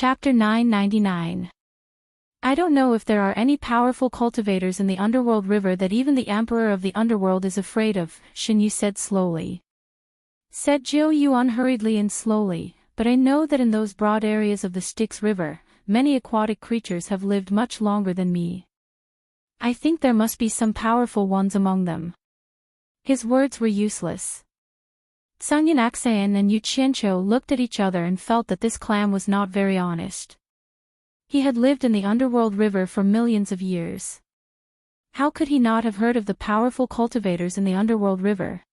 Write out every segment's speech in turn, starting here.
Chapter 999. I don't know if there are any powerful cultivators in the underworld river that even the Emperor of the Underworld is afraid of, Shinyu said slowly. Said Jiu Yu unhurriedly and slowly, but I know that in those broad areas of the Styx River, many aquatic creatures have lived much longer than me. I think there must be some powerful ones among them. His words were useless. Sunyan Aksayan and Yu Qianqiu looked at each other and felt that this clam was not very honest. He had lived in the underworld river for millions of years. How could he not have heard of the powerful cultivators in the underworld river?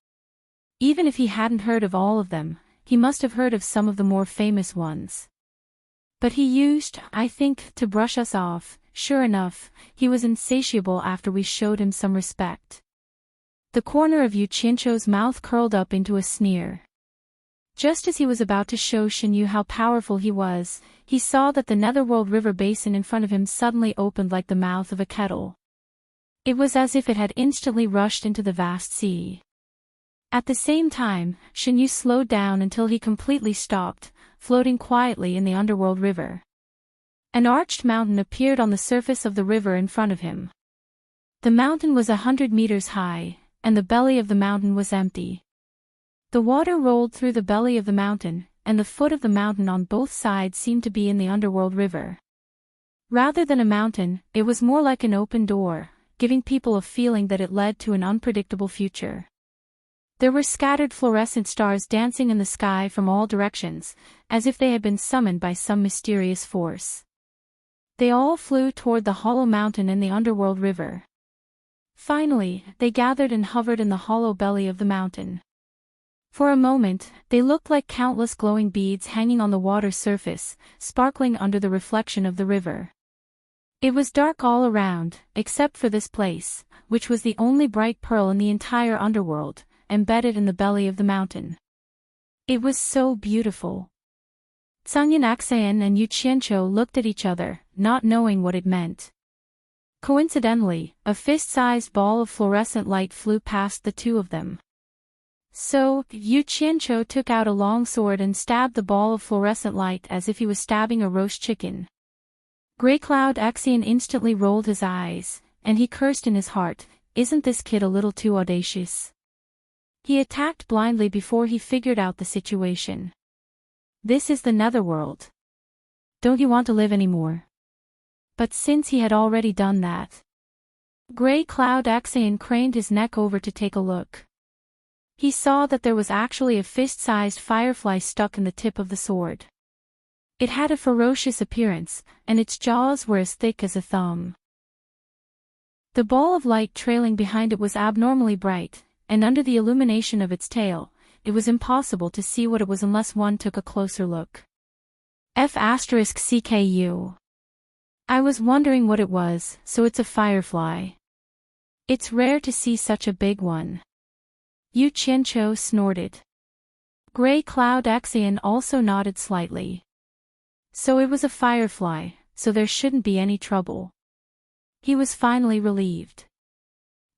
Even if he hadn't heard of all of them, he must have heard of some of the more famous ones. But he used, I think, to brush us off. Sure enough, he was insatiable after we showed him some respect. The corner of Yu Qianqiu's mouth curled up into a sneer. Just as he was about to show Shinyu how powerful he was, he saw that the Netherworld River basin in front of him suddenly opened like the mouth of a kettle. It was as if it had instantly rushed into the vast sea. At the same time, Shinyu slowed down until he completely stopped, floating quietly in the underworld river. An arched mountain appeared on the surface of the river in front of him. The mountain was 100 meters high, and the belly of the mountain was empty. The water rolled through the belly of the mountain, and the foot of the mountain on both sides seemed to be in the underworld river. Rather than a mountain, it was more like an open door, giving people a feeling that it led to an unpredictable future. There were scattered fluorescent stars dancing in the sky from all directions, as if they had been summoned by some mysterious force. They all flew toward the hollow mountain in the underworld river. Finally, they gathered and hovered in the hollow belly of the mountain. For a moment, they looked like countless glowing beads hanging on the water surface, sparkling under the reflection of the river. It was dark all around, except for this place, which was the only bright pearl in the entire underworld, embedded in the belly of the mountain. It was so beautiful. Sunyan Aksayan and Yu Qianqiu looked at each other, not knowing what it meant. Coincidentally, a fist-sized ball of fluorescent light flew past the two of them. So, Yu Qianqiu took out a long sword and stabbed the ball of fluorescent light as if he was stabbing a roast chicken. Grey Cloud Axion instantly rolled his eyes, and he cursed in his heart, "Isn't this kid a little too audacious?" He attacked blindly before he figured out the situation. This is the Netherworld. Don't you want to live anymore? But since he had already done that, Grey Cloud Axion craned his neck over to take a look. He saw that there was actually a fist-sized firefly stuck in the tip of the sword. It had a ferocious appearance, and its jaws were as thick as a thumb. The ball of light trailing behind it was abnormally bright, and under the illumination of its tail, it was impossible to see what it was unless one took a closer look. F***CKU. I was wondering what it was, so it's a firefly. It's rare to see such a big one. Yu Qianqiu snorted. Grey Cloud Axion also nodded slightly. So it was a firefly, so there shouldn't be any trouble. He was finally relieved.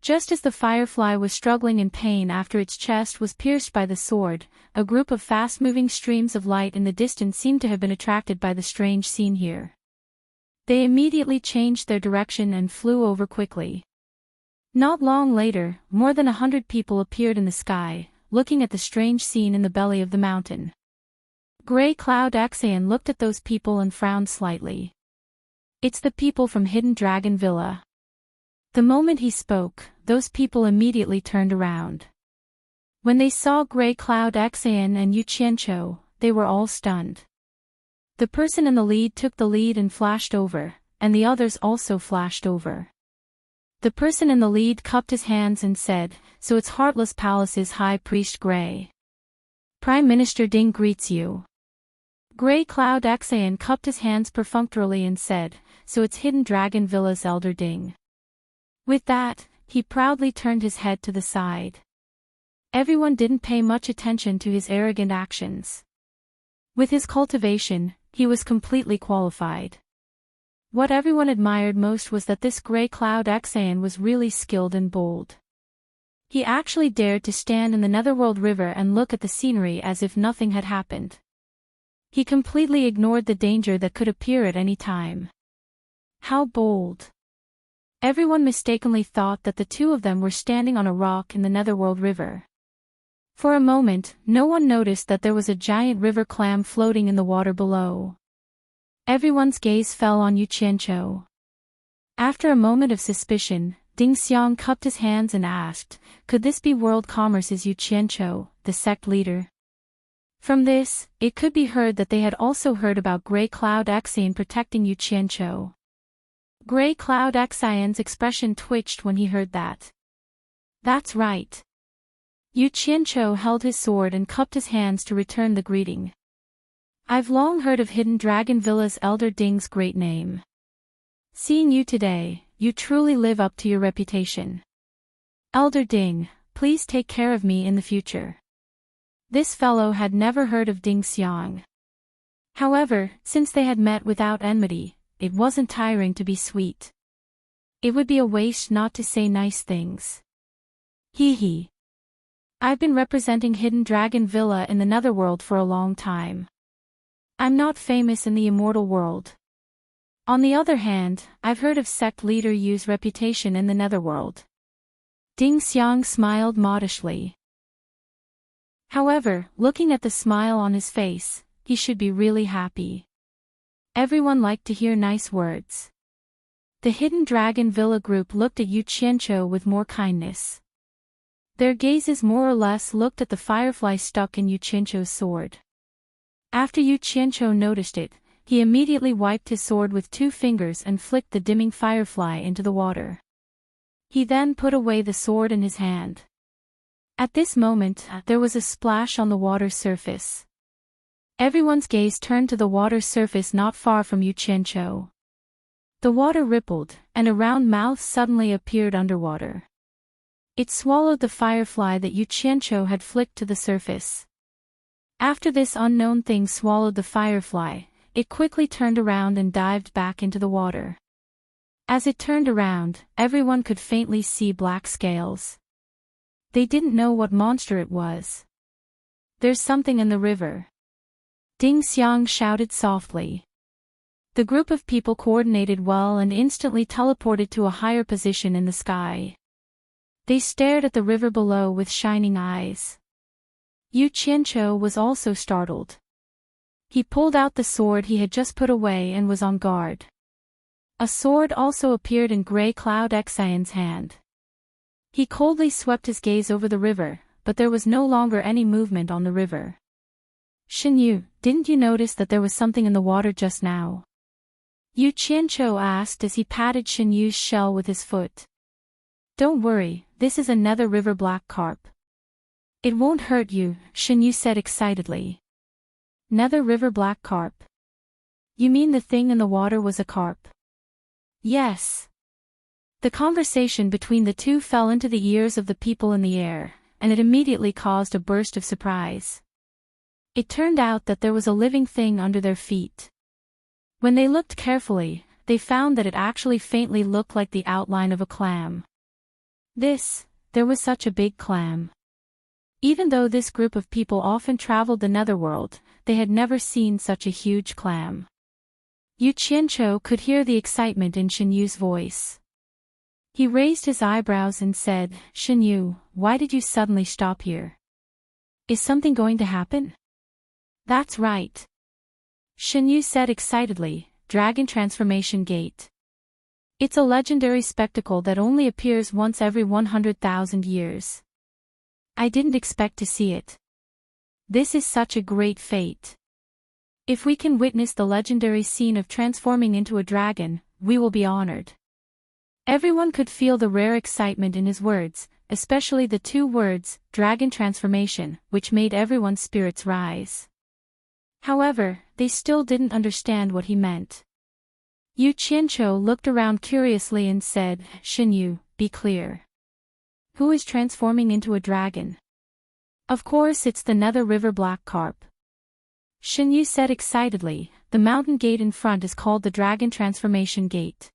Just as the firefly was struggling in pain after its chest was pierced by the sword, a group of fast-moving streams of light in the distance seemed to have been attracted by the strange scene here. They immediately changed their direction and flew over quickly. Not long later, more than 100 people appeared in the sky, looking at the strange scene in the belly of the mountain. Grey Cloud Axion looked at those people and frowned slightly. It's the people from Hidden Dragon Villa. The moment he spoke, those people immediately turned around. When they saw Grey Cloud Axion and Yu Qianqiu, they were all stunned. The person in the lead took the lead and flashed over, and the others also flashed over. The person in the lead cupped his hands and said, "So it's Heartless Palace's High Priest Grey. Prime Minister Ding greets you." Grey Cloud Axion cupped his hands perfunctorily and said, "So it's Hidden Dragon Villa's Elder Ding." With that, he proudly turned his head to the side. Everyone didn't pay much attention to his arrogant actions. With his cultivation, he was completely qualified. What everyone admired most was that this Grey Cloud Axion was really skilled and bold. He actually dared to stand in the Netherworld River and look at the scenery as if nothing had happened. He completely ignored the danger that could appear at any time. How bold! Everyone mistakenly thought that the two of them were standing on a rock in the Netherworld River. For a moment, no one noticed that there was a giant river clam floating in the water below. Everyone's gaze fell on Yu Qianqiu. After a moment of suspicion, Ding Xiang cupped his hands and asked, "Could this be World Commerce's Yu Qianqiu, the sect leader?" From this, it could be heard that they had also heard about Grey Cloud Xian protecting Yu Qianqiu. Grey Cloud Xian's expression twitched when he heard that. That's right. Yu Qianqiu held his sword and cupped his hands to return the greeting. I've long heard of Hidden Dragon Villa's Elder Ding's great name. Seeing you today, you truly live up to your reputation. Elder Ding, please take care of me in the future. This fellow had never heard of Ding Xiang. However, since they had met without enmity, it wasn't tiring to be sweet. It would be a waste not to say nice things. Hee hee. I've been representing Hidden Dragon Villa in the Netherworld for a long time. I'm not famous in the immortal world. On the other hand, I've heard of sect leader Yu's reputation in the Netherworld. Ding Xiang smiled modestly. However, looking at the smile on his face, he should be really happy. Everyone liked to hear nice words. The Hidden Dragon Villa group looked at Yu Qianqiu with more kindness. Their gazes more or less looked at the firefly stuck in Yu Qianqiu's sword. After Yu Qianqiu noticed it, he immediately wiped his sword with 2 fingers and flicked the dimming firefly into the water. He then put away the sword in his hand. At this moment, there was a splash on the water's surface. Everyone's gaze turned to the water's surface not far from Yu Qianqiu. The water rippled, and a round mouth suddenly appeared underwater. It swallowed the firefly that Yu Qianqiu had flicked to the surface. After this unknown thing swallowed the firefly, it quickly turned around and dived back into the water. As it turned around, everyone could faintly see black scales. They didn't know what monster it was. There's something in the river. Ding Xiang shouted softly. The group of people coordinated well and instantly teleported to a higher position in the sky. They stared at the river below with shining eyes. Yu Qianqiu was also startled. He pulled out the sword he had just put away and was on guard. A sword also appeared in Grey Cloud Xian's hand. He coldly swept his gaze over the river, but there was no longer any movement on the river. Xinyu, didn't you notice that there was something in the water just now? Yu Qianqiu asked as he patted Xinyu's shell with his foot. Don't worry, this is a Nether River black carp. It won't hurt you, Xinyu said excitedly. Nether River black carp? You mean the thing in the water was a carp? Yes. The conversation between the two fell into the ears of the people in the air, and it immediately caused a burst of surprise. It turned out that there was a living thing under their feet. When they looked carefully, they found that it actually faintly looked like the outline of a clam. There was such a big clam. Even though this group of people often traveled the Netherworld, they had never seen such a huge clam. Yu Qianqiu could hear the excitement in Xinyu's voice. He raised his eyebrows and said, Xinyu, why did you suddenly stop here? Is something going to happen? That's right. Xinyu said excitedly, Dragon Transformation Gate. It's a legendary spectacle that only appears once every 100,000 years. I didn't expect to see it. This is such a great fate. If we can witness the legendary scene of transforming into a dragon, we will be honored. Everyone could feel the rare excitement in his words, especially the 2 words, dragon transformation, which made everyone's spirits rise. However, they still didn't understand what he meant. Yu Qianqiu looked around curiously and said, Xinyu, be clear. Who is transforming into a dragon? Of course it's the Nether River black carp. Xinyu said excitedly, the mountain gate in front is called the Dragon Transformation Gate.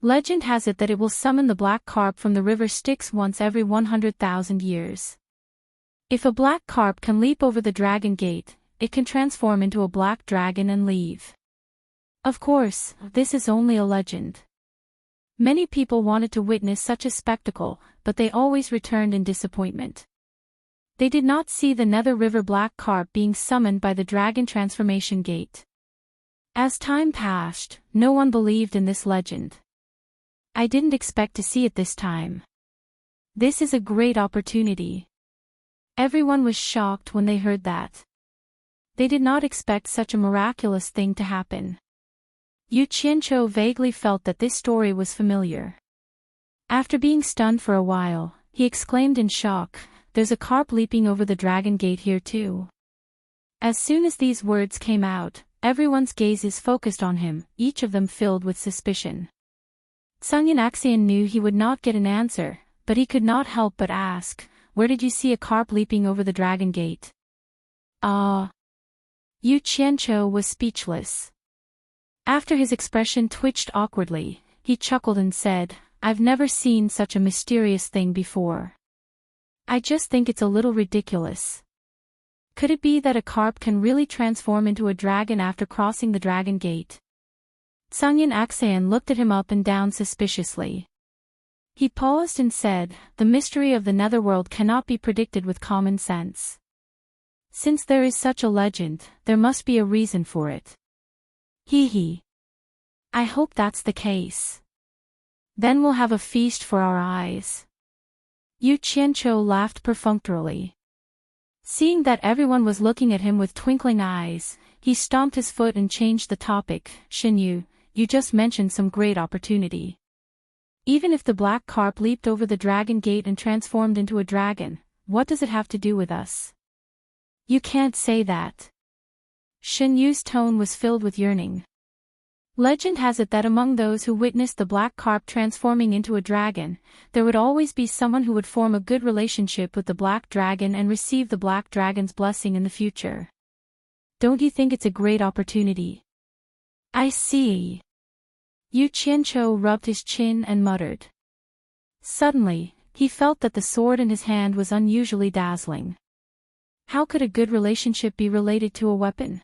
Legend has it that it will summon the black carp from the river Styx once every 100,000 years. If a black carp can leap over the dragon gate, it can transform into a black dragon and leave. Of course, this is only a legend. Many people wanted to witness such a spectacle, but they always returned in disappointment. They did not see the Nether River black carp being summoned by the dragon transformation gate. As time passed, no one believed in this legend. I didn't expect to see it this time. This is a great opportunity. Everyone was shocked when they heard that. They did not expect such a miraculous thing to happen. Yu Qianqiu vaguely felt that this story was familiar. After being stunned for a while, he exclaimed in shock, "There's a carp leaping over the dragon gate here too." As soon as these words came out, everyone's gazes focused on him, each of them filled with suspicion. Sungyan Axian knew he would not get an answer, but he could not help but ask, "Where did you see a carp leaping over the dragon gate?" Yu Qianqiu was speechless. After his expression twitched awkwardly, he chuckled and said, "I've never seen such a mysterious thing before. I just think it's a little ridiculous. Could it be that a carp can really transform into a dragon after crossing the dragon gate?" Sungyan Axian looked at him up and down suspiciously. He paused and said, "The mystery of the netherworld cannot be predicted with common sense. Since there is such a legend, there must be a reason for it. Hee. I hope that's the case. Then we'll have a feast for our eyes." Yu Qianqiu laughed perfunctorily. Seeing that everyone was looking at him with twinkling eyes, he stomped his foot and changed the topic. "Xinyu, you just mentioned some great opportunity. Even if the black carp leaped over the dragon gate and transformed into a dragon, what does it have to do with us?" "You can't say that." Xinyu's tone was filled with yearning. Legend has it that among those who witnessed the black carp transforming into a dragon, there would always be someone who would form a good relationship with the black dragon and receive the black dragon's blessing in the future. Don't you think it's a great opportunity? I see. Yu Qianqiu rubbed his chin and muttered. Suddenly, he felt that the sword in his hand was unusually dazzling. How could a good relationship be related to a weapon?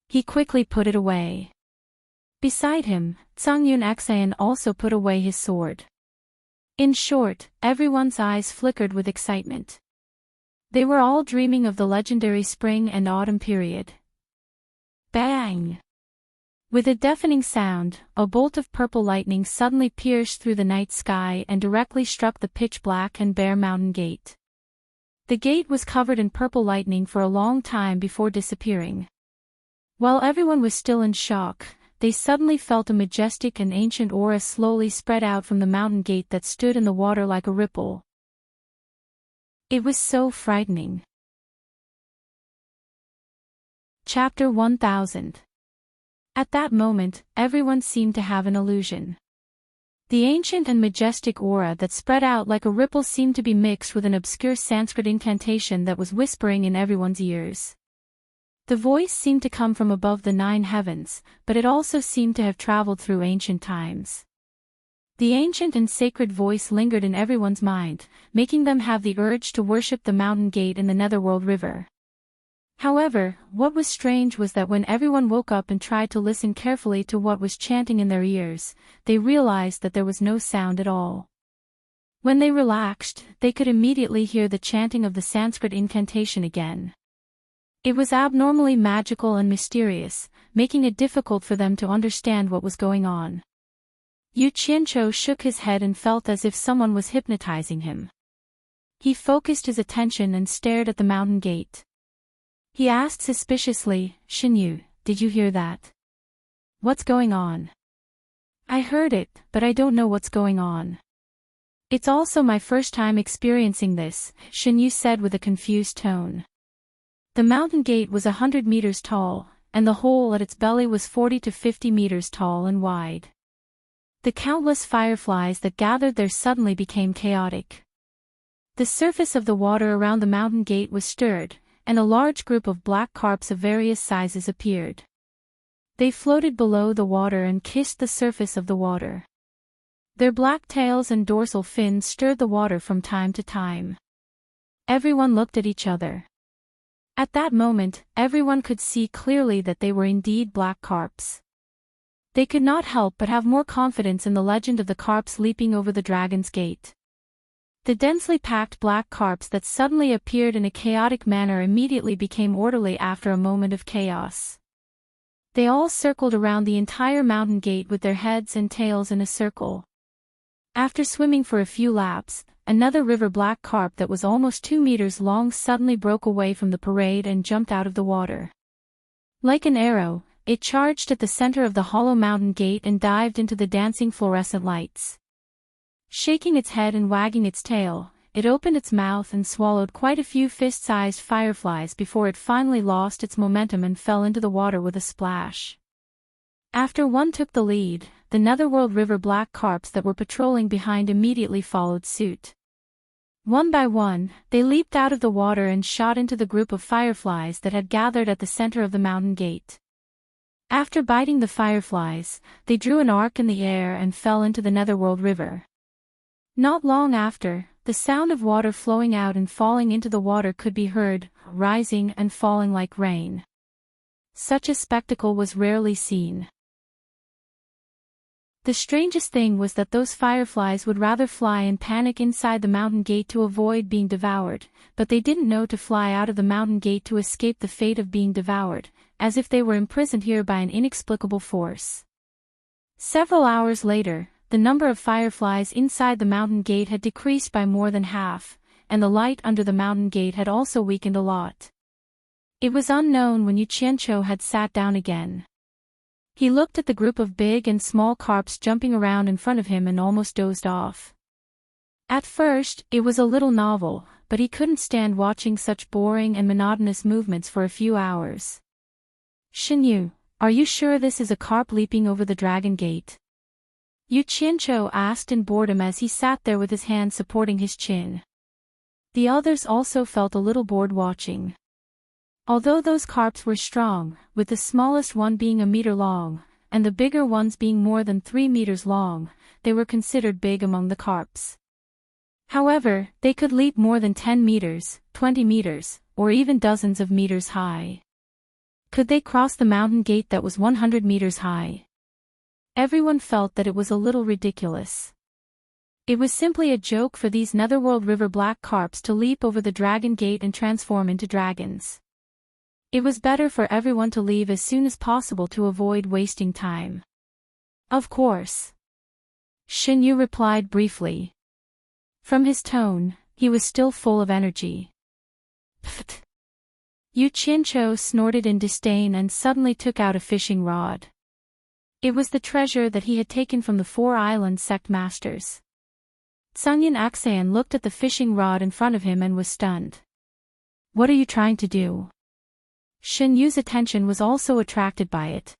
He quickly put it away. Beside him, Sungyan Axian also put away his sword. In short, everyone's eyes flickered with excitement. They were all dreaming of the legendary spring and autumn period. Bang! With a deafening sound, a bolt of purple lightning suddenly pierced through the night sky and directly struck the pitch-black and bare mountain gate. The gate was covered in purple lightning for a long time before disappearing. While everyone was still in shock, they suddenly felt a majestic and ancient aura slowly spread out from the mountain gate that stood in the water like a ripple. It was so frightening. Chapter 1000. At that moment, everyone seemed to have an illusion. The ancient and majestic aura that spread out like a ripple seemed to be mixed with an obscure Sanskrit incantation that was whispering in everyone's ears. The voice seemed to come from above the 9 heavens, but it also seemed to have traveled through ancient times. The ancient and sacred voice lingered in everyone's mind, making them have the urge to worship the mountain gate in the Netherworld River. However, what was strange was that when everyone woke up and tried to listen carefully to what was chanting in their ears, they realized that there was no sound at all. When they relaxed, they could immediately hear the chanting of the Sanskrit incantation again. It was abnormally magical and mysterious, making it difficult for them to understand what was going on. Yu Qianqiu shook his head and felt as if someone was hypnotizing him. He focused his attention and stared at the mountain gate. He asked suspiciously, "Xinyu, did you hear that? What's going on?" "I heard it, but I don't know what's going on. It's also my first time experiencing this," Xinyu said with a confused tone. The mountain gate was 100 meters tall, and the hole at its belly was 40 to 50 meters tall and wide. The countless fireflies that gathered there suddenly became chaotic. The surface of the water around the mountain gate was stirred, and a large group of black carps of various sizes appeared. They floated below the water and kissed the surface of the water. Their black tails and dorsal fins stirred the water from time to time. Everyone looked at each other. At that moment, everyone could see clearly that they were indeed black carps. They could not help but have more confidence in the legend of the carps leaping over the dragon's gate. The densely packed black carps that suddenly appeared in a chaotic manner immediately became orderly after a moment of chaos. They all circled around the entire mountain gate with their heads and tails in a circle. After swimming for a few laps, another river black carp that was almost 2 meters long suddenly broke away from the parade and jumped out of the water. Like an arrow, it charged at the center of the hollow mountain gate and dived into the dancing fluorescent lights. Shaking its head and wagging its tail, it opened its mouth and swallowed quite a few fist-sized fireflies before it finally lost its momentum and fell into the water with a splash. After one took the lead, the Netherworld River black carps that were patrolling behind immediately followed suit. One by one, they leaped out of the water and shot into the group of fireflies that had gathered at the center of the mountain gate. After biting the fireflies, they drew an arc in the air and fell into the Netherworld River. Not long after, the sound of water flowing out and falling into the water could be heard, rising and falling like rain. Such a spectacle was rarely seen. The strangest thing was that those fireflies would rather fly and panic inside the mountain gate to avoid being devoured, but they didn't know to fly out of the mountain gate to escape the fate of being devoured, as if they were imprisoned here by an inexplicable force. Several hours later, the number of fireflies inside the mountain gate had decreased by more than half, and the light under the mountain gate had also weakened a lot. It was unknown when Yu Qianqiu had sat down again. He looked at the group of big and small carps jumping around in front of him and almost dozed off. At first, it was a little novel, but he couldn't stand watching such boring and monotonous movements for a few hours. "Xinyu, are you sure this is a carp leaping over the dragon gate?" Yu Qianqiu asked in boredom as he sat there with his hand supporting his chin. The others also felt a little bored watching. Although those carps were strong, with the smallest one being a meter long, and the bigger ones being more than 3 meters long, they were considered big among the carps. However, they could leap more than 10 meters, 20 meters, or even dozens of meters high. Could they cross the mountain gate that was 100 meters high? Everyone felt that it was a little ridiculous. It was simply a joke for these Netherworld River black carps to leap over the dragon gate and transform into dragons. It was better for everyone to leave as soon as possible to avoid wasting time. "Of course," Xinyu replied briefly. From his tone, he was still full of energy. "Pfft." Yu Qianqiu snorted in disdain and suddenly took out a fishing rod. It was the treasure that he had taken from the 4 island sect masters. Tsungyan Aksayan looked at the fishing rod in front of him and was stunned. "What are you trying to do?" Xinyu's attention was also attracted by it.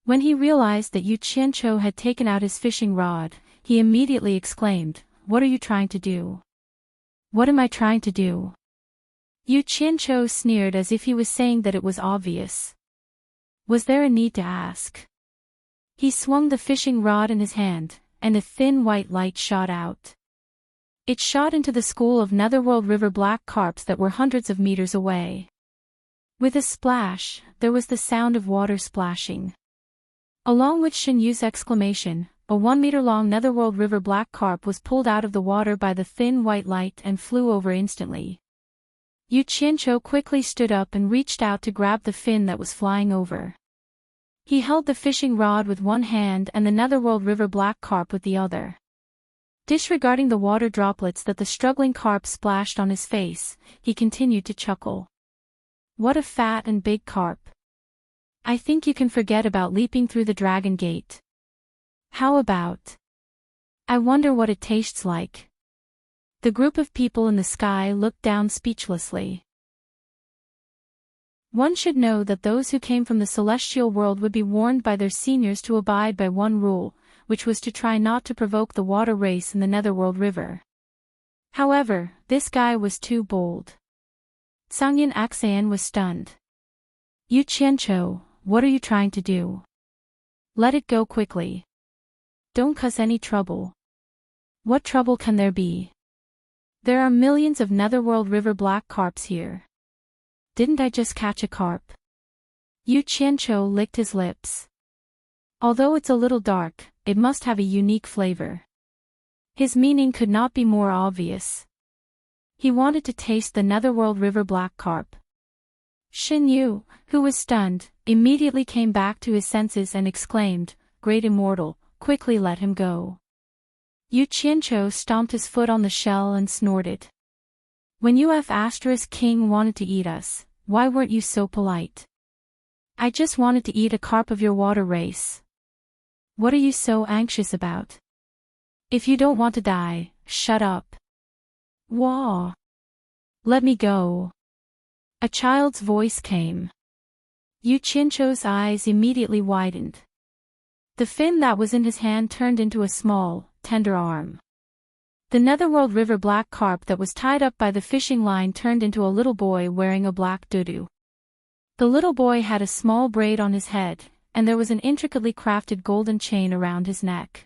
When he realized that Yu Qianqiu had taken out his fishing rod, he immediately exclaimed, "What are you trying to do?" "What am I trying to do?" Yu Qianqiu sneered as if he was saying that it was obvious. Was there a need to ask? He swung the fishing rod in his hand, and a thin white light shot out. It shot into the school of Netherworld River black carps that were hundreds of meters away. With a splash, there was the sound of water splashing. Along with Xinyu's exclamation, a 1-meter-long Netherworld River black carp was pulled out of the water by the thin white light and flew over instantly. Yu Qianqiu quickly stood up and reached out to grab the fin that was flying over. He held the fishing rod with one hand and the Netherworld River black carp with the other. Disregarding the water droplets that the struggling carp splashed on his face, he continued to chuckle. "What a fat and big carp. I think you can forget about leaping through the dragon gate. How about? I wonder what it tastes like." The group of people in the sky looked down speechlessly. One should know that those who came from the celestial world would be warned by their seniors to abide by one rule, which was to try not to provoke the water race in the Netherworld River. However, this guy was too bold. Tsungyan Aksayan was stunned. "Yu Qianqiu, what are you trying to do? Let it go quickly. Don't cause any trouble." "What trouble can there be? There are millions of Netherworld River black carps here. didn't I just catch a carp? Yu Qianqiu licked his lips. Although it's a little dark, it must have a unique flavor. His meaning could not be more obvious. He wanted to taste the Netherworld River black carp. Shen Yu, who was stunned, immediately came back to his senses and exclaimed, "Great Immortal, quickly let him go." Yu Qianqiu stomped his foot on the shell and snorted. "When King wanted to eat us, why weren't you so polite?" "I just wanted to eat a carp of your water race." "What are you so anxious about?" "If you don't want to die, shut up." "Wah! Let me go." A child's voice came. Yu Qianqiu's eyes immediately widened. The fin that was in his hand turned into a small, tender arm. The Netherworld River black carp that was tied up by the fishing line turned into a little boy wearing a black dudu. The little boy had a small braid on his head, and there was an intricately crafted golden chain around his neck.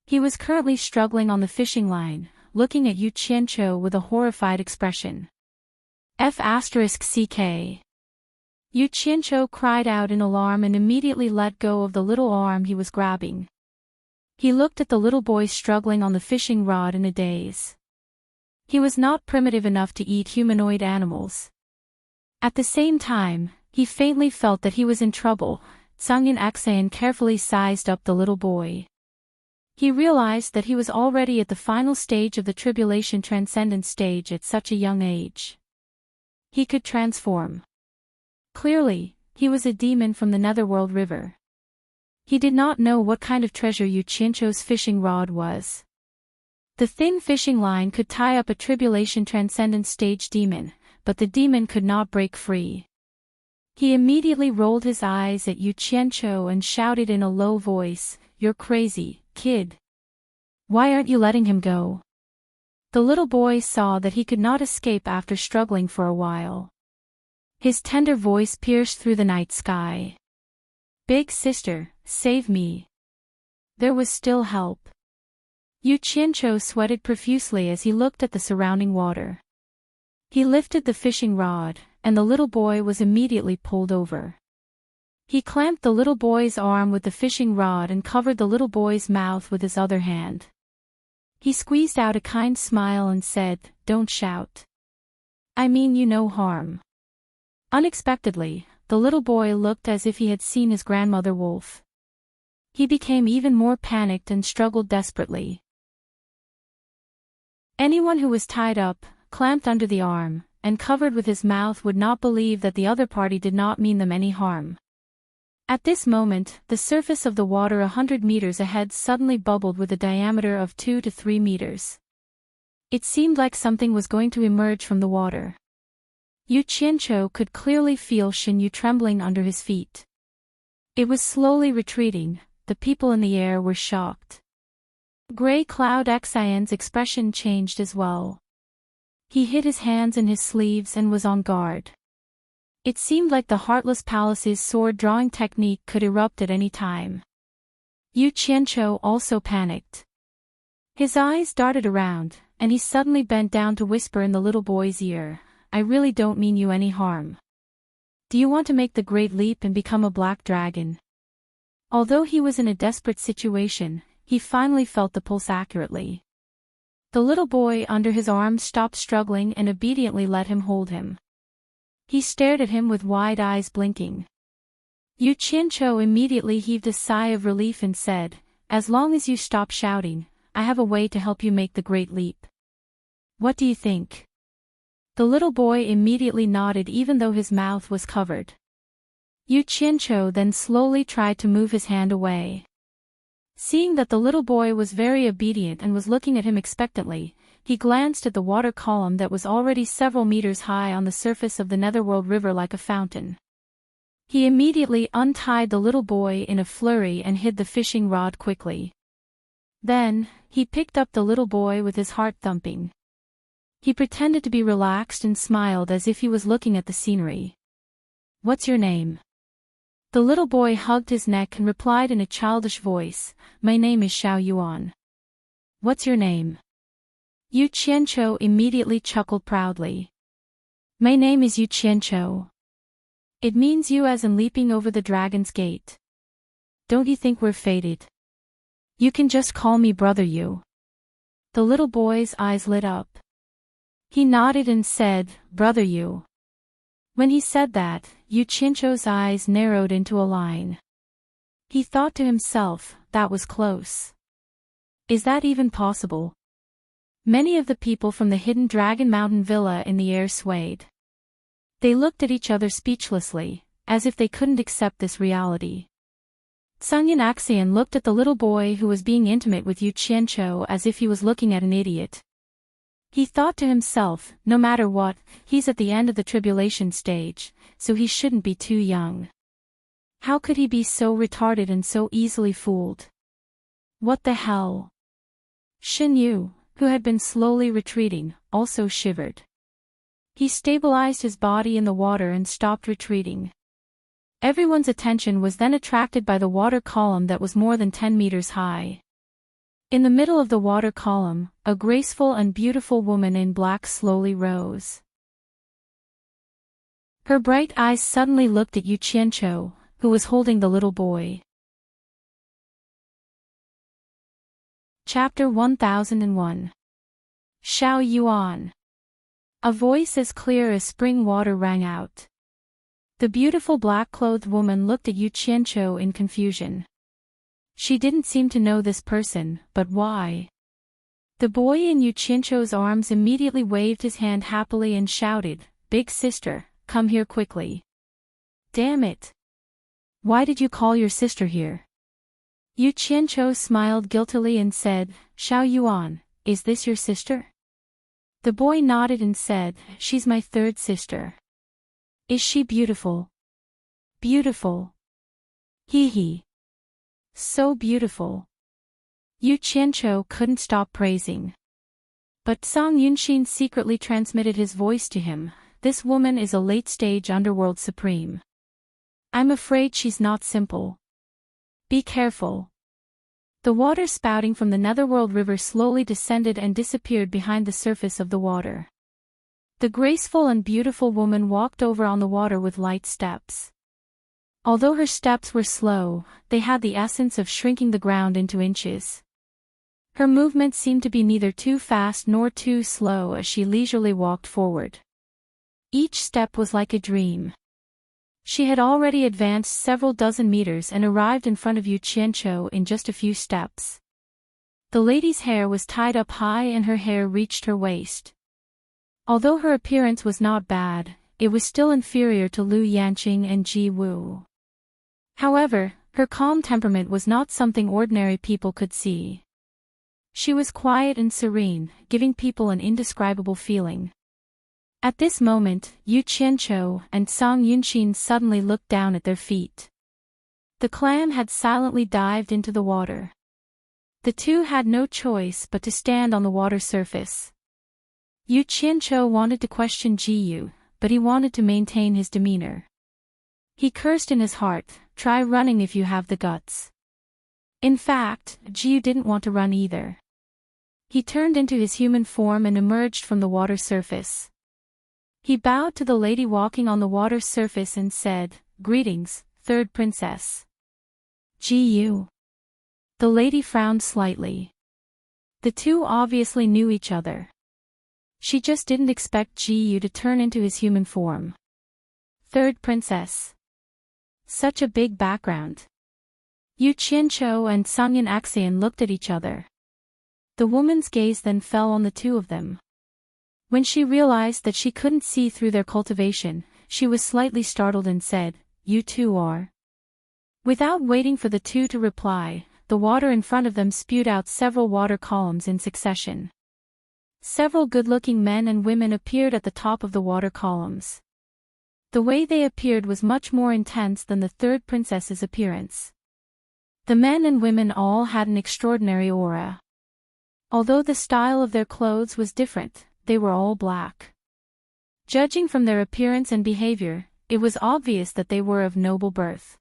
He was currently struggling on the fishing line, looking at Yu Qianqiu with a horrified expression. F***ck. Yu Qianqiu cried out in alarm and immediately let go of the little arm he was grabbing. He looked at the little boy struggling on the fishing rod in a daze. He was not primitive enough to eat humanoid animals. At the same time, he faintly felt that he was in trouble. Tsungin Xan carefully sized up the little boy. He realized that he was already at the final stage of the Tribulation Transcendence stage at such a young age. He could transform. Clearly, he was a demon from the Netherworld River. He did not know what kind of treasure Yu Qianqiu's fishing rod was. The thin fishing line could tie up a Tribulation Transcendence stage demon, but the demon could not break free. He immediately rolled his eyes at Yu Qianqiu and shouted in a low voice, "You're crazy, kid. Why aren't you letting him go?" The little boy saw that he could not escape after struggling for a while. His tender voice pierced through the night sky. "Big sister, save me." There was still help. Yu Qianqiu sweated profusely as he looked at the surrounding water. He lifted the fishing rod, and the little boy was immediately pulled over. He clamped the little boy's arm with the fishing rod and covered the little boy's mouth with his other hand. He squeezed out a kind smile and said, "Don't shout. I mean you no harm." Unexpectedly, the little boy looked as if he had seen his grandmother wolf. He became even more panicked and struggled desperately. Anyone who was tied up, clamped under the arm, and covered with his mouth would not believe that the other party did not mean them any harm. At this moment, the surface of the water 100 meters ahead suddenly bubbled with a diameter of 2 to 3 meters. It seemed like something was going to emerge from the water. Yu Qianqiu could clearly feel Shen Yu trembling under his feet. It was slowly retreating. The people in the air were shocked. Gray Cloud Xian's expression changed as well. He hid his hands in his sleeves and was on guard. It seemed like the Heartless Palace's sword-drawing technique could erupt at any time. Yu Qianqiu also panicked. His eyes darted around, and he suddenly bent down to whisper in the little boy's ear, "I really don't mean you any harm. Do you want to make the great leap and become a black dragon?" Although he was in a desperate situation, he finally felt the pulse accurately. The little boy under his arm stopped struggling and obediently let him hold him. He stared at him with wide eyes blinking. Yu Qianqiu immediately heaved a sigh of relief and said, "As long as you stop shouting, I have a way to help you make the great leap. What do you think?" The little boy immediately nodded even though his mouth was covered. Yu Qianqiu then slowly tried to move his hand away. Seeing that the little boy was very obedient and was looking at him expectantly, he glanced at the water column that was already several meters high on the surface of the Netherworld River like a fountain. He immediately untied the little boy in a flurry and hid the fishing rod quickly. Then, he picked up the little boy with his heart thumping. He pretended to be relaxed and smiled as if he was looking at the scenery. "What's your name?" The little boy hugged his neck and replied in a childish voice, "My name is Xiao Yuan." "What's your name?" Yu Qianqiu immediately chuckled proudly. My name is Yu Qianqiu. It means you as in leaping over the dragon's gate. Don't you think we're fated? You can just call me Brother Yu. The little boy's eyes lit up. He nodded and said, Brother Yu. When he said that, Yu Qianqiu's eyes narrowed into a line. He thought to himself, that was close. Is that even possible? Many of the people from the hidden Dragon Mountain villa in the air swayed. They looked at each other speechlessly, as if they couldn't accept this reality. Sungyan Axian looked at the little boy who was being intimate with Yu Qianqiu as if he was looking at an idiot. He thought to himself, no matter what, he's at the end of the tribulation stage, so he shouldn't be too young. How could he be so retarded and so easily fooled? What the hell? Xin Yu, who had been slowly retreating, also shivered. He stabilized his body in the water and stopped retreating. Everyone's attention was then attracted by the water column that was more than 10 meters high. In the middle of the water column, a graceful and beautiful woman in black slowly rose. Her bright eyes suddenly looked at Yu Qianqiu, who was holding the little boy. Chapter 1001. Xiao Yuan. A voice as clear as spring water rang out. The beautiful black-clothed woman looked at Yu Qianqiu in confusion. She didn't seem to know this person, but why? The boy in Yu Qianqiu's arms immediately waved his hand happily and shouted, Big sister, come here quickly. Damn it! Why did you call your sister here? Yu Qianqiu smiled guiltily and said, Xiao Yuan, is this your sister? The boy nodded and said, She's my third sister. Is she beautiful? Beautiful. Hee hee. So beautiful. Yu Qianqiu couldn't stop praising. But Song Yunxin secretly transmitted his voice to him, this woman is a late-stage underworld supreme. I'm afraid she's not simple. Be careful. The water spouting from the Netherworld River slowly descended and disappeared behind the surface of the water. The graceful and beautiful woman walked over on the water with light steps. Although her steps were slow, they had the essence of shrinking the ground into inches. Her movements seemed to be neither too fast nor too slow as she leisurely walked forward. Each step was like a dream. She had already advanced several dozen meters and arrived in front of Yu Qianqiu in just a few steps. The lady's hair was tied up high and her hair reached her waist. Although her appearance was not bad, it was still inferior to Lu Yanqing and Ji Wu. However, her calm temperament was not something ordinary people could see. She was quiet and serene, giving people an indescribable feeling. At this moment, Yu Qianqiu and Song Yunxin suddenly looked down at their feet. The clam had silently dived into the water. The two had no choice but to stand on the water surface. Yu Qianqiu wanted to question Ji Yu, but he wanted to maintain his demeanor. He cursed in his heart, try running if you have the guts. In fact, Ji Yu didn't want to run either. He turned into his human form and emerged from the water surface. He bowed to the lady walking on the water surface and said, Greetings, third princess. Ji Yu. The lady frowned slightly. The two obviously knew each other. She just didn't expect Ji Yu to turn into his human form. Third princess. Such a big background. Yu Qianqiu and Sungyan Axian looked at each other. The woman's gaze then fell on the two of them. When she realized that she couldn't see through their cultivation, she was slightly startled and said, You two are. Without waiting for the two to reply, the water in front of them spewed out several water columns in succession. Several good-looking men and women appeared at the top of the water columns. The way they appeared was much more intense than the third princess's appearance. The men and women all had an extraordinary aura. Although the style of their clothes was different, they were all black. Judging from their appearance and behavior, it was obvious that they were of noble birth.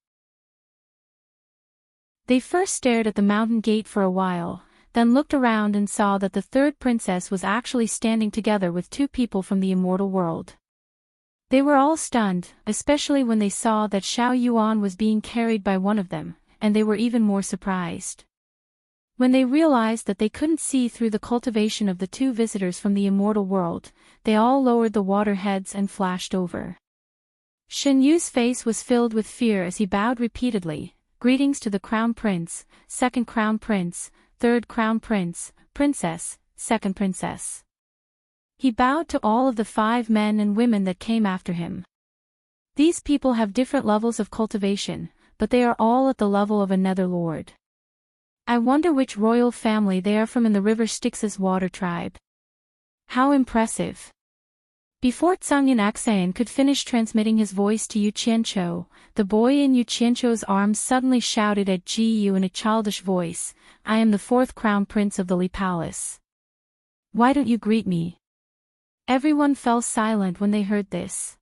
They first stared at the mountain gate for a while, then looked around and saw that the third princess was actually standing together with two people from the immortal world. They were all stunned, especially when they saw that Xiao Yuan was being carried by one of them, and they were even more surprised. When they realized that they couldn't see through the cultivation of the two visitors from the immortal world, they all lowered the water heads and flashed over. Shen Yu's face was filled with fear as he bowed repeatedly, "Greetings to the Crown Prince, Second Crown Prince, Third Crown Prince, Princess, Second Princess." He bowed to all of the 5 men and women that came after him. These people have different levels of cultivation, but they are all at the level of a nether lord. I wonder which royal family they are from in the river Styx's water tribe. How impressive. Before Tsangyan Aksayan could finish transmitting his voice to Yu Qianqiu, the boy in Yu Qianqiu's arms suddenly shouted at Ji Yu in a childish voice, "I am the 4th Crown Prince of the Li Palace. Why don't you greet me?" Everyone fell silent when they heard this.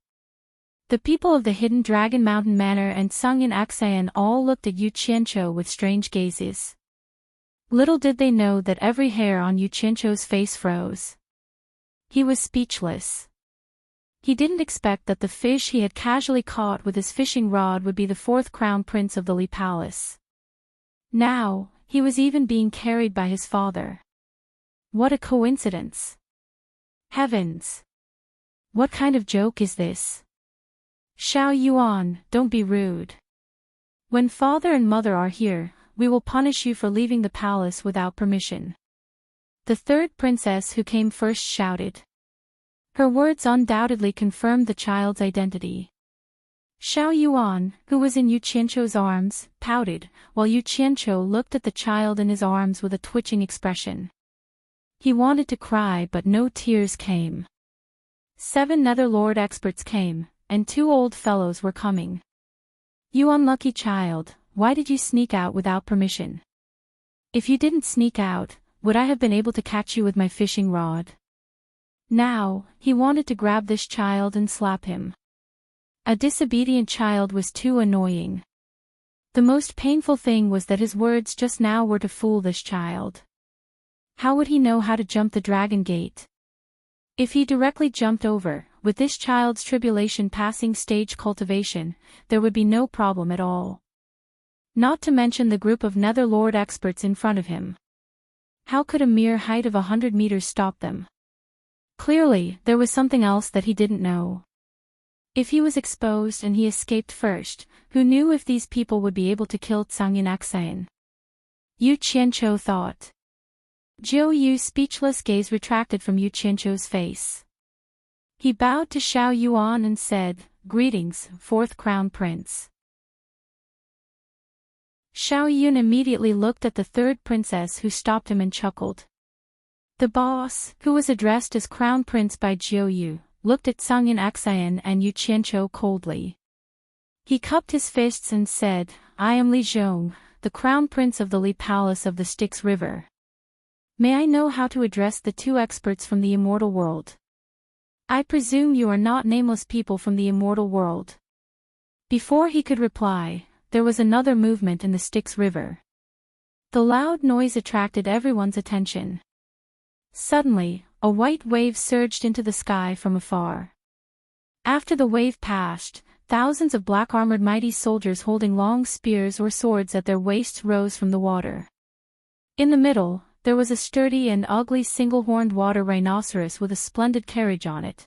The people of the Hidden Dragon Mountain Manor and Tsangyan Aksayan all looked at Yu Qianqiu with strange gazes. Little did they know that every hair on Yu Qianqiu's face froze. He was speechless. He didn't expect that the fish he had casually caught with his fishing rod would be the 4th Crown Prince of the Li Palace. Now, he was even being carried by his father. What a coincidence. Heavens! What kind of joke is this? Xiao Yuan, don't be rude. When father and mother are here, we will punish you for leaving the palace without permission. The 3rd princess who came first shouted. Her words undoubtedly confirmed the child's identity. Xiao Yuan, who was in Yu Qianqiu's arms, pouted, while Yu Qianqiu looked at the child in his arms with a twitching expression. He wanted to cry but no tears came. 7 Netherlord experts came, and 2 old fellows were coming. You unlucky child, why did you sneak out without permission? If you didn't sneak out, would I have been able to catch you with my fishing rod? Now, he wanted to grab this child and slap him. A disobedient child was too annoying. The most painful thing was that his words just now were to fool this child. How would he know how to jump the dragon gate? If he directly jumped over, with this child's tribulation passing stage cultivation, there would be no problem at all. Not to mention the group of Netherlord experts in front of him. How could a mere height of 100 meters stop them? Clearly, there was something else that he didn't know. If he was exposed and he escaped first, who knew if these people would be able to kill Tsangyan Aksayan? Yu Qianqiu thought. Jiu Yu's speechless gaze retracted from Yu Qianqiu's face. He bowed to Xiao Yuan and said, "Greetings, 4th Crown Prince." Xiao Yun immediately looked at the 3rd princess who stopped him and chuckled. The boss, who was addressed as Crown Prince by Jiu Yu, looked at Tsangyan Aksayan and Yu Qianqiu coldly. He cupped his fists and said, "I am Li Zhong, the Crown Prince of the Li Palace of the Styx River. May I know how to address the 2 experts from the immortal world? I presume you are not nameless people from the immortal world." Before he could reply, there was another movement in the Styx River. The loud noise attracted everyone's attention. Suddenly, a white wave surged into the sky from afar. After the wave passed, thousands of black-armored mighty soldiers holding long spears or swords at their waists rose from the water. In the middle, there was a sturdy and ugly single-horned water rhinoceros with a splendid carriage on it.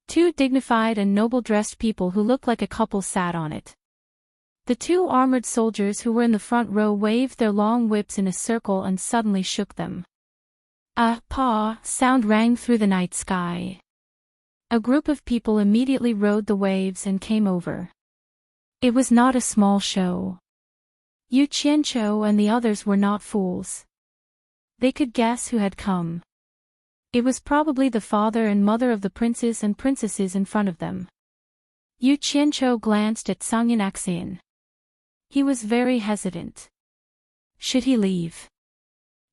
2 dignified and noble-dressed people who looked like a couple sat on it. The 2 armored soldiers who were in the front row waved their long whips in a circle and suddenly shook them. A paw sound rang through the night sky. A group of people immediately rode the waves and came over. It was not a small show. Yu Qianqiu and the others were not fools. They could guess who had come. It was probably the father and mother of the princes and princesses in front of them. Yu Qianqiu glanced at Tsangyan Aksayan. He was very hesitant. Should he leave?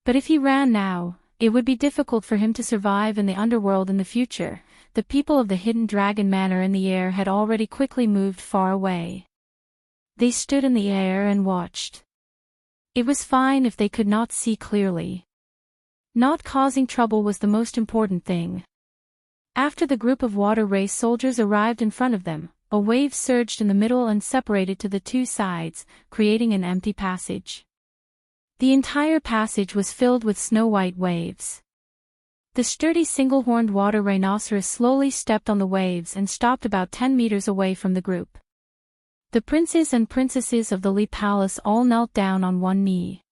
But if he ran now, it would be difficult for him to survive in the underworld in the future. The people of the Hidden Dragon Manor in the air had already quickly moved far away. They stood in the air and watched. It was fine if they could not see clearly. Not causing trouble was the most important thing. After the group of water race soldiers arrived in front of them, a wave surged in the middle and separated to the two sides, creating an empty passage. The entire passage was filled with snow-white waves. The sturdy single-horned water rhinoceros slowly stepped on the waves and stopped about 10 meters away from the group. The princes and princesses of the Li Palace all knelt down on one knee.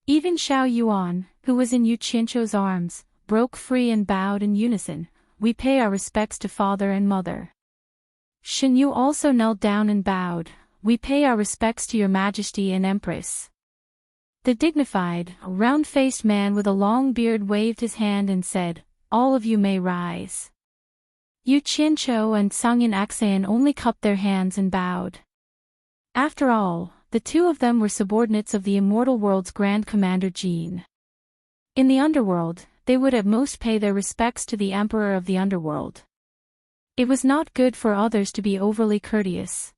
Even Xiao Yuan, who was in Yu Qianzhou's arms, broke free and bowed in unison. "We pay our respects to father and mother." Shen Yu also knelt down and bowed. "We pay our respects to your majesty and empress." The dignified, round-faced man with a long beard waved his hand and said, "All of you may rise." Yu Qianzhou and Sangyin Axayan only cupped their hands and bowed. After all, the two of them were subordinates of the immortal world's Grand Commander Jin. In the underworld, they would at most pay their respects to the Emperor of the Underworld. It was not good for others to be overly courteous.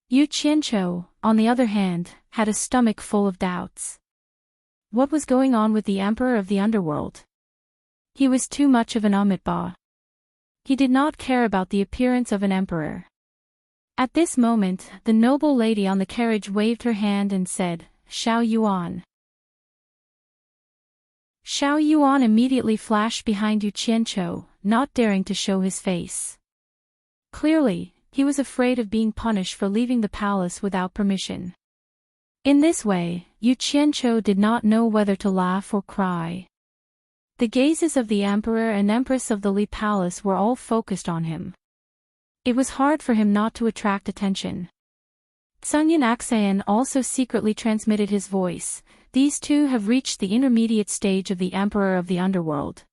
Yu Qianzhou, on the other hand, had a stomach full of doubts. What was going on with the Emperor of the Underworld? He was too much of an omitba. He did not care about the appearance of an emperor. At this moment, the noble lady on the carriage waved her hand and said, "Xiao Yuan." Xiao Yuan immediately flashed behind Yu Qianzhou, not daring to show his face. Clearly, he was afraid of being punished for leaving the palace without permission. In this way, Yu Qianzhou did not know whether to laugh or cry. The gazes of the emperor and empress of the Li Palace were all focused on him. It was hard for him not to attract attention. Sangyin Axayan also secretly transmitted his voice. "These two have reached the intermediate stage of the Emperor of the Underworld.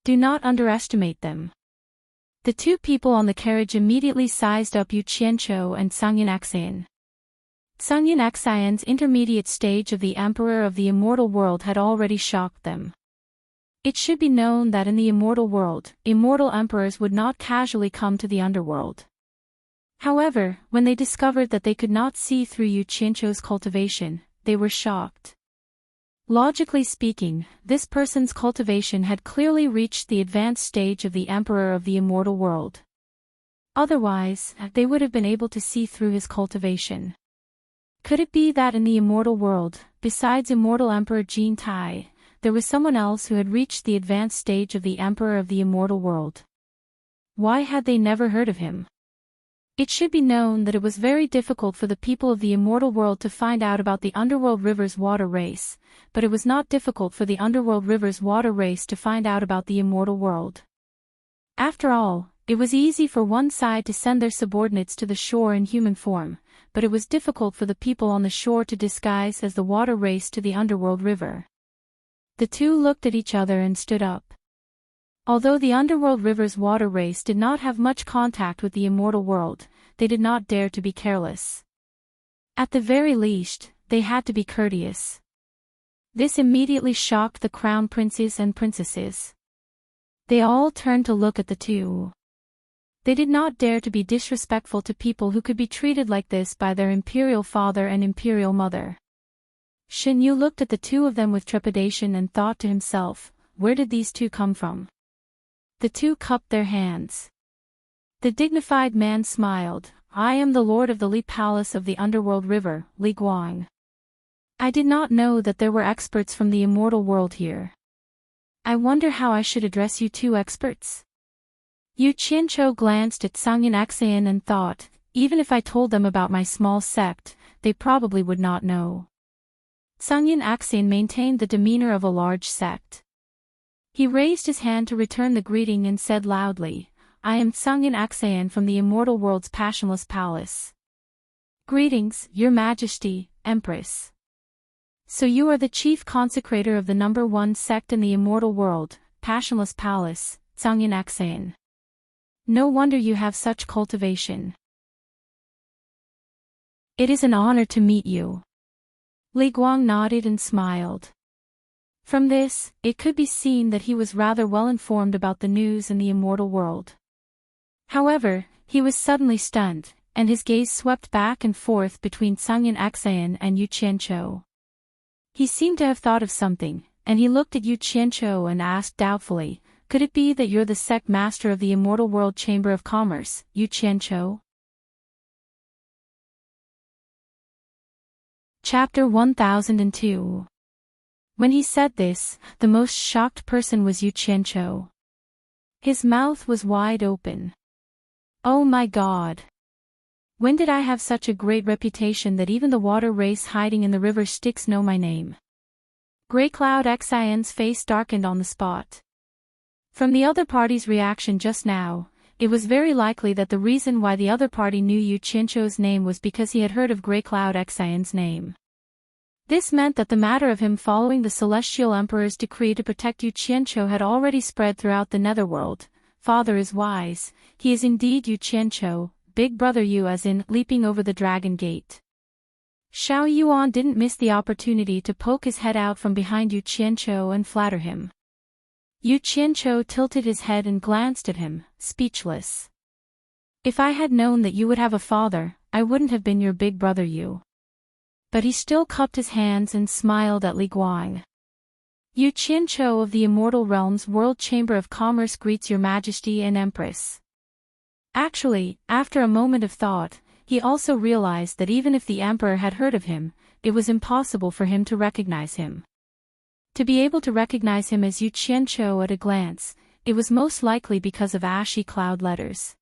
Do not underestimate them." The two people on the carriage immediately sized up Yu Qianzhou and Sangyin Axayan. Sangyin Axayan's intermediate stage of the Emperor of the Immortal World had already shocked them. It should be known that in the immortal world, immortal emperors would not casually come to the underworld. However, when they discovered that they could not see through Yu Qianzhou's cultivation, they were shocked. Logically speaking, this person's cultivation had clearly reached the advanced stage of the Emperor of the Immortal World. Otherwise, they would have been able to see through his cultivation. Could it be that in the immortal world, besides immortal Emperor Jin Tai, there was someone else who had reached the advanced stage of the Emperor of the Immortal World? Why had they never heard of him? It should be known that it was very difficult for the people of the immortal world to find out about the Underworld River's water race, but it was not difficult for the Underworld River's water race to find out about the immortal world. After all, it was easy for one side to send their subordinates to the shore in human form, but it was difficult for the people on the shore to disguise as the water race to the Underworld River. The two looked at each other and stood up. Although the Underworld River's water race did not have much contact with the immortal world, they did not dare to be careless. At the very least, they had to be courteous. This immediately shocked the crown princes and princesses. They all turned to look at the two. They did not dare to be disrespectful to people who could be treated like this by their imperial father and imperial mother. Shen Yu looked at the two of them with trepidation and thought to himself, where did these two come from? The two cupped their hands. The dignified man smiled. "I am the lord of the Li Palace of the Underworld River, Li Guang. I did not know that there were experts from the immortal world here. I wonder how I should address you two experts?" Yu Qianzhou glanced at Sangyin Axayan and thought, even if I told them about my small sect, they probably would not know. Sangyin Axayan maintained the demeanor of a large sect. He raised his hand to return the greeting and said loudly, "I am Sangyin Axayan from the immortal world's passionless palace." "Greetings, Your Majesty, Empress." "So you are the chief consecrator of the number one sect in the immortal world, Passionless Palace, Sangyin Axayan. No wonder you have such cultivation. It is an honor to meet you." Li Guang nodded and smiled. From this, it could be seen that he was rather well informed about the news in the immortal world. However, he was suddenly stunned, and his gaze swept back and forth between Sangyin Axayan and Yu Qianzhou. He seemed to have thought of something, and he looked at Yu Qianzhou and asked doubtfully, Could it be that you're the sect master of the immortal world chamber of commerce, Yu Qianqiu? Chapter 1002. When he said this, the most shocked person was Yu Qianqiu. His mouth was wide open. Oh my God! When did I have such a great reputation that even the water race hiding in the river Styx know my name? Grey Cloud Xian's face darkened on the spot. From the other party's reaction just now, it was very likely that the reason why the other party knew Yu Qianqiu's name was because he had heard of Grey Cloud Xian's name. This meant that the matter of him following the Celestial Emperor's decree to protect Yu Qianqiu had already spread throughout the netherworld. Father is wise, he is indeed Yu Qianqiu, big brother Yu as in, leaping over the dragon gate. Xiao Yuan didn't miss the opportunity to poke his head out from behind Yu Qianqiu and flatter him. Yu Qianqiu tilted his head and glanced at him, speechless. If I had known that you would have a father, I wouldn't have been your big brother Yu. But he still cupped his hands and smiled at Li Guang. Yu Qianqiu of the Immortal Realms World Chamber of Commerce greets your Majesty and Empress. Actually, after a moment of thought, he also realized that even if the Emperor had heard of him, it was impossible for him to recognize him. To be able to recognize him as Yu Qianqiu at a glance, it was most likely because of ashy cloud letters.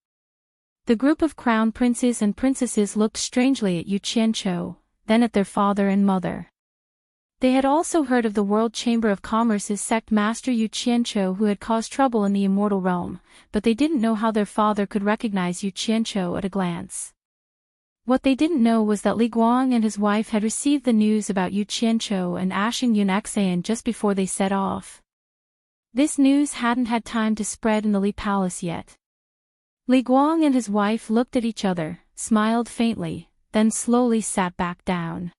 The group of crown princes and princesses looked strangely at Yu Qianqiu, then at their father and mother. They had also heard of the World Chamber of Commerce's sect master Yu Qianqiu who had caused trouble in the immortal realm, but they didn't know how their father could recognize Yu Qianqiu at a glance. What they didn't know was that Li Guang and his wife had received the news about Yu Qianqiu and Ashing Yun Xian just before they set off. This news hadn't had time to spread in the Li Palace yet. Li Guang and his wife looked at each other, smiled faintly, then slowly sat back down.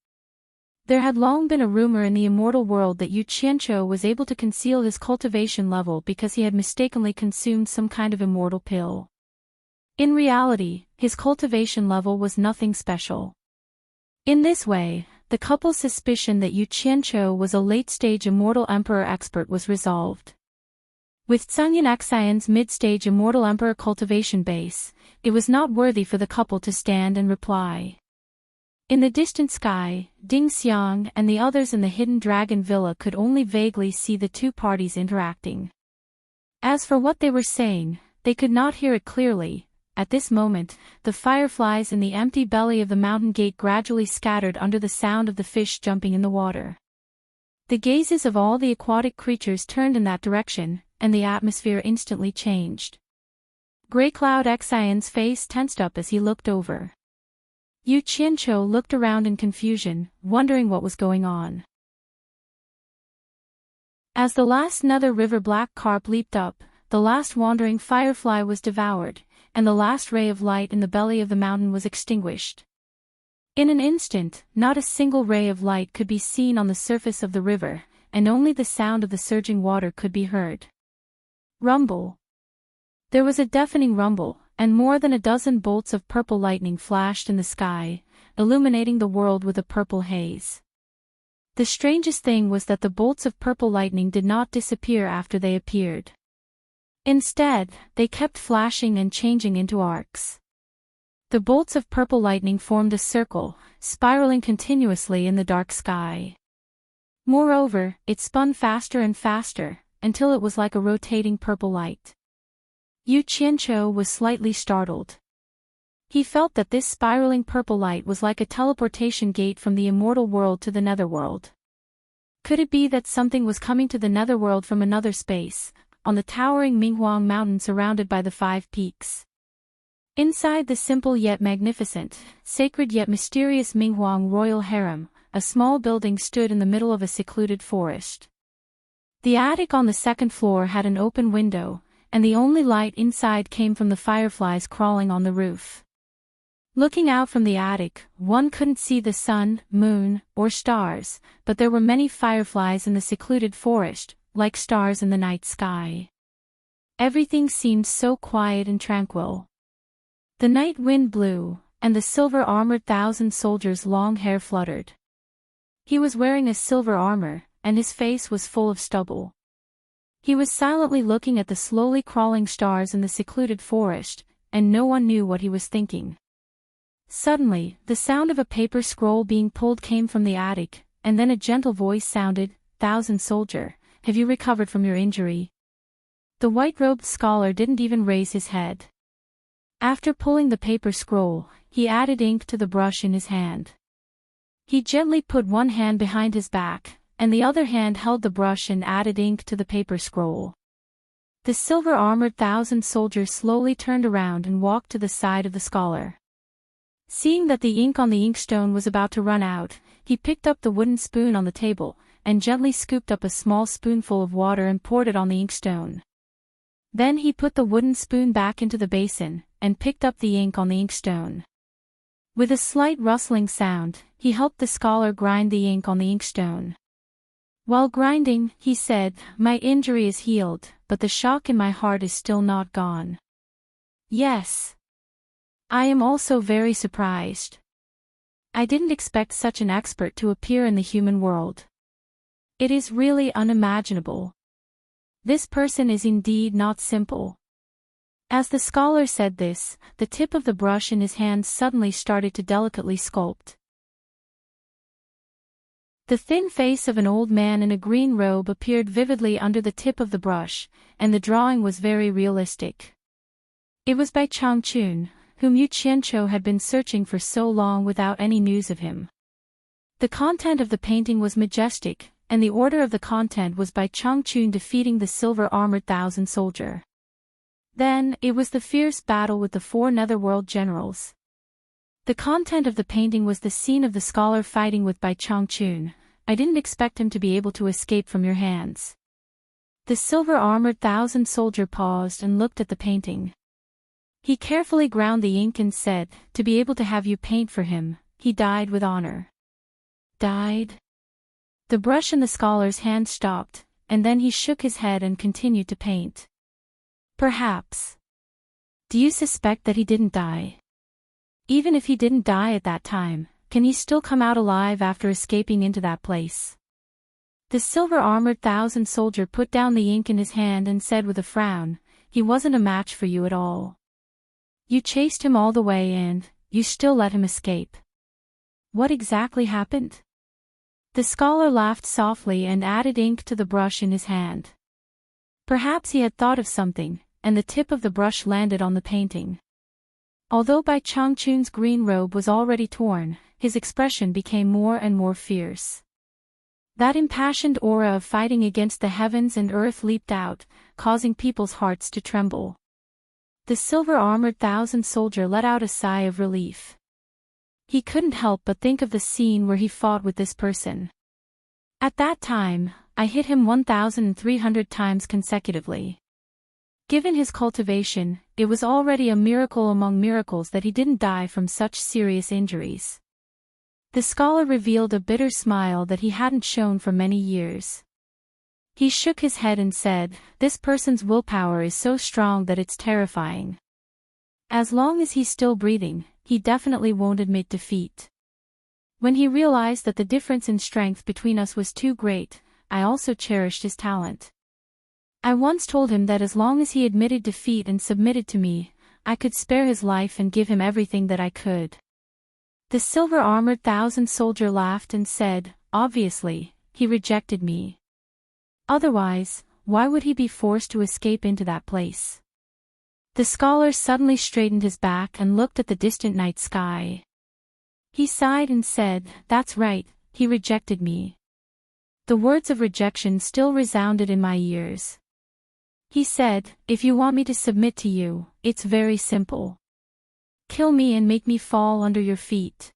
There had long been a rumor in the immortal world that Yu Qianqiu was able to conceal his cultivation level because he had mistakenly consumed some kind of immortal pill. In reality, his cultivation level was nothing special. In this way, the couple's suspicion that Yu Qianqiu was a late-stage immortal emperor expert was resolved. With Cunyan Xian's mid-stage immortal emperor cultivation base, it was not worthy for the couple to stand and reply. In the distant sky, Ding Xiang and the others in the hidden dragon villa could only vaguely see the two parties interacting. As for what they were saying, they could not hear it clearly. At this moment, the fireflies in the empty belly of the mountain gate gradually scattered under the sound of the fish jumping in the water. The gazes of all the aquatic creatures turned in that direction, and the atmosphere instantly changed. Grey Cloud Xian's face tensed up as he looked over. Yu Qianqiu looked around in confusion, wondering what was going on. As the last nether river black carp leaped up, the last wandering firefly was devoured, and the last ray of light in the belly of the mountain was extinguished. In an instant, not a single ray of light could be seen on the surface of the river, and only the sound of the surging water could be heard. Rumble. There was a deafening rumble, and more than a dozen bolts of purple lightning flashed in the sky, illuminating the world with a purple haze. The strangest thing was that the bolts of purple lightning did not disappear after they appeared. Instead, they kept flashing and changing into arcs. The bolts of purple lightning formed a circle, spiraling continuously in the dark sky. Moreover, it spun faster and faster, until it was like a rotating purple light. Yu Qianqiu was slightly startled. He felt that this spiraling purple light was like a teleportation gate from the immortal world to the netherworld. Could it be that something was coming to the netherworld from another space, on the towering Minghuang mountain surrounded by the 5 peaks? Inside the simple yet magnificent, sacred yet mysterious Minghuang royal harem, a small building stood in the middle of a secluded forest. The attic on the 2nd floor had an open window, and the only light inside came from the fireflies crawling on the roof. Looking out from the attic, one couldn't see the sun, moon, or stars, but there were many fireflies in the secluded forest, like stars in the night sky. Everything seemed so quiet and tranquil. The night wind blew, and the silver-armored 1,000 soldiers' long hair fluttered. He was wearing a silver armor, and his face was full of stubble. He was silently looking at the slowly crawling stars in the secluded forest, and no one knew what he was thinking. Suddenly, the sound of a paper scroll being pulled came from the attic, and then a gentle voice sounded, "Thousand Soldier, have you recovered from your injury?" The white-robed scholar didn't even raise his head. After pulling the paper scroll, he added ink to the brush in his hand. He gently put one hand behind his back, and the other hand held the brush and added ink to the paper scroll. The silver-armored thousand soldier slowly turned around and walked to the side of the scholar. Seeing that the ink on the inkstone was about to run out, he picked up the wooden spoon on the table, and gently scooped up a small spoonful of water and poured it on the inkstone. Then he put the wooden spoon back into the basin, and picked up the ink on the inkstone. With a slight rustling sound, he helped the scholar grind the ink on the inkstone. While grinding, he said, "My injury is healed, but the shock in my heart is still not gone. Yes. I am also very surprised. I didn't expect such an expert to appear in the human world. It is really unimaginable. This person is indeed not simple." As the scholar said this, the tip of the brush in his hand suddenly started to delicately sculpt. The thin face of an old man in a green robe appeared vividly under the tip of the brush, and the drawing was very realistic. It was by Changchun, whom Yu Qianqiu had been searching for so long without any news of him. The content of the painting was majestic, and the order of the content was by Changchun defeating the silver-armored thousand soldier. Then, it was the fierce battle with the 4 netherworld generals. The content of the painting was the scene of the scholar fighting with Bai Changchun. "I didn't expect him to be able to escape from your hands." The silver-armored thousand soldier paused and looked at the painting. He carefully ground the ink and said, "To be able to have you paint for him, he died with honor." Died? The brush in the scholar's hand stopped, and then he shook his head and continued to paint. "Perhaps. Do you suspect that he didn't die? Even if he didn't die at that time, can he still come out alive after escaping into that place?" The silver-armored thousand soldier put down the ink in his hand and said with a frown, "He wasn't a match for you at all. You chased him all the way and, you still let him escape. What exactly happened?" The scholar laughed softly and added ink to the brush in his hand. Perhaps he had thought of something, and the tip of the brush landed on the painting. Although Bai Changchun's green robe was already torn, his expression became more and more fierce. That impassioned aura of fighting against the heavens and earth leaped out, causing people's hearts to tremble. The silver-armored thousand soldier let out a sigh of relief. He couldn't help but think of the scene where he fought with this person. "At that time, I hit him 1,300 times consecutively. Given his cultivation, it was already a miracle among miracles that he didn't die from such serious injuries." The scholar revealed a bitter smile that he hadn't shown for many years. He shook his head and said, "This person's willpower is so strong that it's terrifying. As long as he's still breathing, he definitely won't admit defeat." When he realized that the difference in strength between us was too great, I also cherished his talent. I once told him that as long as he admitted defeat and submitted to me, I could spare his life and give him everything that I could. The silver-armored thousand soldier laughed and said, "Obviously, he rejected me. Otherwise, why would he be forced to escape into that place?" The scholar suddenly straightened his back and looked at the distant night sky. He sighed and said, "That's right, he rejected me." The words of rejection still resounded in my ears. He said, "If you want me to submit to you, it's very simple. Kill me and make me fall under your feet.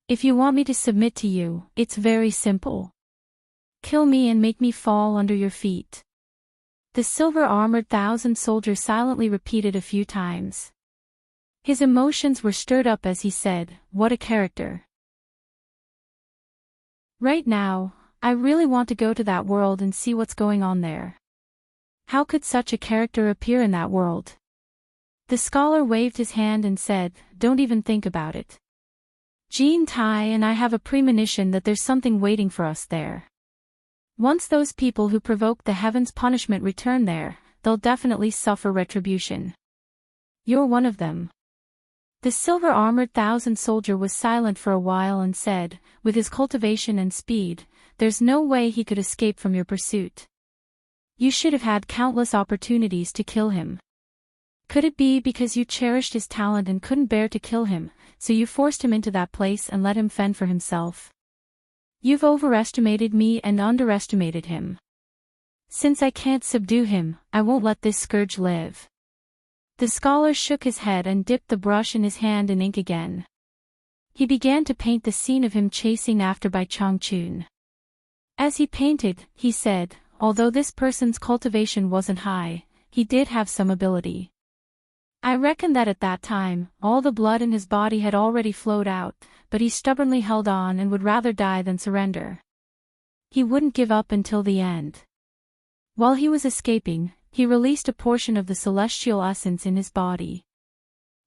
If you want me to submit to you, it's very simple. Kill me and make me fall under your feet." The silver-armored thousand soldier silently repeated a few times. His emotions were stirred up as he said, "What a character. Right now, I really want to go to that world and see what's going on there. How could such a character appear in that world?" The scholar waved his hand and said, "Don't even think about it. Jean Tai and I have a premonition that there's something waiting for us there. Once those people who provoked the heavens' punishment return there, they'll definitely suffer retribution. You're one of them. The silver-armored thousand soldier was silent for a while and said, with his cultivation and speed, there's no way he could escape from your pursuit. You should have had countless opportunities to kill him. Could it be because you cherished his talent and couldn't bear to kill him, so you forced him into that place and let him fend for himself? You've overestimated me and underestimated him. Since I can't subdue him, I won't let this scourge live. The scholar shook his head and dipped the brush in his hand in ink again. He began to paint the scene of him chasing after Bai Changchun. As he painted, he said, although this person's cultivation wasn't high, he did have some ability. I reckon that at that time, all the blood in his body had already flowed out, but he stubbornly held on and would rather die than surrender. He wouldn't give up until the end. While he was escaping, he released a portion of the celestial essence in his body.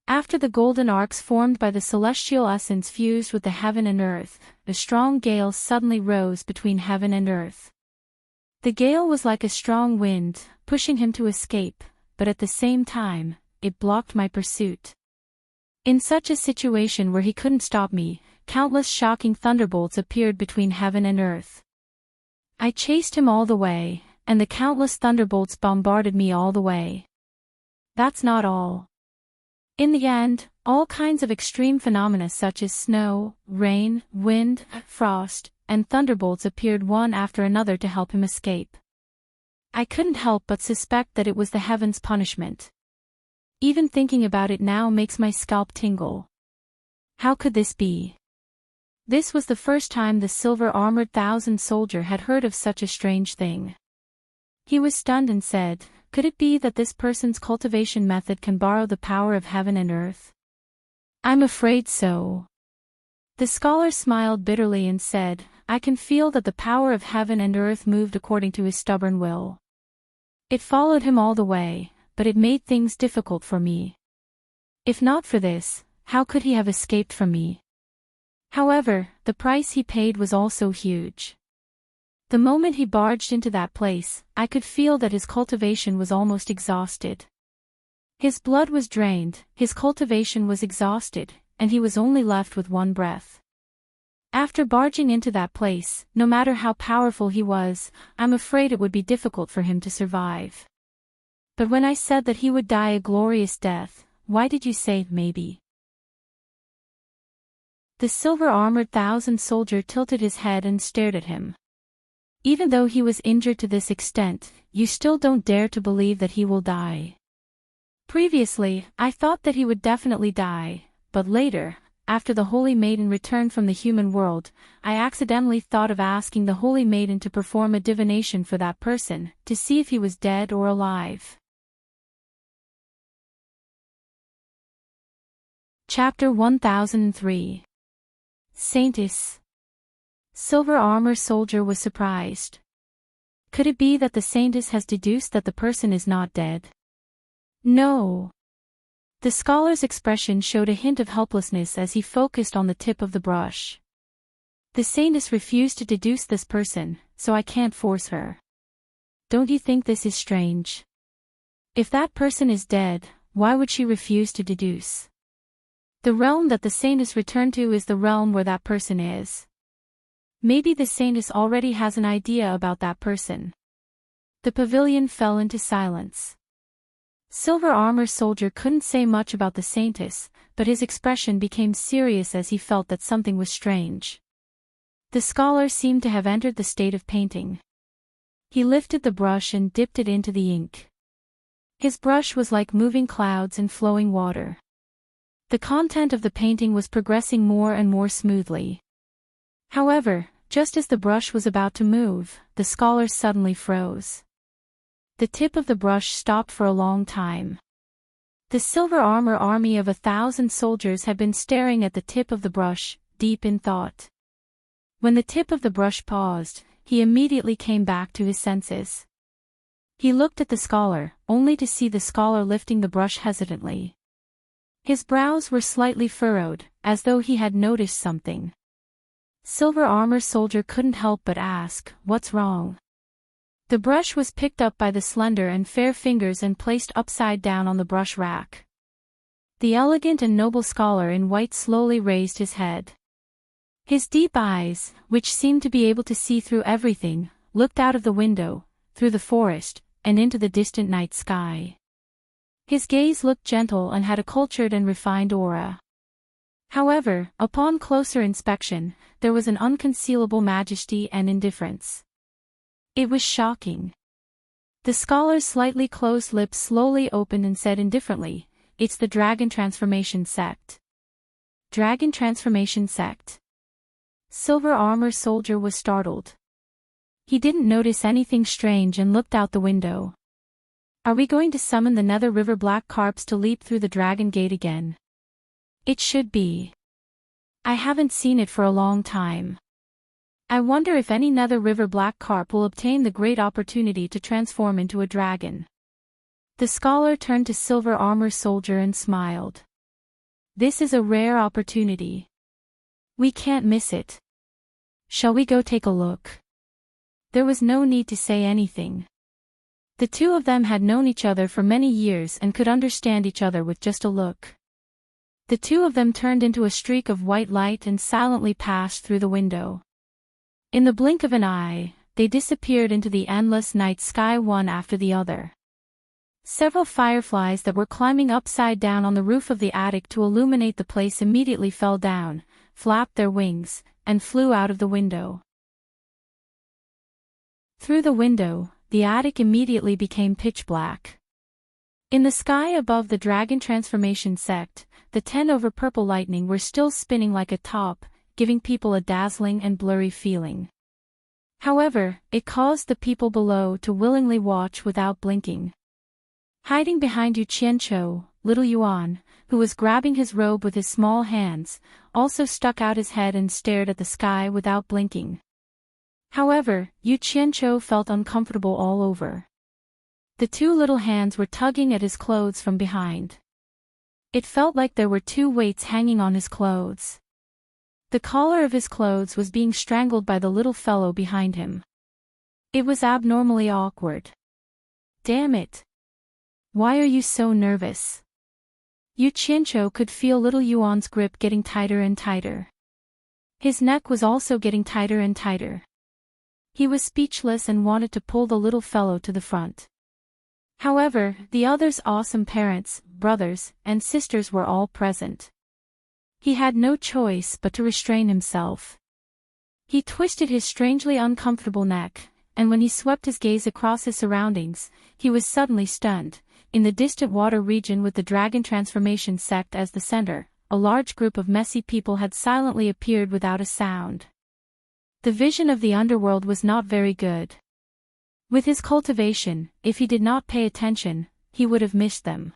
After the golden arcs formed by the celestial essence fused with the heaven and earth, a strong gale suddenly rose between heaven and earth. The gale was like a strong wind, pushing him to escape, but at the same time, it blocked my pursuit. In such a situation where he couldn't stop me, countless shocking thunderbolts appeared between heaven and earth. I chased him all the way, and the countless thunderbolts bombarded me all the way. That's not all. In the end, all kinds of extreme phenomena such as snow, rain, wind, frost, and thunderbolts appeared one after another to help him escape. I couldn't help but suspect that it was the heavens' punishment. Even thinking about it now makes my scalp tingle. How could this be? This was the first time the silver-armored thousand soldier had heard of such a strange thing. He was stunned and said, could it be that this person's cultivation method can borrow the power of heaven and earth? I'm afraid so. The scholar smiled bitterly and said, I can feel that the power of heaven and earth moved according to his stubborn will. It followed him all the way, but it made things difficult for me. If not for this, how could he have escaped from me? However, the price he paid was also huge. The moment he barged into that place, I could feel that his cultivation was almost exhausted. His blood was drained, his cultivation was exhausted, and he was only left with one breath. After barging into that place, no matter how powerful he was, I'm afraid it would be difficult for him to survive. But when I said that he would die a glorious death, why did you say maybe? The silver-armored thousand soldier tilted his head and stared at him. Even though he was injured to this extent, you still don't dare to believe that he will die. Previously, I thought that he would definitely die, but later, after the Holy Maiden returned from the human world, I accidentally thought of asking the Holy Maiden to perform a divination for that person, to see if he was dead or alive. Chapter 1003. Saintess. Silver Armor Soldier was surprised. Could it be that the Saintess has deduced that the person is not dead? No. The scholar's expression showed a hint of helplessness as he focused on the tip of the brush. The Saintess refused to deduce this person, so I can't force her. Don't you think this is strange? If that person is dead, why would she refuse to deduce? The realm that the Saintess returned to is the realm where that person is. Maybe the Saintess already has an idea about that person. The pavilion fell into silence. Silver Armor Soldier couldn't say much about the Saintess, but his expression became serious as he felt that something was strange. The scholar seemed to have entered the state of painting. He lifted the brush and dipped it into the ink. His brush was like moving clouds and flowing water. The content of the painting was progressing more and more smoothly. However, just as the brush was about to move, the scholar suddenly froze. The tip of the brush stopped for a long time. The silver armor army of 1,000 soldiers had been staring at the tip of the brush, deep in thought. When the tip of the brush paused, he immediately came back to his senses. He looked at the scholar, only to see the scholar lifting the brush hesitantly. His brows were slightly furrowed, as though he had noticed something. Silver Armor Soldier couldn't help but ask, "What's wrong?" The brush was picked up by the slender and fair fingers and placed upside down on the brush rack. The elegant and noble scholar in white slowly raised his head. His deep eyes, which seemed to be able to see through everything, looked out of the window, through the forest, and into the distant night sky. His gaze looked gentle and had a cultured and refined aura. However, upon closer inspection, there was an unconcealable majesty and indifference. It was shocking. The scholar's slightly closed lips slowly opened and said indifferently, "It's the Dragon Transformation Sect." Dragon Transformation Sect. Silver Armor Soldier was startled. He didn't notice anything strange and looked out the window. Are we going to summon the Nether River Black Carps to leap through the Dragon Gate again? It should be. I haven't seen it for a long time. I wonder if any Nether River Black Carp will obtain the great opportunity to transform into a dragon. The scholar turned to Silver Armor Soldier and smiled. This is a rare opportunity. We can't miss it. Shall we go take a look? There was no need to say anything. The two of them had known each other for many years and could understand each other with just a look. The two of them turned into a streak of white light and silently passed through the window. In the blink of an eye, they disappeared into the endless night sky one after the other. Several fireflies that were climbing upside down on the roof of the attic to illuminate the place immediately fell down, flapped their wings, and flew out of the window. Through the window, the attic immediately became pitch black. In the sky above the Dragon Transformation Sect, the 10 over purple lightning were still spinning like a top, giving people a dazzling and blurry feeling. However, it caused the people below to willingly watch without blinking. Hiding behind Yu Qianqiu, little Yuan, who was grabbing his robe with his small hands, also stuck out his head and stared at the sky without blinking. However, Yu Qianqiu felt uncomfortable all over. The two little hands were tugging at his clothes from behind. It felt like there were two weights hanging on his clothes. The collar of his clothes was being strangled by the little fellow behind him. It was abnormally awkward. Damn it! Why are you so nervous? Yu Qianqiu could feel little Yuan's grip getting tighter and tighter. His neck was also getting tighter and tighter. He was speechless and wanted to pull the little fellow to the front. However, the others' awesome parents, brothers, and sisters were all present. He had no choice but to restrain himself. He twisted his strangely uncomfortable neck, and when he swept his gaze across his surroundings, he was suddenly stunned. In the distant water region with the Dragon Transformation Sect as the center, a large group of messy people had silently appeared without a sound. The vision of the underworld was not very good. With his cultivation, if he did not pay attention, he would have missed them.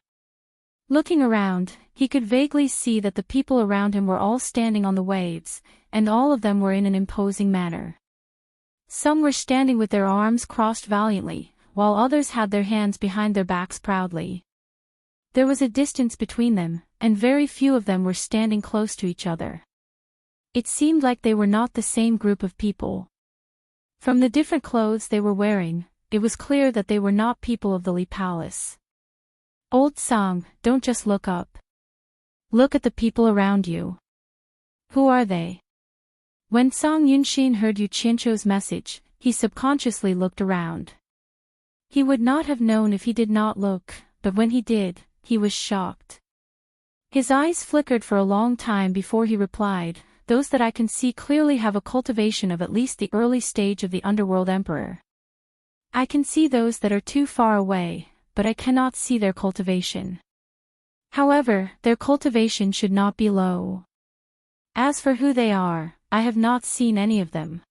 Looking around, he could vaguely see that the people around him were all standing on the waves, and all of them were in an imposing manner. Some were standing with their arms crossed valiantly, while others had their hands behind their backs proudly. There was a distance between them, and very few of them were standing close to each other. It seemed like they were not the same group of people. From the different clothes they were wearing, it was clear that they were not people of the Li Palace. Old Song, don't just look up. Look at the people around you. Who are they? When Song Yunshin heard Yu Qianqiu's message, he subconsciously looked around. He would not have known if he did not look, but when he did, he was shocked. His eyes flickered for a long time before he replied, "Those that I can see clearly have a cultivation of at least the early stage of the Underworld Emperor. I can see those that are too far away, but I cannot see their cultivation. However, their cultivation should not be low. As for who they are, I have not seen any of them.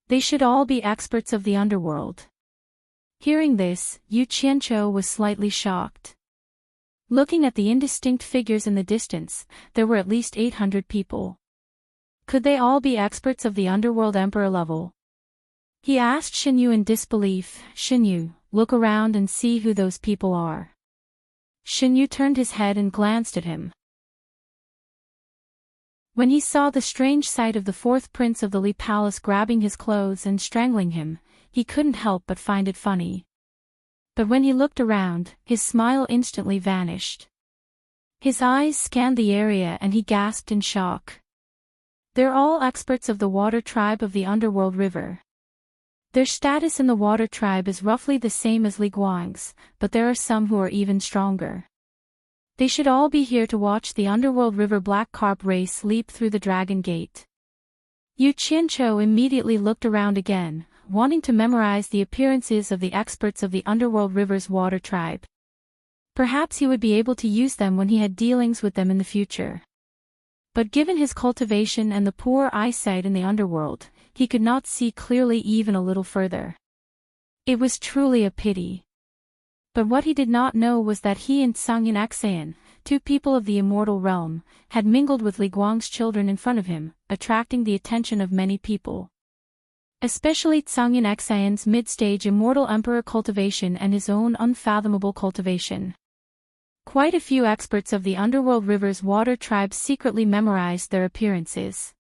They should all be experts of the underworld." Hearing this, Yu Qianqiu was slightly shocked. Looking at the indistinct figures in the distance, there were at least 800 people. Could they all be experts of the Underworld Emperor level? He asked Xinyu in disbelief, "Xinyu, look around and see who those people are." Xinyu turned his head and glanced at him. When he saw the strange sight of the fourth prince of the Li Palace grabbing his clothes and strangling him, he couldn't help but find it funny. But when he looked around, his smile instantly vanished. His eyes scanned the area and he gasped in shock. They're all experts of the water tribe of the underworld river. Their status in the water tribe is roughly the same as Li Guang's, but there are some who are even stronger. They should all be here to watch the underworld river black carp race leap through the dragon gate. Yu Qianqiu immediately looked around again, wanting to memorize the appearances of the experts of the underworld river's water tribe. Perhaps he would be able to use them when he had dealings with them in the future. But given his cultivation and the poor eyesight in the underworld, he could not see clearly even a little further. It was truly a pity. But what he did not know was that he and Cangyin Xan, two people of the immortal realm, had mingled with Li Guang's children in front of him, attracting the attention of many people. Especially Cangyin Xan's mid-stage immortal emperor cultivation and his own unfathomable cultivation. Quite a few experts of the underworld river's water tribe secretly memorized their appearances.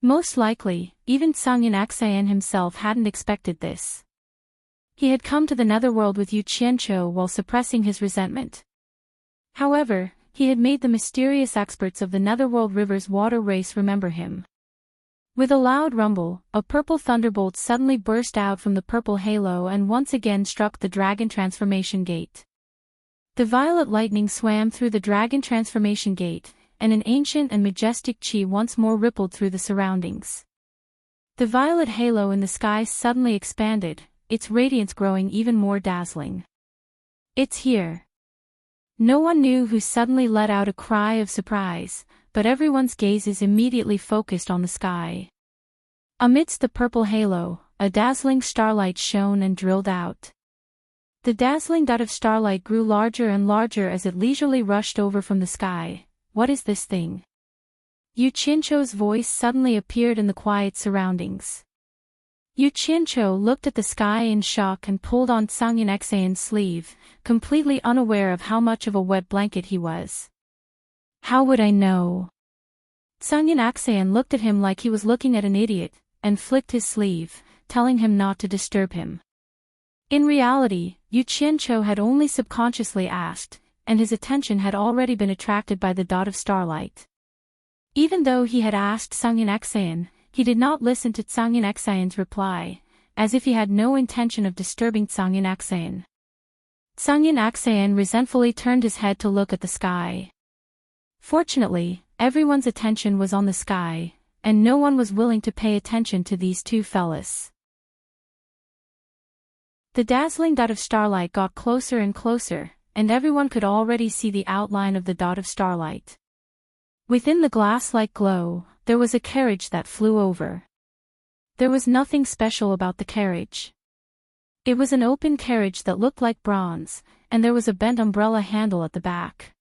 Most likely, even Cangyin Xan himself hadn't expected this. He had come to the netherworld with Yu Qianqiu while suppressing his resentment. However, he had made the mysterious experts of the netherworld river's water race remember him. With a loud rumble, a purple thunderbolt suddenly burst out from the purple halo and once again struck the dragon transformation gate. The violet lightning swam through the dragon transformation gate, and an ancient and majestic chi once more rippled through the surroundings. The violet halo in the sky suddenly expanded, its radiance growing even more dazzling. It's here. No one knew who suddenly let out a cry of surprise, but everyone's gazes immediately focused on the sky. Amidst the purple halo, a dazzling starlight shone and drilled out. The dazzling dot of starlight grew larger and larger as it leisurely rushed over from the sky. What is this thing? Yu Qianqiu's voice suddenly appeared in the quiet surroundings. Yu Qianqiu looked at the sky in shock and pulled on Cangyin Xan's sleeve, completely unaware of how much of a wet blanket he was. How would I know? Cangyin Xan looked at him like he was looking at an idiot, and flicked his sleeve, telling him not to disturb him. In reality, Yu Qianqiu had only subconsciously asked, and his attention had already been attracted by the dot of starlight. Even though he had asked Cangyin Xan, he did not listen to Cangyin Xan's reply, as if he had no intention of disturbing Cangyin Xan. Cangyin Xan resentfully turned his head to look at the sky. Fortunately, everyone's attention was on the sky, and no one was willing to pay attention to these two fellas. The dazzling dot of starlight got closer and closer, and everyone could already see the outline of the dot of starlight. Within the glass-like glow, there was a carriage that flew over. There was nothing special about the carriage. It was an open carriage that looked like bronze, and there was a bent umbrella handle at the back.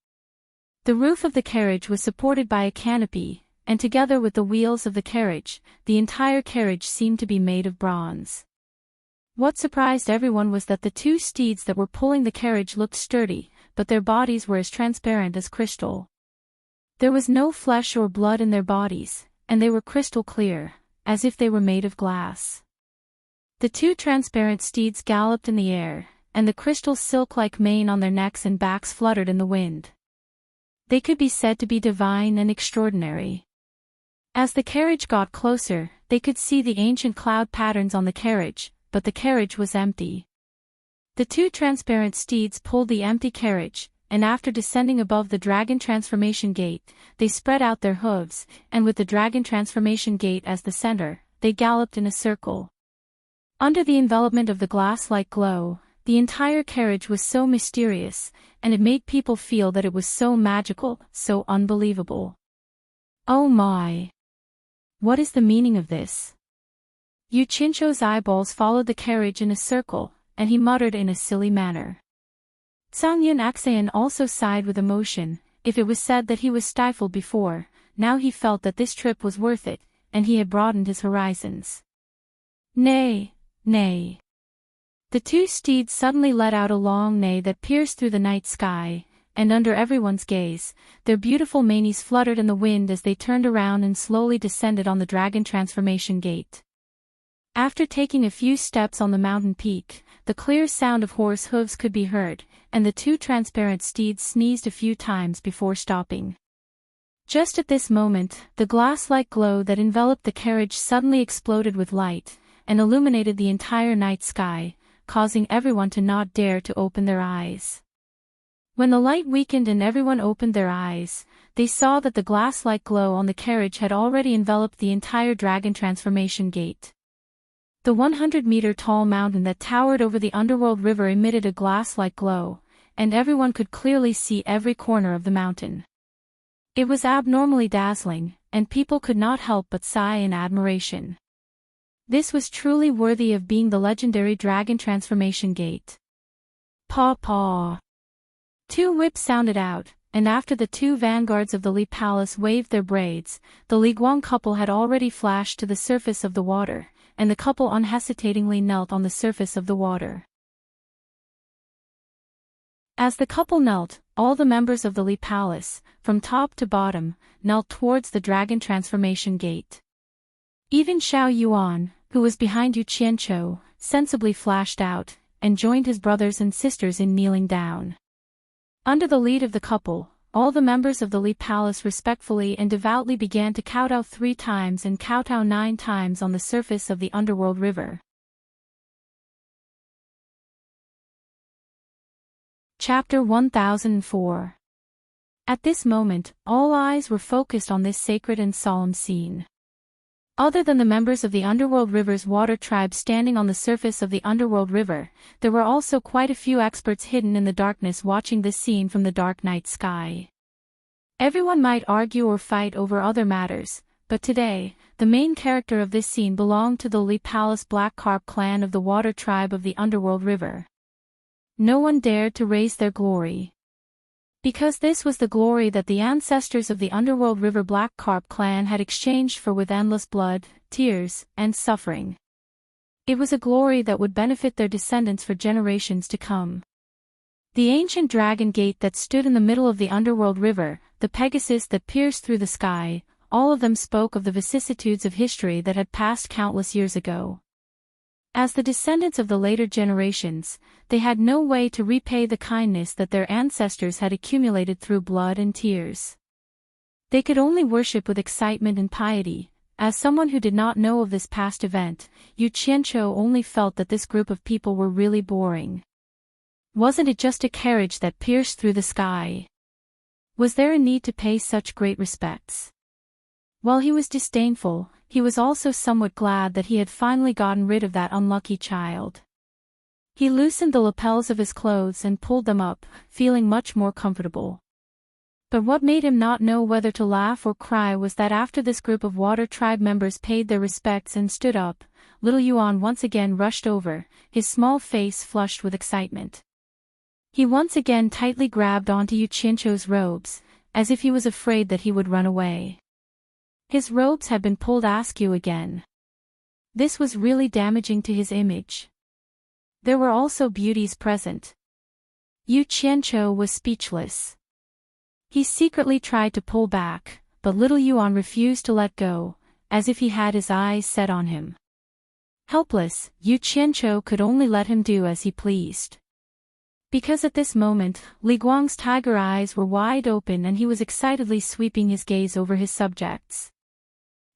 The roof of the carriage was supported by a canopy, and together with the wheels of the carriage, the entire carriage seemed to be made of bronze. What surprised everyone was that the two steeds that were pulling the carriage looked sturdy, but their bodies were as transparent as crystal. There was no flesh or blood in their bodies, and they were crystal clear, as if they were made of glass. The two transparent steeds galloped in the air, and the crystal silk-like mane on their necks and backs fluttered in the wind. They could be said to be divine and extraordinary. As the carriage got closer, they could see the ancient cloud patterns on the carriage, but the carriage was empty. The two transparent steeds pulled the empty carriage, and after descending above the dragon transformation gate, they spread out their hooves, and with the dragon transformation gate as the center, they galloped in a circle. Under the envelopment of the glass-like glow, the entire carriage was so mysterious, and it made people feel that it was so magical, so unbelievable. Oh my! What is the meaning of this? Yu Qianqiu's eyeballs followed the carriage in a circle, and he muttered in a silly manner. Cangyin Xan also sighed with emotion. If it was said that he was stifled before, now he felt that this trip was worth it, and he had broadened his horizons. Neigh, neigh. The two steeds suddenly let out a long neigh that pierced through the night sky, and under everyone's gaze, their beautiful manes fluttered in the wind as they turned around and slowly descended on the dragon transformation gate. After taking a few steps on the mountain peak, the clear sound of horse hooves could be heard, and the two transparent steeds sneezed a few times before stopping. Just at this moment, the glass-like glow that enveloped the carriage suddenly exploded with light, and illuminated the entire night sky, causing everyone to not dare to open their eyes. When the light weakened and everyone opened their eyes, they saw that the glass-like glow on the carriage had already enveloped the entire dragon transformation gate. The 100-meter-tall mountain that towered over the underworld river emitted a glass-like glow, and everyone could clearly see every corner of the mountain. It was abnormally dazzling, and people could not help but sigh in admiration. This was truly worthy of being the legendary dragon transformation gate. Paw paw. Two whips sounded out, and after the two vanguards of the Li Palace waved their braids, the Li Guang couple had already flashed to the surface of the water, and the couple unhesitatingly knelt on the surface of the water. As the couple knelt, all the members of the Li Palace, from top to bottom, knelt towards the dragon transformation gate. Even Xiao Yuan, who was behind Yu Qianqiu, sensibly flashed out, and joined his brothers and sisters in kneeling down. Under the lead of the couple, all the members of the Li Palace respectfully and devoutly began to kowtow 3 times and kowtow 9 times on the surface of the underworld river. Chapter 1004. At this moment, all eyes were focused on this sacred and solemn scene. Other than the members of the Underworld River's water tribe standing on the surface of the Underworld River, there were also quite a few experts hidden in the darkness watching this scene from the dark night sky. Everyone might argue or fight over other matters, but today, the main character of this scene belonged to the Li Palace Black Carp clan of the water tribe of the Underworld River. No one dared to raise their glory. Because this was the glory that the ancestors of the Underworld River Black Carp clan had exchanged for with endless blood, tears, and suffering. It was a glory that would benefit their descendants for generations to come. The ancient dragon gate that stood in the middle of the Underworld River, the Pegasus that pierced through the sky, all of them spoke of the vicissitudes of history that had passed countless years ago. As the descendants of the later generations, they had no way to repay the kindness that their ancestors had accumulated through blood and tears. They could only worship with excitement and piety. As someone who did not know of this past event, Yu Qianqiu only felt that this group of people were really boring. Wasn't it just a carriage that pierced through the sky? Was there a need to pay such great respects? While he was disdainful, he was also somewhat glad that he had finally gotten rid of that unlucky child. He loosened the lapels of his clothes and pulled them up, feeling much more comfortable. But what made him not know whether to laugh or cry was that after this group of water tribe members paid their respects and stood up, little Yuan once again rushed over, his small face flushed with excitement. He once again tightly grabbed onto Yu Qianqiu's robes, as if he was afraid that he would run away. His robes had been pulled askew again. This was really damaging to his image. There were also beauties present. Yu Qianqiu was speechless. He secretly tried to pull back, but little Yuan refused to let go, as if he had his eyes set on him. Helpless, Yu Qianqiu could only let him do as he pleased. Because at this moment, Li Guang's tiger eyes were wide open and he was excitedly sweeping his gaze over his subjects.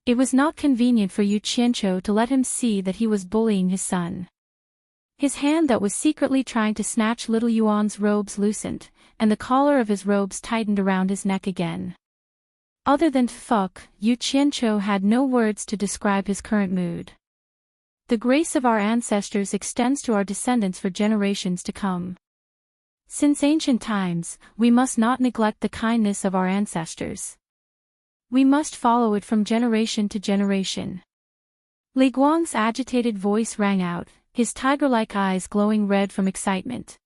It was not convenient for Yu Qianqiu to let him see that he was bullying his son. His hand that was secretly trying to snatch little Yuan's robes loosened, and the collar of his robes tightened around his neck again. Other than fuck, Yu Qianqiu had no words to describe his current mood. The grace of our ancestors extends to our descendants for generations to come. Since ancient times, we must not neglect the kindness of our ancestors. We must follow it from generation to generation. Li Guang's agitated voice rang out, his tiger-like eyes glowing red from excitement.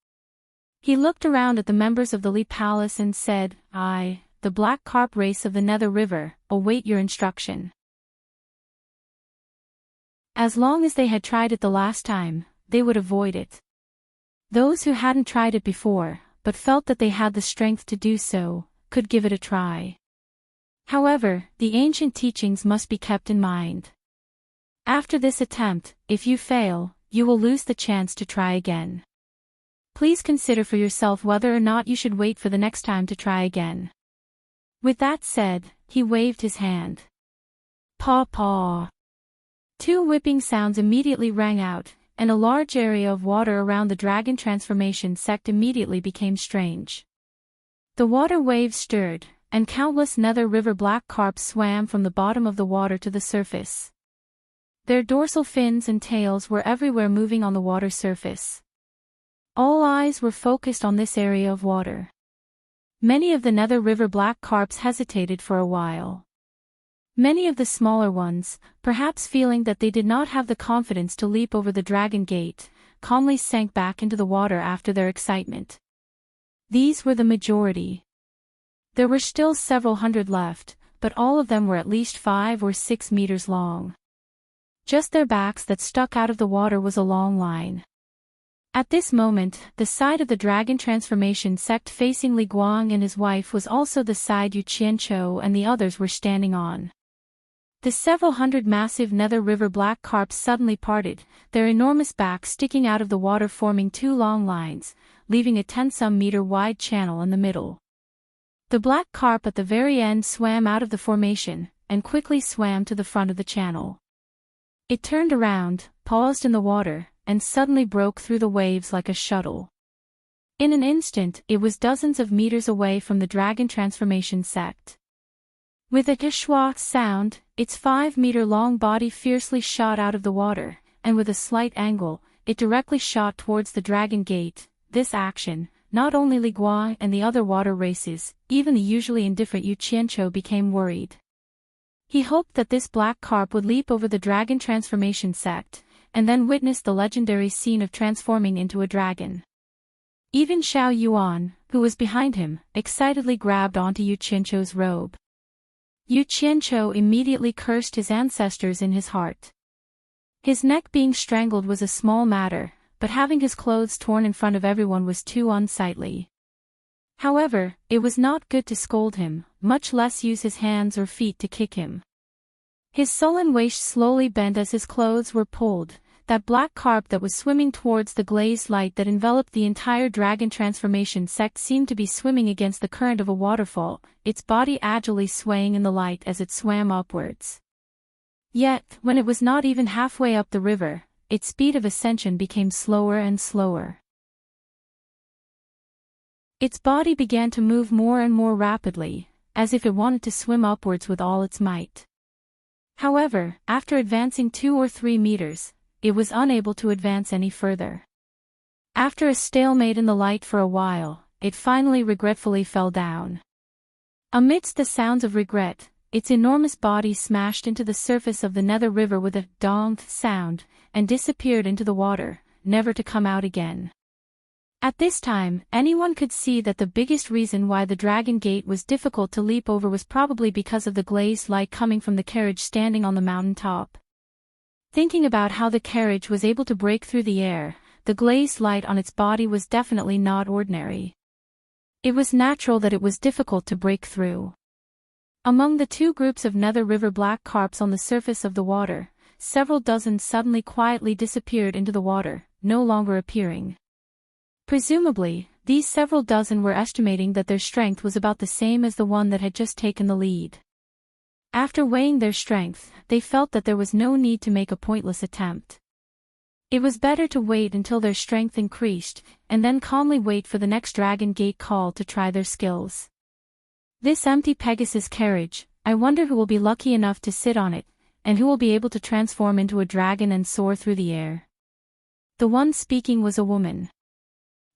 He looked around at the members of the Li Palace and said, "I, the Black Carp race of the Nether River, await your instruction." As long as they had tried it the last time, they would avoid it. Those who hadn't tried it before, but felt that they had the strength to do so, could give it a try. However, the ancient teachings must be kept in mind. After this attempt, if you fail, you will lose the chance to try again. Please consider for yourself whether or not you should wait for the next time to try again." With that said, he waved his hand. Paw paw. Two whipping sounds immediately rang out, and a large area of water around the dragon transformation sect immediately became strange. The water waves stirred, and countless nether river black carps swam from the bottom of the water to the surface. Their dorsal fins and tails were everywhere moving on the water surface. All eyes were focused on this area of water. Many of the nether river black carps hesitated for a while. Many of the smaller ones, perhaps feeling that they did not have the confidence to leap over the dragon gate, calmly sank back into the water after their excitement. These were the majority. There were still several hundred left, but all of them were at least 5 or 6 meters long. Just their backs that stuck out of the water was a long line. At this moment, the side of the dragon transformation sect facing Li Guang and his wife was also the side Yu Qianqiu and the others were standing on. The several hundred massive nether river black carps suddenly parted, their enormous backs sticking out of the water forming 2 long lines, leaving a 10-some meter wide channel in the middle. The black carp at the very end swam out of the formation, and quickly swam to the front of the channel. It turned around, paused in the water, and suddenly broke through the waves like a shuttle. In an instant, it was dozens of meters away from the dragon transformation sect. With a kishwa sound, its 5-meter-long body fiercely shot out of the water, and with a slight angle, it directly shot towards the dragon gate. This action, not only Li Guang and the other water races, even the usually indifferent Yu Qianqiu became worried. He hoped that this black carp would leap over the dragon transformation sect, and then witness the legendary scene of transforming into a dragon. Even Xiao Yuan, who was behind him, excitedly grabbed onto Yu Qianqiu's robe. Yu Qianqiu immediately cursed his ancestors in his heart. His neck being strangled was a small matter, but having his clothes torn in front of everyone was too unsightly. However, it was not good to scold him, much less use his hands or feet to kick him. His sullen waist slowly bent as his clothes were pulled. That black carp that was swimming towards the glazed light that enveloped the entire dragon transformation sect seemed to be swimming against the current of a waterfall, its body agilely swaying in the light as it swam upwards. Yet, when it was not even halfway up the river, its speed of ascension became slower and slower. Its body began to move more and more rapidly, as if it wanted to swim upwards with all its might. However, after advancing 2 or 3 meters, it was unable to advance any further. After a stalemate in the light for a while, it finally regretfully fell down. Amidst the sounds of regret, its enormous body smashed into the surface of the nether river with a dong sound, and disappeared into the water, never to come out again. At this time, anyone could see that the biggest reason why the dragon gate was difficult to leap over was probably because of the glazed light coming from the carriage standing on the mountain top. Thinking about how the carriage was able to break through the air, the glazed light on its body was definitely not ordinary. It was natural that it was difficult to break through. Among the 2 groups of nether river black carps on the surface of the water, several dozen suddenly quietly disappeared into the water, no longer appearing. Presumably, these several dozen were estimating that their strength was about the same as the one that had just taken the lead. After weighing their strength, they felt that there was no need to make a pointless attempt. It was better to wait until their strength increased, and then calmly wait for the next dragon gate call to try their skills. This empty Pegasus carriage, I wonder who will be lucky enough to sit on it, and who will be able to transform into a dragon and soar through the air. The one speaking was a woman.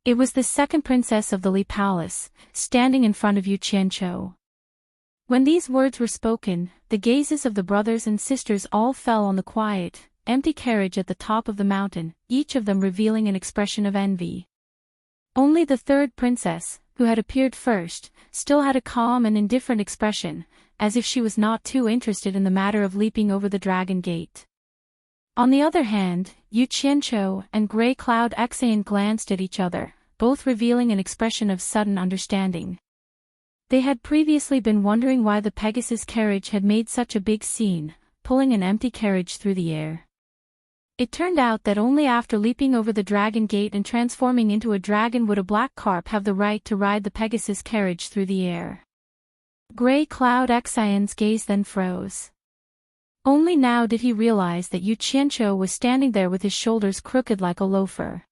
It was the second princess of the Li Palace, standing in front of Yu Qianqiu. When these words were spoken, the gazes of the brothers and sisters all fell on the quiet, empty carriage at the top of the mountain, each of them revealing an expression of envy. Only the third princess, who had appeared first, still had a calm and indifferent expression, as if she was not too interested in the matter of leaping over the dragon gate. On the other hand, Yu Qianqiu and Grey Cloud Exean glanced at each other, both revealing an expression of sudden understanding. They had previously been wondering why the Pegasus carriage had made such a big scene, pulling an empty carriage through the air. It turned out that only after leaping over the dragon gate and transforming into a dragon would a black carp have the right to ride the Pegasus carriage through the air. Grey Cloud Xian's gaze then froze. Only now did he realize that Yu Qianqiu was standing there with his shoulders crooked like a loafer.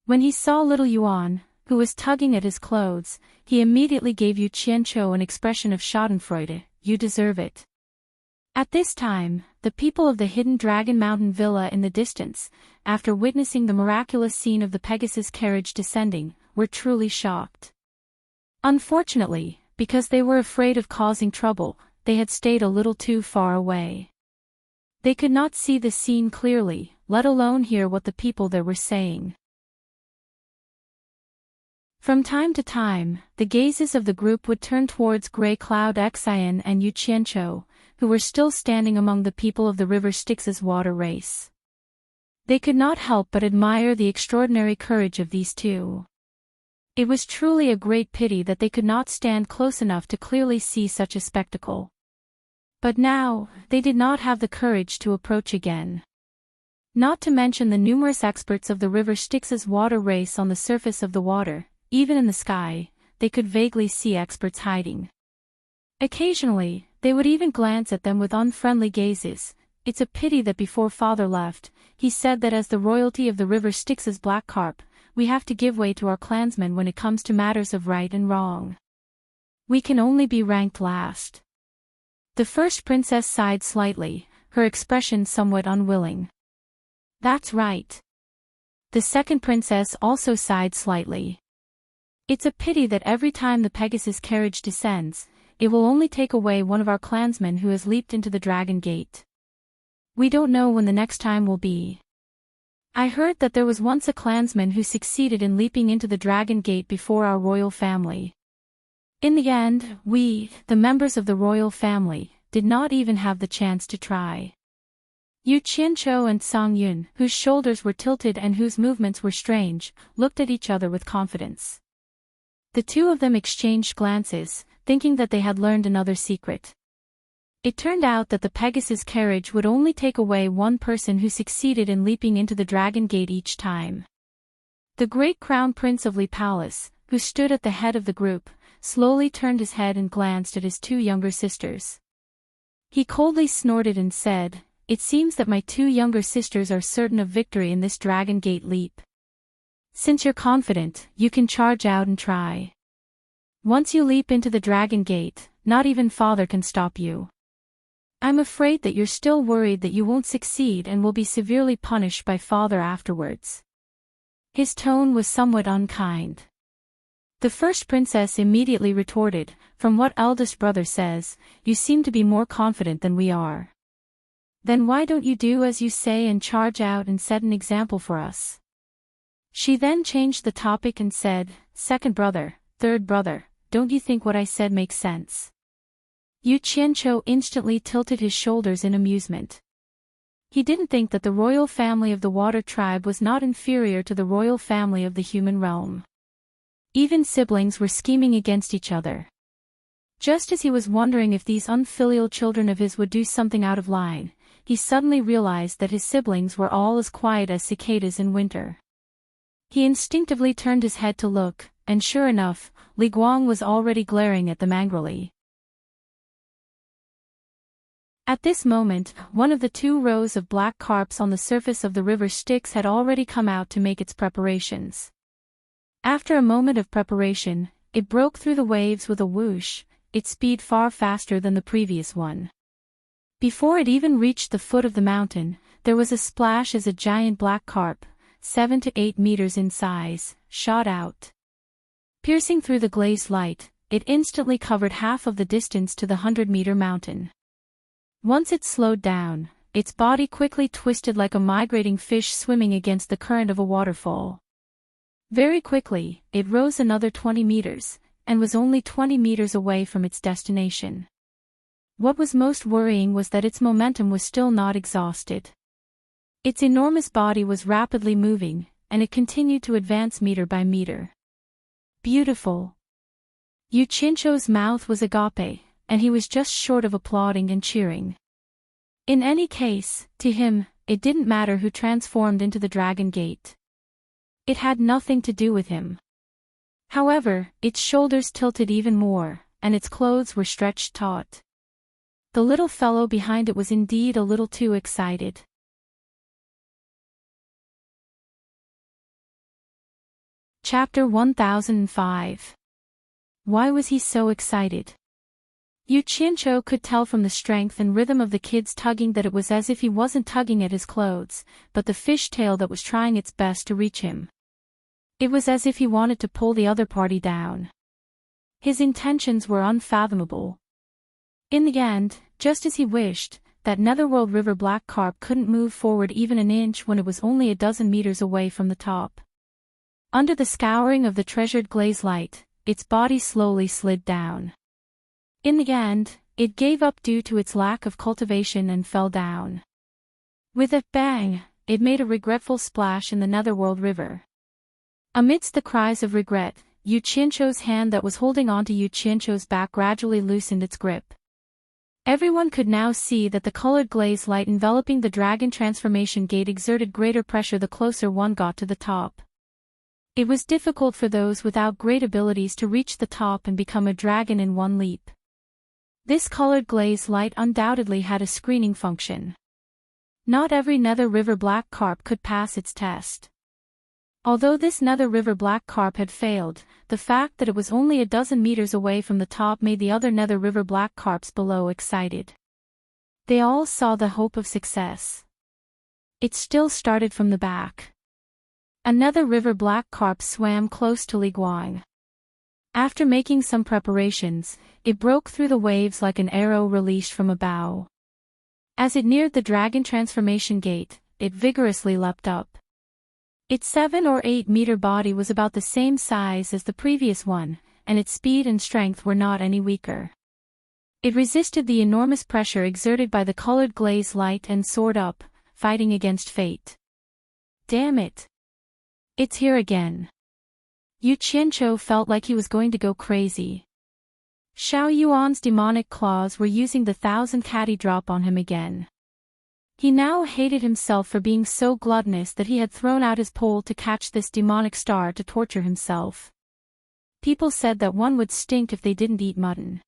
When he saw little Yuan, who was tugging at his clothes, he immediately gave Yu Qianqiu an expression of schadenfreude. You deserve it. At this time, the people of the hidden Dragon Mountain Villa in the distance, after witnessing the miraculous scene of the Pegasus carriage descending, were truly shocked. Unfortunately, because they were afraid of causing trouble, they had stayed a little too far away. They could not see the scene clearly, let alone hear what the people there were saying. From time to time, the gazes of the group would turn towards Grey Cloud Xian and Yu Qianqiu, who were still standing among the people of the river Styx's water race. They could not help but admire the extraordinary courage of these two. It was truly a great pity that they could not stand close enough to clearly see such a spectacle. But now, they did not have the courage to approach again. Not to mention the numerous experts of the river Styx's water race on the surface of the water, even in the sky, they could vaguely see experts hiding. Occasionally, they would even glance at them with unfriendly gazes. It's a pity that before father left, he said that as the royalty of the river Styx's black carp, we have to give way to our clansmen when it comes to matters of right and wrong. We can only be ranked last. The first princess sighed slightly, her expression somewhat unwilling. That's right. The second princess also sighed slightly. It's a pity that every time the Pegasus carriage descends, it will only take away one of our clansmen who has leaped into the Dragon Gate. We don't know when the next time will be. I heard that there was once a clansman who succeeded in leaping into the Dragon Gate before our royal family. In the end, we, the members of the royal family, did not even have the chance to try. Yu Qianqiu and Song Yun, whose shoulders were tilted and whose movements were strange, looked at each other with confidence. The two of them exchanged glances, thinking that they had learned another secret. It turned out that the Pegasus carriage would only take away one person who succeeded in leaping into the Dragon Gate each time. The great Crown Prince of Li Palace, who stood at the head of the group, slowly turned his head and glanced at his two younger sisters. He coldly snorted and said, "It seems that my two younger sisters are certain of victory in this Dragon Gate leap. Since you're confident, you can charge out and try. Once you leap into the Dragon Gate, not even father can stop you. I'm afraid that you're still worried that you won't succeed and will be severely punished by father afterwards." His tone was somewhat unkind. The first princess immediately retorted, "From what eldest brother says, you seem to be more confident than we are. Then why don't you do as you say and charge out and set an example for us?" She then changed the topic and said, "Second brother, third brother, don't you think what I said makes sense?" Yu Qianqiu instantly tilted his shoulders in amusement. He didn't think that the royal family of the water tribe was not inferior to the royal family of the human realm. Even siblings were scheming against each other. Just as he was wondering if these unfilial children of his would do something out of line, he suddenly realized that his siblings were all as quiet as cicadas in winter. He instinctively turned his head to look, and sure enough, Li Guang was already glaring at them angrily. At this moment, one of the 2 rows of black carps on the surface of the river Styx had already come out to make its preparations. After a moment of preparation, it broke through the waves with a whoosh, its speed far faster than the previous one. Before it even reached the foot of the mountain, there was a splash as a giant black carp, 7 to 8 meters in size, shot out. Piercing through the glazed light, it instantly covered half of the distance to the 100-meter mountain. Once it slowed down, its body quickly twisted like a migrating fish swimming against the current of a waterfall. Very quickly, it rose another 20 meters, and was only 20 meters away from its destination. What was most worrying was that its momentum was still not exhausted. Its enormous body was rapidly moving, and it continued to advance meter by meter. Beautiful. Yu Qianqiu's mouth was agape, and he was just short of applauding and cheering. In any case, to him, it didn't matter who transformed into the Dragon Gate. It had nothing to do with him. However, its shoulders tilted even more, and its clothes were stretched taut. The little fellow behind it was indeed a little too excited. Chapter 1005. Why was he so excited? Yu Qianqiu could tell from the strength and rhythm of the kid's tugging that it was as if he wasn't tugging at his clothes, but the fishtail that was trying its best to reach him. It was as if he wanted to pull the other party down. His intentions were unfathomable. In the end, just as he wished, that netherworld river black carp couldn't move forward even an inch when it was only a dozen meters away from the top. Under the scouring of the treasured glaze light, its body slowly slid down. In the end, it gave up due to its lack of cultivation and fell down. With a bang, it made a regretful splash in the netherworld river. Amidst the cries of regret, Yu Qianqiu's hand that was holding onto Yu Qianqiu's back gradually loosened its grip. Everyone could now see that the colored glaze light enveloping the dragon transformation gate exerted greater pressure the closer one got to the top. It was difficult for those without great abilities to reach the top and become a dragon in one leap. This colored glaze light undoubtedly had a screening function. Not every nether river black carp could pass its test. Although this nether river black carp had failed, the fact that it was only a dozen meters away from the top made the other nether river black carps below excited. They all saw the hope of success. It still started from the back. Another river black carp swam close to Li Guang. After making some preparations, it broke through the waves like an arrow released from a bow. As it neared the dragon transformation gate, it vigorously leapt up. Its 7 or 8 meter body was about the same size as the previous one, and its speed and strength were not any weaker. It resisted the enormous pressure exerted by the colored glaze light and soared up, fighting against fate. Damn it! It's here again. Yu Qianqiu felt like he was going to go crazy. Xiao Yuan's demonic claws were using the 1000 catty drop on him again. He now hated himself for being so gluttonous that he had thrown out his pole to catch this demonic star to torture himself. People said that one would stink if they didn't eat mutton.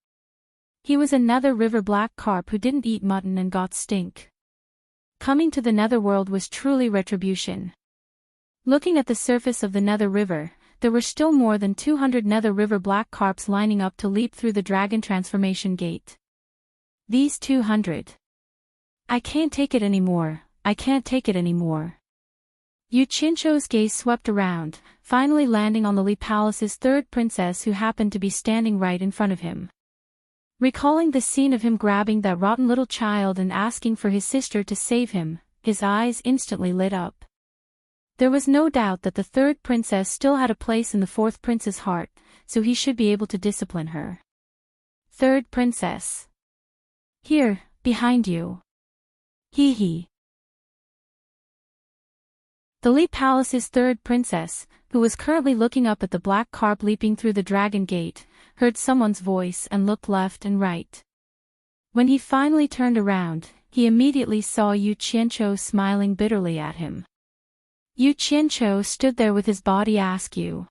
He was another river black carp who didn't eat mutton and got stink. Coming to the netherworld was truly retribution. Looking at the surface of the nether river, there were still more than 200 nether river black carps lining up to leap through the dragon transformation gate. These 200. I can't take it anymore, I can't take it anymore. Yu Qianqiu's gaze swept around, finally landing on the Li Palace's third princess who happened to be standing right in front of him. Recalling the scene of him grabbing that rotten little child and asking for his sister to save him, his eyes instantly lit up. There was no doubt that the third princess still had a place in the fourth prince's heart, so he should be able to discipline her. Third princess. Here, behind you. Hee hee. The Li Palace's third princess, who was currently looking up at the black carp leaping through the dragon gate, heard someone's voice and looked left and right. When he finally turned around, he immediately saw Yu Qianqiu smiling bitterly at him. Yu Qianqiu stood there with his body askew.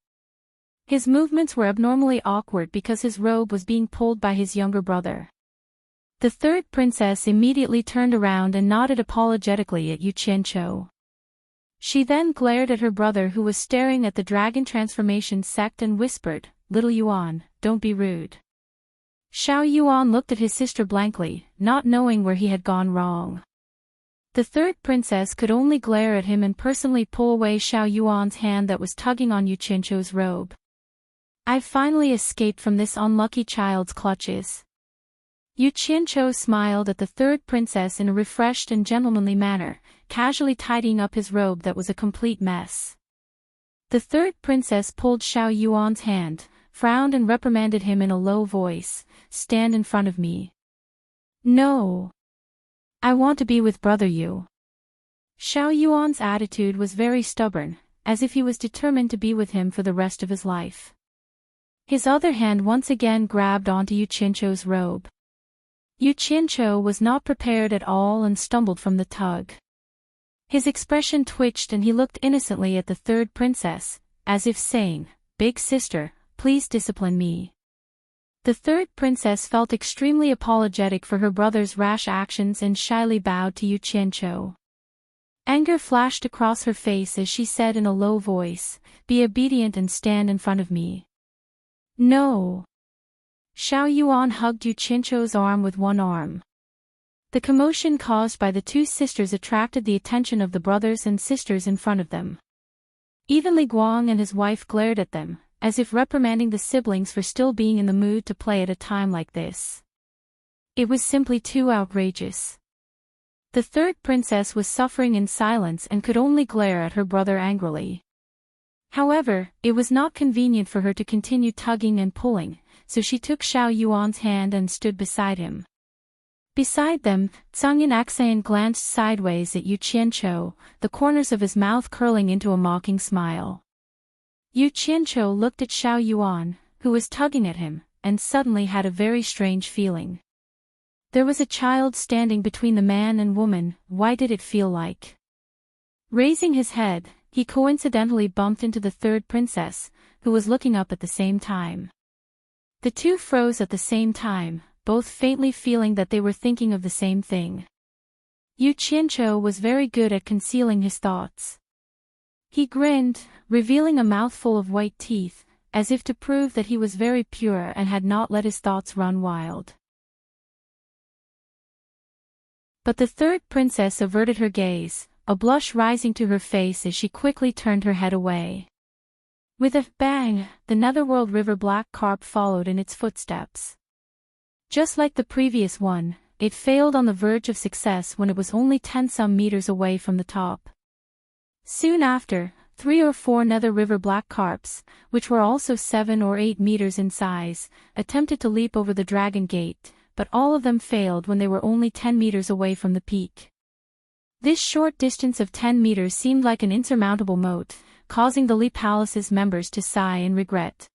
His movements were abnormally awkward because his robe was being pulled by his younger brother. The third princess immediately turned around and nodded apologetically at Yu Qianqiu. She then glared at her brother who was staring at the dragon transformation sect and whispered, "Little Yuan, don't be rude." Xiao Yuan looked at his sister blankly, not knowing where he had gone wrong. The third princess could only glare at him and personally pull away Xiao Yuan's hand that was tugging on Yu Qianqiu's robe. "I've finally escaped from this unlucky child's clutches." Yu Qianqiu smiled at the third princess in a refreshed and gentlemanly manner, casually tidying up his robe that was a complete mess. The third princess pulled Xiao Yuan's hand, frowned and reprimanded him in a low voice, "Stand in front of me." "No. I want to be with brother Yu." Xiao Yuan's attitude was very stubborn, as if he was determined to be with him for the rest of his life. His other hand once again grabbed onto Yu Qianqiu's robe. Yu Qianqiu was not prepared at all and stumbled from the tug. His expression twitched and he looked innocently at the third princess, as if saying, "Big sister, please discipline me." The third princess felt extremely apologetic for her brother's rash actions and shyly bowed to Yu Qianqiu. Anger flashed across her face as she said in a low voice, "Be obedient and stand in front of me." "No." Xiao Yuan hugged Yu Qianqiu's arm with one arm. The commotion caused by the two sisters attracted the attention of the brothers and sisters in front of them. Even Li Guang and his wife glared at them, as if reprimanding the siblings for still being in the mood to play at a time like this. It was simply too outrageous. The third princess was suffering in silence and could only glare at her brother angrily. However, it was not convenient for her to continue tugging and pulling, so she took Xiao Yuan's hand and stood beside him. Beside them, Zhang Yinaxian glanced sideways at Yu Qianqiu, the corners of his mouth curling into a mocking smile. Yu Qianqiu looked at Xiao Yuan, who was tugging at him, and suddenly had a very strange feeling. There was a child standing between the man and woman. Why did it feel like? Raising his head, he coincidentally bumped into the third princess, who was looking up at the same time. The two froze at the same time, both faintly feeling that they were thinking of the same thing. Yu Qianqiu was very good at concealing his thoughts. He grinned, revealing a mouthful of white teeth, as if to prove that he was very pure and had not let his thoughts run wild. But the third princess averted her gaze, a blush rising to her face as she quickly turned her head away. With a bang, the Netherworld River Black Carp followed in its footsteps. Just like the previous one, it failed on the verge of success when it was only 10-some meters away from the top. Soon after, 3 or 4 Nether River Black Carps, which were also 7 or 8 meters in size, attempted to leap over the Dragon Gate, but all of them failed when they were only 10 meters away from the peak. This short distance of 10 meters seemed like an insurmountable moat, causing the Li Palace's members to sigh in regret.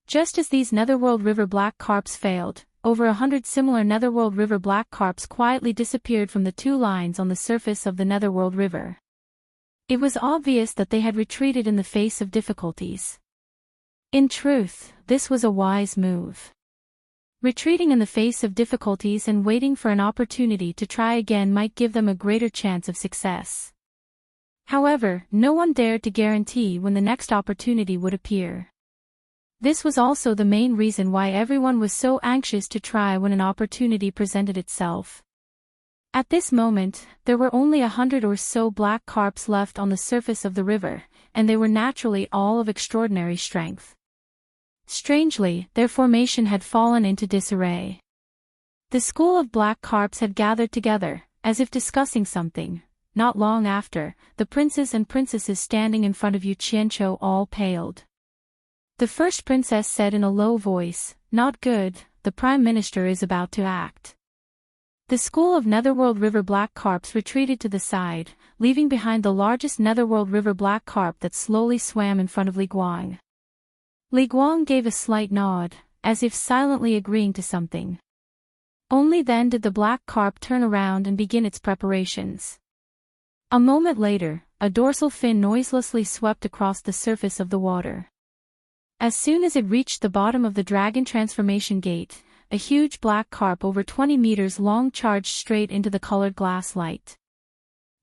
Just as these Netherworld River Black Carps failed, over 100 similar Netherworld River Black Carps quietly disappeared from the 2 lines on the surface of the Netherworld River. It was obvious that they had retreated in the face of difficulties. In truth, this was a wise move. Retreating in the face of difficulties and waiting for an opportunity to try again might give them a greater chance of success. However, no one dared to guarantee when the next opportunity would appear. This was also the main reason why everyone was so anxious to try when an opportunity presented itself. At this moment, there were only 100 or so black carps left on the surface of the river, and they were naturally all of extraordinary strength. Strangely, their formation had fallen into disarray. The school of black carps had gathered together, as if discussing something. Not long after, the princes and princesses standing in front of Yu Qianqiu all paled. The first princess said in a low voice, "Not good, the Prime Minister is about to act." The school of Netherworld River Black Carps retreated to the side, leaving behind the largest Netherworld River Black Carp that slowly swam in front of Li Guang. Li Guang gave a slight nod, as if silently agreeing to something. Only then did the black carp turn around and begin its preparations. A moment later, a dorsal fin noiselessly swept across the surface of the water. As soon as it reached the bottom of the Dragon Transformation Gate, a huge black carp over 20 meters long charged straight into the colored glass light.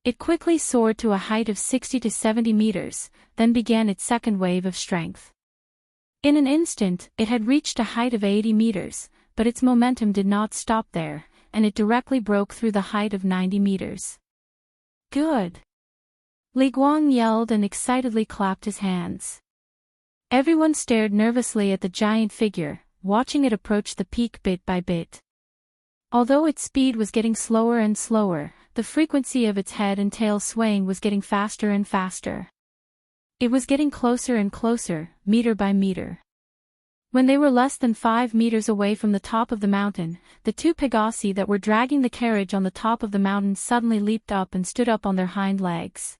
It quickly soared to a height of 60 to 70 meters, then began its second wave of strength. In an instant, it had reached a height of 80 meters, but its momentum did not stop there, and it directly broke through the height of 90 meters. Good! Li Guang yelled and excitedly clapped his hands. Everyone stared nervously at the giant figure, watching it approach the peak bit by bit. Although its speed was getting slower and slower, the frequency of its head and tail swaying was getting faster and faster. It was getting closer and closer, meter by meter. When they were less than 5 meters away from the top of the mountain, the 2 Pegasi that were dragging the carriage on the top of the mountain suddenly leaped up and stood up on their hind legs.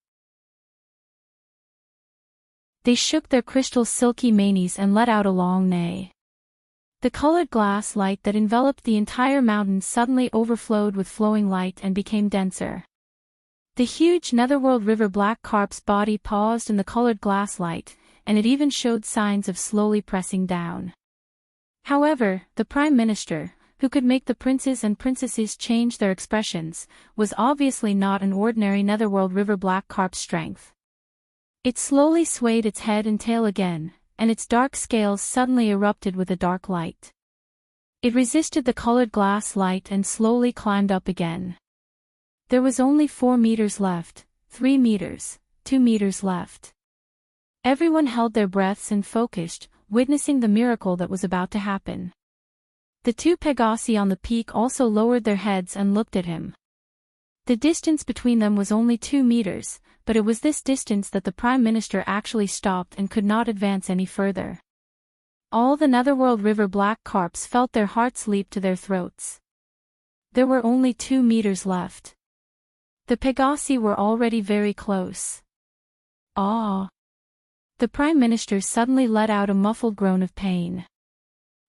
They shook their crystal silky manes and let out a long neigh. The colored glass light that enveloped the entire mountain suddenly overflowed with flowing light and became denser. The huge netherworld river black carp's body paused in the colored glass light, and it even showed signs of slowly pressing down. However, the Prime Minister, who could make the princes and princesses change their expressions, was obviously not an ordinary netherworld river black carp's strength. It slowly swayed its head and tail again, and its dark scales suddenly erupted with a dark light. It resisted the colored glass light and slowly climbed up again. There was only 4 meters left, 3 meters, 2 meters left. Everyone held their breaths and focused, witnessing the miracle that was about to happen. The 2 Pegasi on the peak also lowered their heads and looked at him. The distance between them was only 2 meters, but it was this distance that the Prime Minister actually stopped and could not advance any further. All the netherworld river black carps felt their hearts leap to their throats. There were only 2 meters left. The Pegasi were already very close. Ah! The Prime Minister suddenly let out a muffled groan of pain.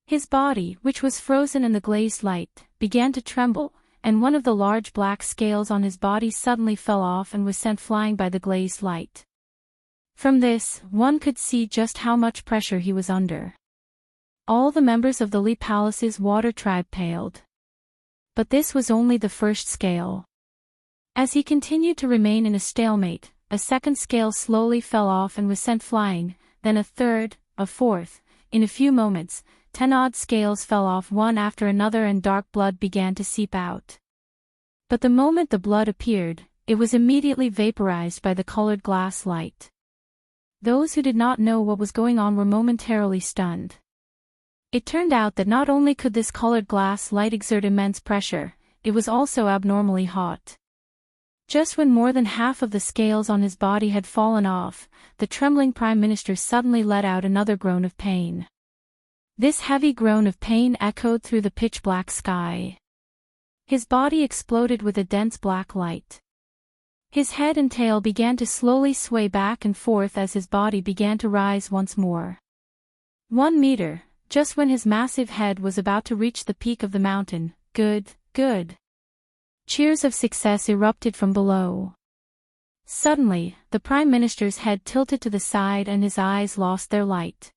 His body, which was frozen in the glazed light, began to tremble, and one of the large black scales on his body suddenly fell off and was sent flying by the glazed light. From this, one could see just how much pressure he was under. All the members of the Lee Palace's water tribe paled. But this was only the first scale. As he continued to remain in a stalemate, a second scale slowly fell off and was sent flying, then a third, a fourth. In a few moments, 10 odd scales fell off one after another and dark blood began to seep out. But the moment the blood appeared, it was immediately vaporized by the colored glass light. Those who did not know what was going on were momentarily stunned. It turned out that not only could this colored glass light exert immense pressure, it was also abnormally hot. Just when more than half of the scales on his body had fallen off, the trembling Prime Minister suddenly let out another groan of pain. This heavy groan of pain echoed through the pitch-black sky. His body exploded with a dense black light. His head and tail began to slowly sway back and forth as his body began to rise once more. 1 meter, just when his massive head was about to reach the peak of the mountain. Good, good. Cheers of success erupted from below. Suddenly, the Prime Minister's head tilted to the side and his eyes lost their light.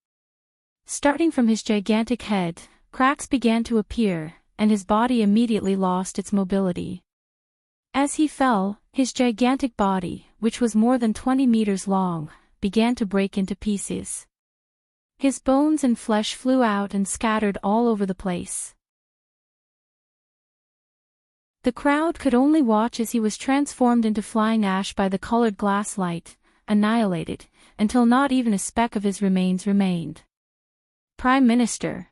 Starting from his gigantic head, cracks began to appear, and his body immediately lost its mobility. As he fell, his gigantic body, which was more than 20 meters long, began to break into pieces. His bones and flesh flew out and scattered all over the place. The crowd could only watch as he was transformed into flying ash by the colored glass light, annihilated, until not even a speck of his remains remained. Prime Minister!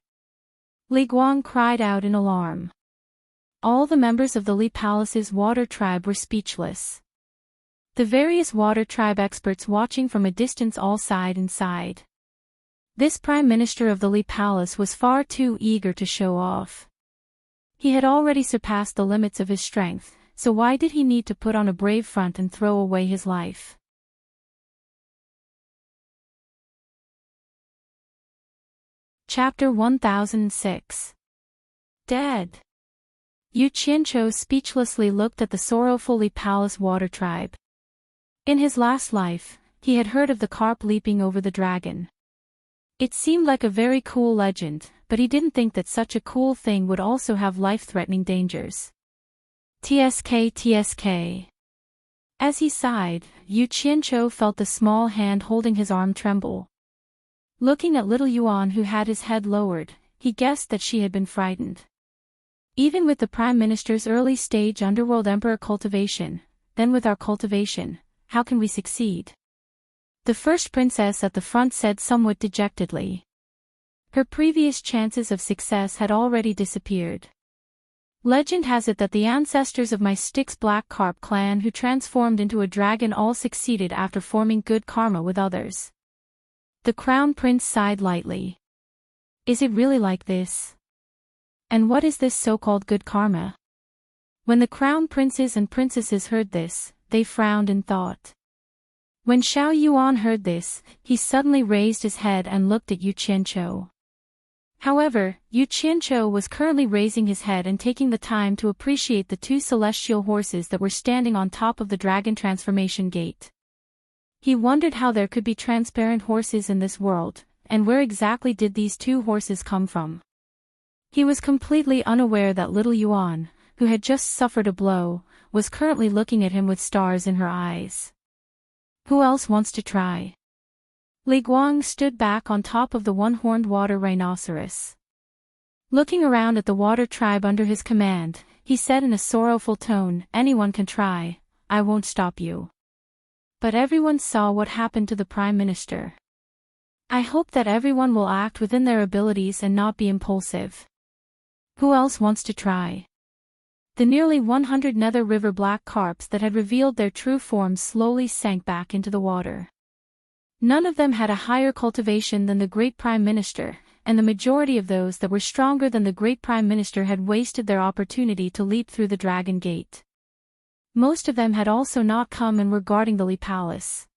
Li Guang cried out in alarm. All the members of the Li Palace's water tribe were speechless. The various water tribe experts watching from a distance all sighed and sighed. This Prime Minister of the Li Palace was far too eager to show off. He had already surpassed the limits of his strength, so why did he need to put on a brave front and throw away his life? Chapter 1006. Dead. Yu Qianqiu speechlessly looked at the sorrowful Li Palace water tribe. In his last life, he had heard of the carp leaping over the dragon. It seemed like a very cool legend, but he didn't think that such a cool thing would also have life-threatening dangers. TSK. As he sighed, Yu Qianqiu felt the small hand holding his arm tremble. Looking at little Yuan who had his head lowered, he guessed that she had been frightened. Even with the Prime Minister's early-stage Underworld Emperor cultivation, then with our cultivation, how can we succeed? The first princess at the front said somewhat dejectedly. Her previous chances of success had already disappeared. Legend has it that the ancestors of my Styx Black Carp clan who transformed into a dragon all succeeded after forming good karma with others. The Crown Prince sighed lightly. Is it really like this? And what is this so-called good karma? When the Crown Princes and Princesses heard this, they frowned in thought. When Xiao Yuan heard this, he suddenly raised his head and looked at Yu Qianqiu. However, Yu Qianqiu was currently raising his head and taking the time to appreciate the two celestial horses that were standing on top of the dragon transformation gate. He wondered how there could be transparent horses in this world, and where exactly did these two horses come from. He was completely unaware that little Yuan, who had just suffered a blow, was currently looking at him with stars in her eyes. Who else wants to try? Li Guang stood back on top of the one-horned water rhinoceros. Looking around at the water tribe under his command, he said in a sorrowful tone, "Anyone can try, I won't stop you." But everyone saw what happened to the Prime Minister. I hope that everyone will act within their abilities and not be impulsive. Who else wants to try? The nearly 100 Nether River black carps that had revealed their true forms slowly sank back into the water. None of them had a higher cultivation than the great Prime Minister, and the majority of those that were stronger than the great Prime Minister had wasted their opportunity to leap through the Dragon Gate. Most of them had also not come and were guarding the Li Palace.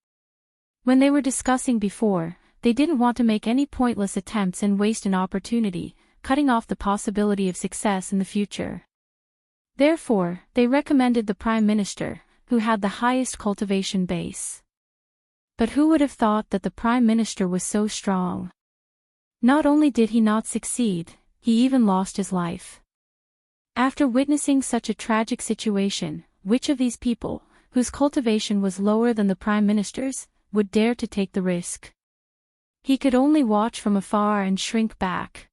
When they were discussing before, they didn't want to make any pointless attempts and waste an opportunity, cutting off the possibility of success in the future. Therefore, they recommended the Prime Minister, who had the highest cultivation base. But who would have thought that the Prime Minister was so strong? Not only did he not succeed, he even lost his life. After witnessing such a tragic situation, which of these people, whose cultivation was lower than the Prime Minister's, would dare to take the risk? He could only watch from afar and shrink back.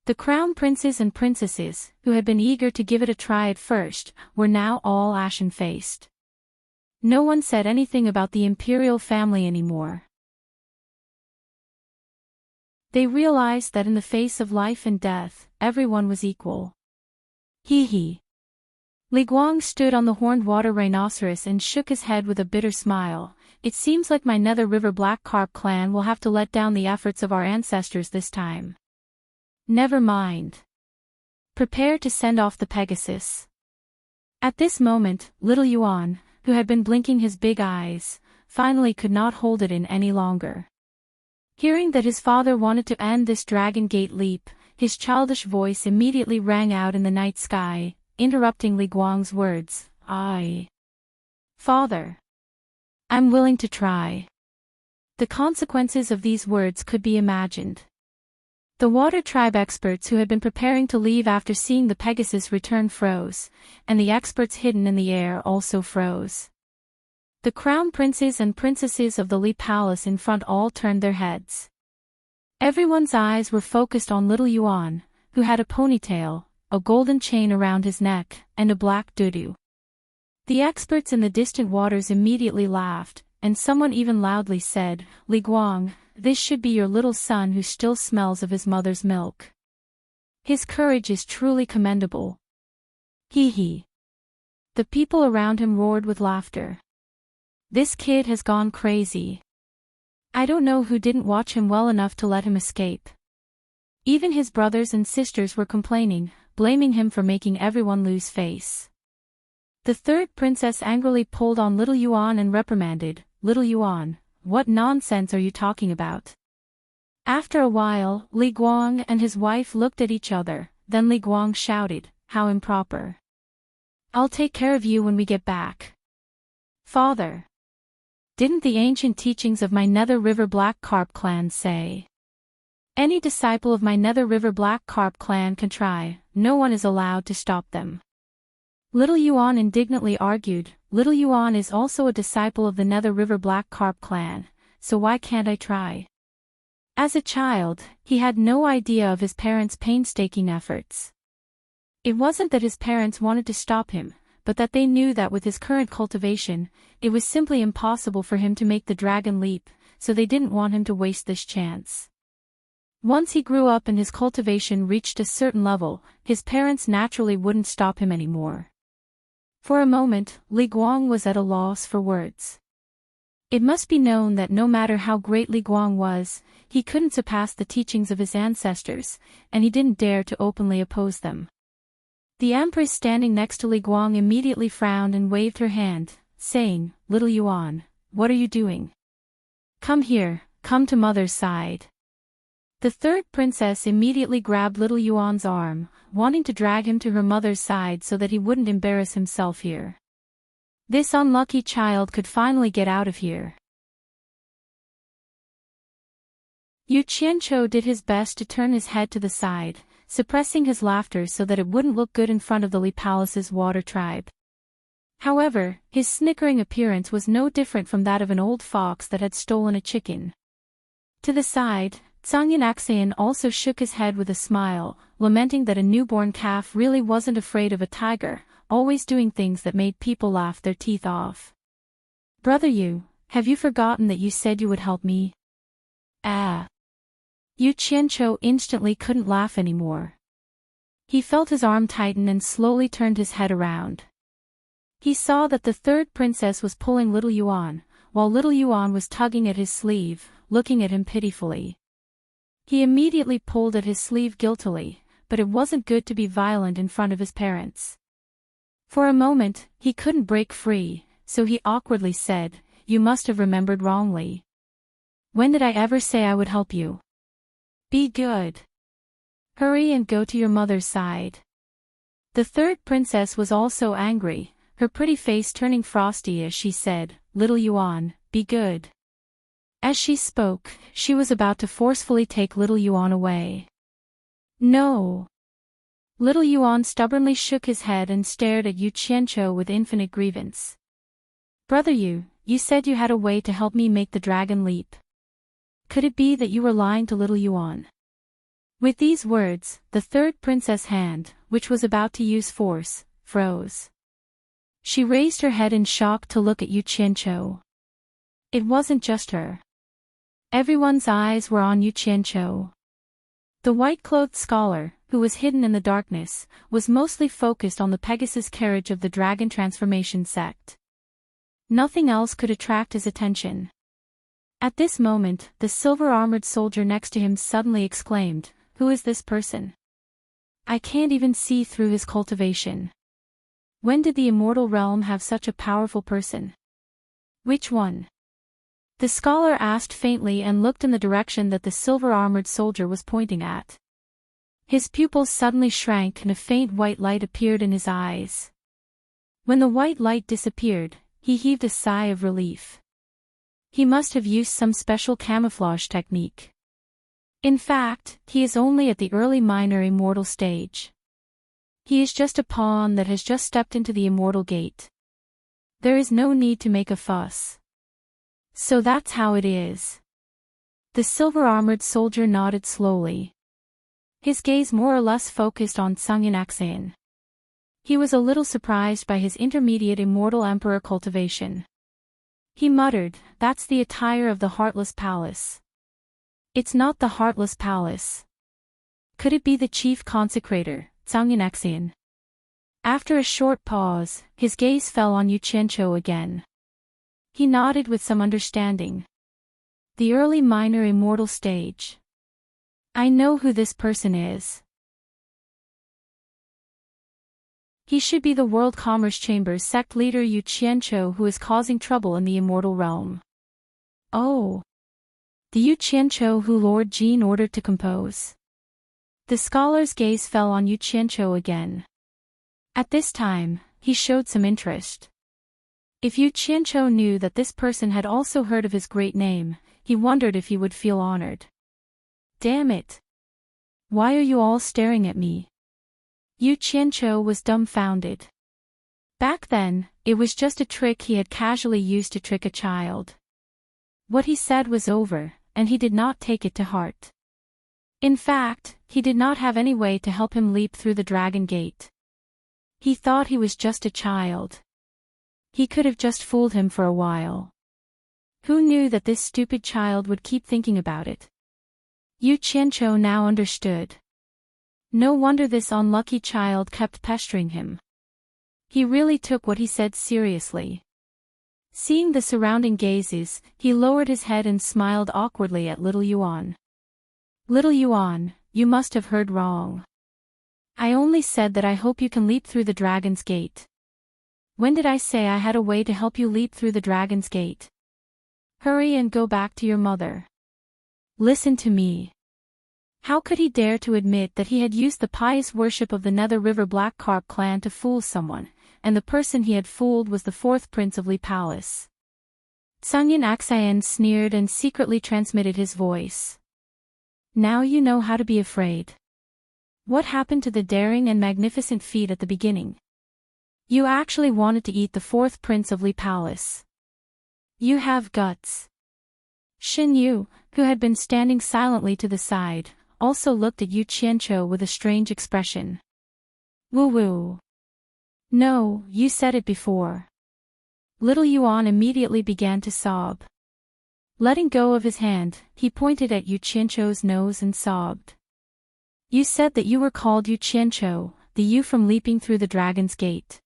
The crown princes and princesses, who had been eager to give it a try at first, were now all ashen-faced. No one said anything about the imperial family anymore. They realized that in the face of life and death, everyone was equal. Hee. Li Guang stood on the horned water rhinoceros and shook his head with a bitter smile. It seems like my Nether River Black Carp clan will have to let down the efforts of our ancestors this time. Never mind. Prepare to send off the Pegasus. At this moment, little Yuan, who had been blinking his big eyes, finally could not hold it in any longer. Hearing that his father wanted to end this Dragon Gate leap, his childish voice immediately rang out in the night sky, interrupting Li Guang's words. Father. I'm willing to try. The consequences of these words could be imagined. The water tribe experts who had been preparing to leave after seeing the Pegasus return froze, and the experts hidden in the air also froze. The crown princes and princesses of the Li Palace in front all turned their heads. Everyone's eyes were focused on little Yuan, who had a ponytail, a golden chain around his neck, and a black doodoo. The experts in the distant waters immediately laughed, and someone even loudly said, "Li Guang, this should be your little son who still smells of his mother's milk. His courage is truly commendable." Hee. The people around him roared with laughter. This kid has gone crazy. I don't know who didn't watch him well enough to let him escape. Even his brothers and sisters were complaining, blaming him for making everyone lose face. The third princess angrily pulled on little Yuan and reprimanded, "Little Yuan, what nonsense are you talking about?" After a while, Li Guang and his wife looked at each other, then Li Guang shouted, "How improper. I'll take care of you when we get back." Father. Didn't the ancient teachings of my Nether River Black Carp clan say? Any disciple of my Nether River Black Carp clan can try, no one is allowed to stop them. Little Yuan indignantly argued, "Little Yuan is also a disciple of the Nether River Black Carp clan, so why can't I try?" As a child, he had no idea of his parents' painstaking efforts. It wasn't that his parents wanted to stop him, but that they knew that with his current cultivation, it was simply impossible for him to make the dragon leap, so they didn't want him to waste this chance. Once he grew up and his cultivation reached a certain level, his parents naturally wouldn't stop him anymore. For a moment, Li Guang was at a loss for words. It must be known that no matter how great Li Guang was, he couldn't surpass the teachings of his ancestors, and he didn't dare to openly oppose them. The Empress standing next to Li Guang immediately frowned and waved her hand, saying, "Little Yuan, what are you doing? Come here, come to mother's side." The third princess immediately grabbed little Yuan's arm, wanting to drag him to her mother's side so that he wouldn't embarrass himself here. This unlucky child could finally get out of here. Yu Qianqiu did his best to turn his head to the side, suppressing his laughter so that it wouldn't look good in front of the Li Palace's water tribe. However, his snickering appearance was no different from that of an old fox that had stolen a chicken. To the side, Zhang also shook his head with a smile, lamenting that a newborn calf really wasn't afraid of a tiger, always doing things that made people laugh their teeth off. Brother Yu, have you forgotten that you said you would help me? Ah. Yu Qianqiu instantly couldn't laugh anymore. He felt his arm tighten and slowly turned his head around. He saw that the third princess was pulling little Yuan, while little Yuan was tugging at his sleeve, looking at him pitifully. He immediately pulled at his sleeve guiltily, but it wasn't good to be violent in front of his parents. For a moment, he couldn't break free, so he awkwardly said, "You must have remembered wrongly. When did I ever say I would help you? Be good. Hurry and go to your mother's side." The third princess was also angry, her pretty face turning frosty as she said, "Little Yuan, be good." As she spoke, she was about to forcefully take little Yuan away. No. Little Yuan stubbornly shook his head and stared at Yu Qianqiu with infinite grievance. "Brother Yu, you said you had a way to help me make the dragon leap. Could it be that you were lying to little Yuan?" With these words, the third princess' hand, which was about to use force, froze. She raised her head in shock to look at Yu Qianqiu. It wasn't just her. Everyone's eyes were on Yu Qianqiu. The white-clothed scholar, who was hidden in the darkness, was mostly focused on the Pegasus carriage of the dragon transformation sect. Nothing else could attract his attention. At this moment, the silver-armored soldier next to him suddenly exclaimed, "Who is this person? I can't even see through his cultivation. When did the immortal realm have such a powerful person? Which one?" The scholar asked faintly and looked in the direction that the silver-armored soldier was pointing at. His pupils suddenly shrank and a faint white light appeared in his eyes. When the white light disappeared, he heaved a sigh of relief. He must have used some special camouflage technique. In fact, he is only at the early minor immortal stage. He is just a pawn that has just stepped into the immortal gate. There is no need to make a fuss. So that's how it is. The silver-armored soldier nodded slowly. His gaze more or less focused on Zhang. He was a little surprised by his intermediate immortal emperor cultivation. He muttered, "That's the attire of the Heartless Palace." "It's not the Heartless Palace. Could it be the chief consecrator, Zhang?" After a short pause, his gaze fell on Yu Qianqiu again. He nodded with some understanding. "The early minor immortal stage. I know who this person is. He should be the World Commerce Chamber's sect leader Yu Qianqiu, who is causing trouble in the immortal realm." "Oh. The Yu Qianqiu who Lord Jean ordered to compose." The scholar's gaze fell on Yu Qianqiu again. At this time, he showed some interest. If Yu Qianqiu knew that this person had also heard of his great name, he wondered if he would feel honored. "Damn it! Why are you all staring at me?" Yu Qianqiu was dumbfounded. Back then, it was just a trick he had casually used to trick a child. What he said was over, and he did not take it to heart. In fact, he did not have any way to help him leap through the dragon gate. He thought he was just a child. He could have just fooled him for a while. Who knew that this stupid child would keep thinking about it? Yu Qianqiu now understood. No wonder this unlucky child kept pestering him. He really took what he said seriously. Seeing the surrounding gazes, he lowered his head and smiled awkwardly at little Yuan. "Little Yuan, you must have heard wrong. I only said that I hope you can leap through the dragon's gate. When did I say I had a way to help you leap through the dragon's gate? Hurry and go back to your mother. Listen to me. How could he dare to admit that he had used the pious worship of the Nether River Black Carp clan to fool someone, and the person he had fooled was the fourth prince of Lee Palace? Sunyan Aksayan sneered and secretly transmitted his voice. Now you know how to be afraid. What happened to the daring and magnificent feat at the beginning? You actually wanted to eat the fourth prince of Lee Palace. You have guts. Shin Yu, who had been standing silently to the side, also looked at Yu Qianqiu with a strange expression. Woo-woo. No, you said it before. Little Yuan immediately began to sob. Letting go of his hand, he pointed at Yu Qianqiu's nose and sobbed. You said that you were called Yu Qianqiu, the Yu from leaping through the dragon's gate.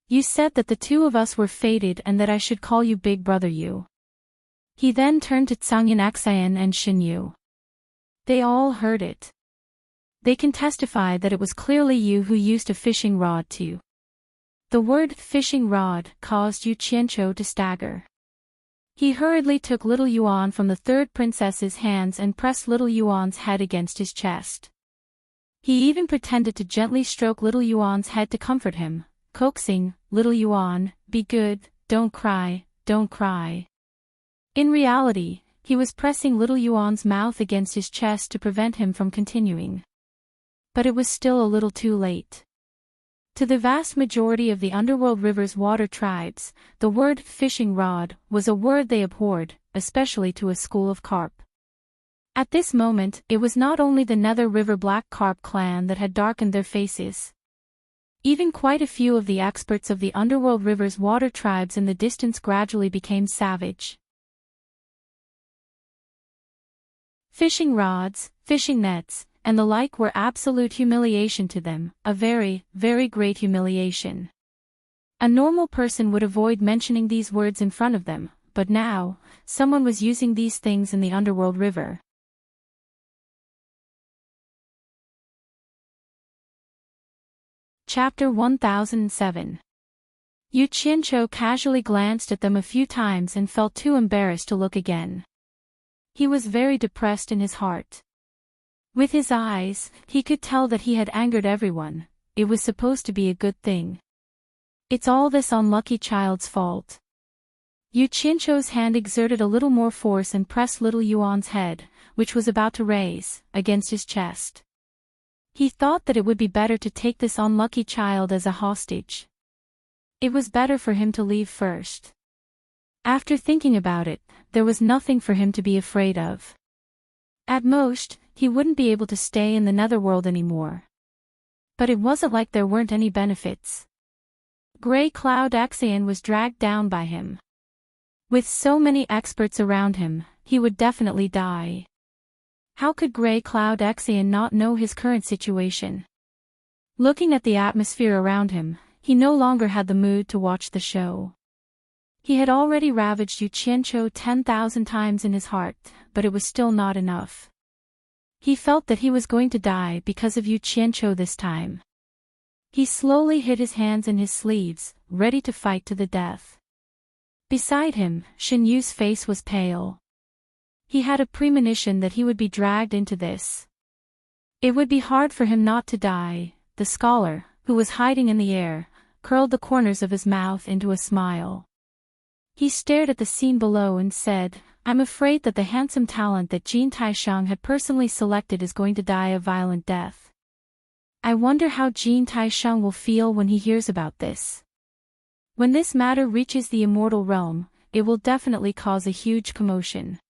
You said that the two of us were fated and that I should call you Big Brother Yu. He then turned to Tsangyan Aksayan and Shin Yu. They all heard it. They can testify that it was clearly you who used a fishing rod too. The word fishing rod caused Yu Qianqiu to stagger. He hurriedly took little Yuan from the third princess's hands and pressed little Yuan's head against his chest. He even pretended to gently stroke little Yuan's head to comfort him, coaxing, "Little Yuan, be good, don't cry, don't cry." In reality, he was pressing little Yuan's mouth against his chest to prevent him from continuing. But it was still a little too late. To the vast majority of the underworld river's water tribes, the word fishing rod was a word they abhorred, especially to a school of carp. At this moment, it was not only the Nether River Black Carp clan that had darkened their faces. Even quite a few of the experts of the underworld river's water tribes in the distance gradually became savage. Fishing rods, fishing nets, and the like were absolute humiliation to them, a very, very great humiliation. A normal person would avoid mentioning these words in front of them, but now, someone was using these things in the underworld river. Chapter 1007. Yu Qianqiu casually glanced at them a few times and felt too embarrassed to look again. He was very depressed in his heart. With his eyes, he could tell that he had angered everyone. It was supposed to be a good thing. It's all this unlucky child's fault. Yu Qianqiu's hand exerted a little more force and pressed little Yuan's head, which was about to raise, against his chest. He thought that it would be better to take this unlucky child as a hostage. It was better for him to leave first. After thinking about it, there was nothing for him to be afraid of. At most, he wouldn't be able to stay in the netherworld anymore. But it wasn't like there weren't any benefits. Grey Cloud Axion was dragged down by him. With so many experts around him, he would definitely die. How could Grey Cloud Axion not know his current situation? Looking at the atmosphere around him, he no longer had the mood to watch the show. He had already ravaged Yu Qianqiu 10,000 times in his heart, but it was still not enough. He felt that he was going to die because of Yu Qianqiu this time. He slowly hid his hands in his sleeves, ready to fight to the death. Beside him, Shin Yu's face was pale. He had a premonition that he would be dragged into this. It would be hard for him not to die. The scholar, who was hiding in the air, curled the corners of his mouth into a smile. He stared at the scene below and said, "I'm afraid that the handsome talent that Jin Taisheng had personally selected is going to die a violent death. I wonder how Jin Taisheng will feel when he hears about this. When this matter reaches the immortal realm, it will definitely cause a huge commotion.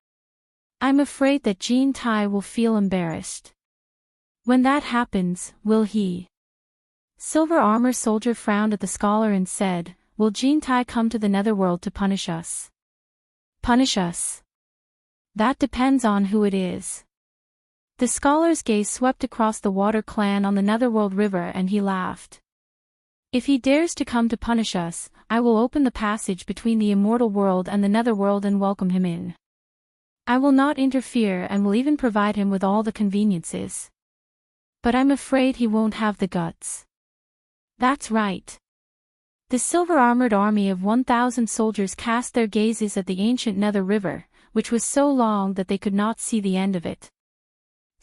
I'm afraid that Jin Tai will feel embarrassed. When that happens, will he?" Silver Armor Soldier frowned at the scholar and said, "Will Jin Tai come to the netherworld to punish us?" "Punish us? That depends on who it is." The scholar's gaze swept across the water clan on the netherworld river and he laughed. "If he dares to come to punish us, I will open the passage between the immortal world and the netherworld and welcome him in. I will not interfere and will even provide him with all the conveniences. But I'm afraid he won't have the guts." "That's right." The silver-armored army of 1,000 soldiers cast their gazes at the ancient Nether River, which was so long that they could not see the end of it.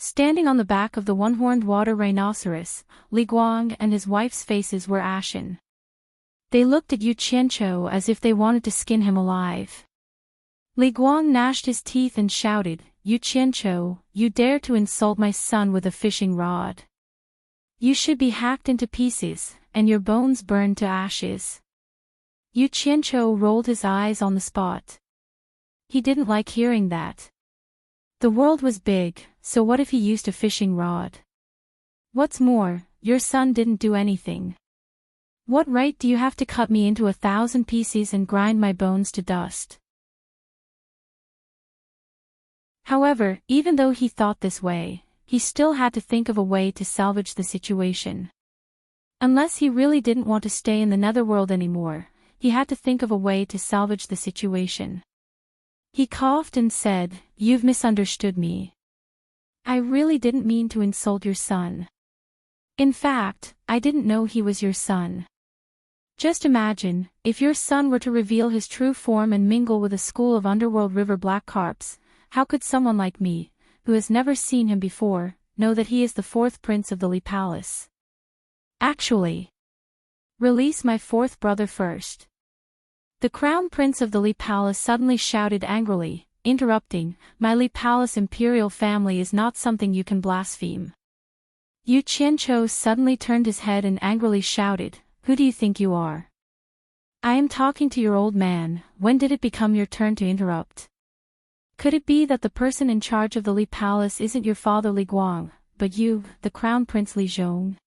Standing on the back of the one-horned water rhinoceros, Li Guang and his wife's faces were ashen. They looked at Yu Qianqiu as if they wanted to skin him alive. Li Guang gnashed his teeth and shouted, "Yu Qianqiu, you dare to insult my son with a fishing rod. You should be hacked into pieces, and your bones burned to ashes." Yu Qianqiu rolled his eyes on the spot. He didn't like hearing that. The world was big, so what if he used a fishing rod? What's more, your son didn't do anything. What right do you have to cut me into 1,000 pieces and grind my bones to dust? However, even though he thought this way, he still had to think of a way to salvage the situation. Unless he really didn't want to stay in the netherworld anymore, he had to think of a way to salvage the situation. He coughed and said, "You've misunderstood me. I really didn't mean to insult your son. In fact, I didn't know he was your son. Just imagine, if your son were to reveal his true form and mingle with a school of underworld river black carps, how could someone like me, who has never seen him before, know that he is the fourth prince of the Li Palace? Actually, release my fourth brother first." The crown prince of the Li Palace suddenly shouted angrily, interrupting, "My Li Palace imperial family is not something you can blaspheme." Yu Qianqiu suddenly turned his head and angrily shouted, "Who do you think you are? I am talking to your old man. When did it become your turn to interrupt? Could it be that the person in charge of the Li Palace isn't your father Li Guang, but you, the crown prince Li Zhong?"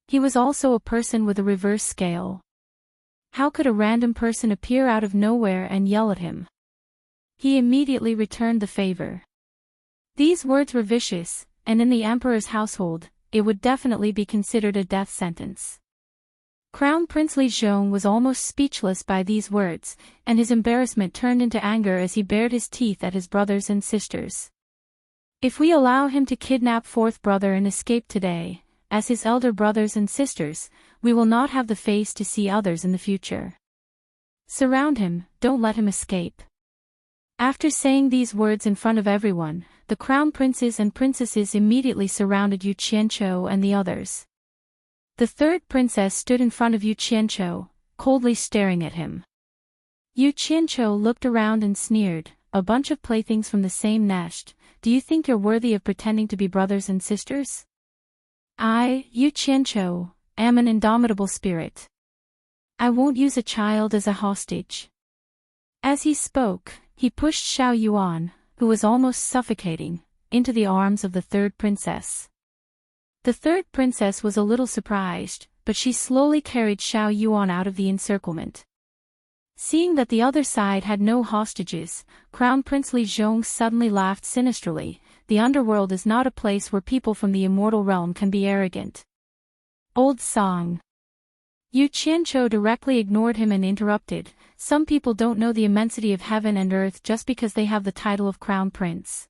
He was also a person with a reverse scale. How could a random person appear out of nowhere and yell at him? He immediately returned the favor. These words were vicious, and in the emperor's household, it would definitely be considered a death sentence. Crown Prince Li Zhong was almost speechless by these words, and his embarrassment turned into anger as he bared his teeth at his brothers and sisters. If we allow him to kidnap fourth brother and escape today, as his elder brothers and sisters, we will not have the face to see others in the future. Surround him, don't let him escape. After saying these words in front of everyone, the crown princes and princesses immediately surrounded Yu Qianqiu and the others. The third princess stood in front of Yu Qianqiu, coldly staring at him. Yu Qianqiu looked around and sneered, "A bunch of playthings from the same nest, do you think you're worthy of pretending to be brothers and sisters? I, Yu Qianqiu, am an indomitable spirit. I won't use a child as a hostage." As he spoke, he pushed Xiao Yuan, who was almost suffocating, into the arms of the third princess. The third princess was a little surprised, but she slowly carried Xiao Yuan out of the encirclement. Seeing that the other side had no hostages, Crown Prince Li Zhong suddenly laughed sinisterly. "The underworld is not a place where people from the immortal realm can be arrogant." Old song. Yu Qianqiu directly ignored him and interrupted, "Some people don't know the immensity of heaven and earth just because they have the title of crown prince.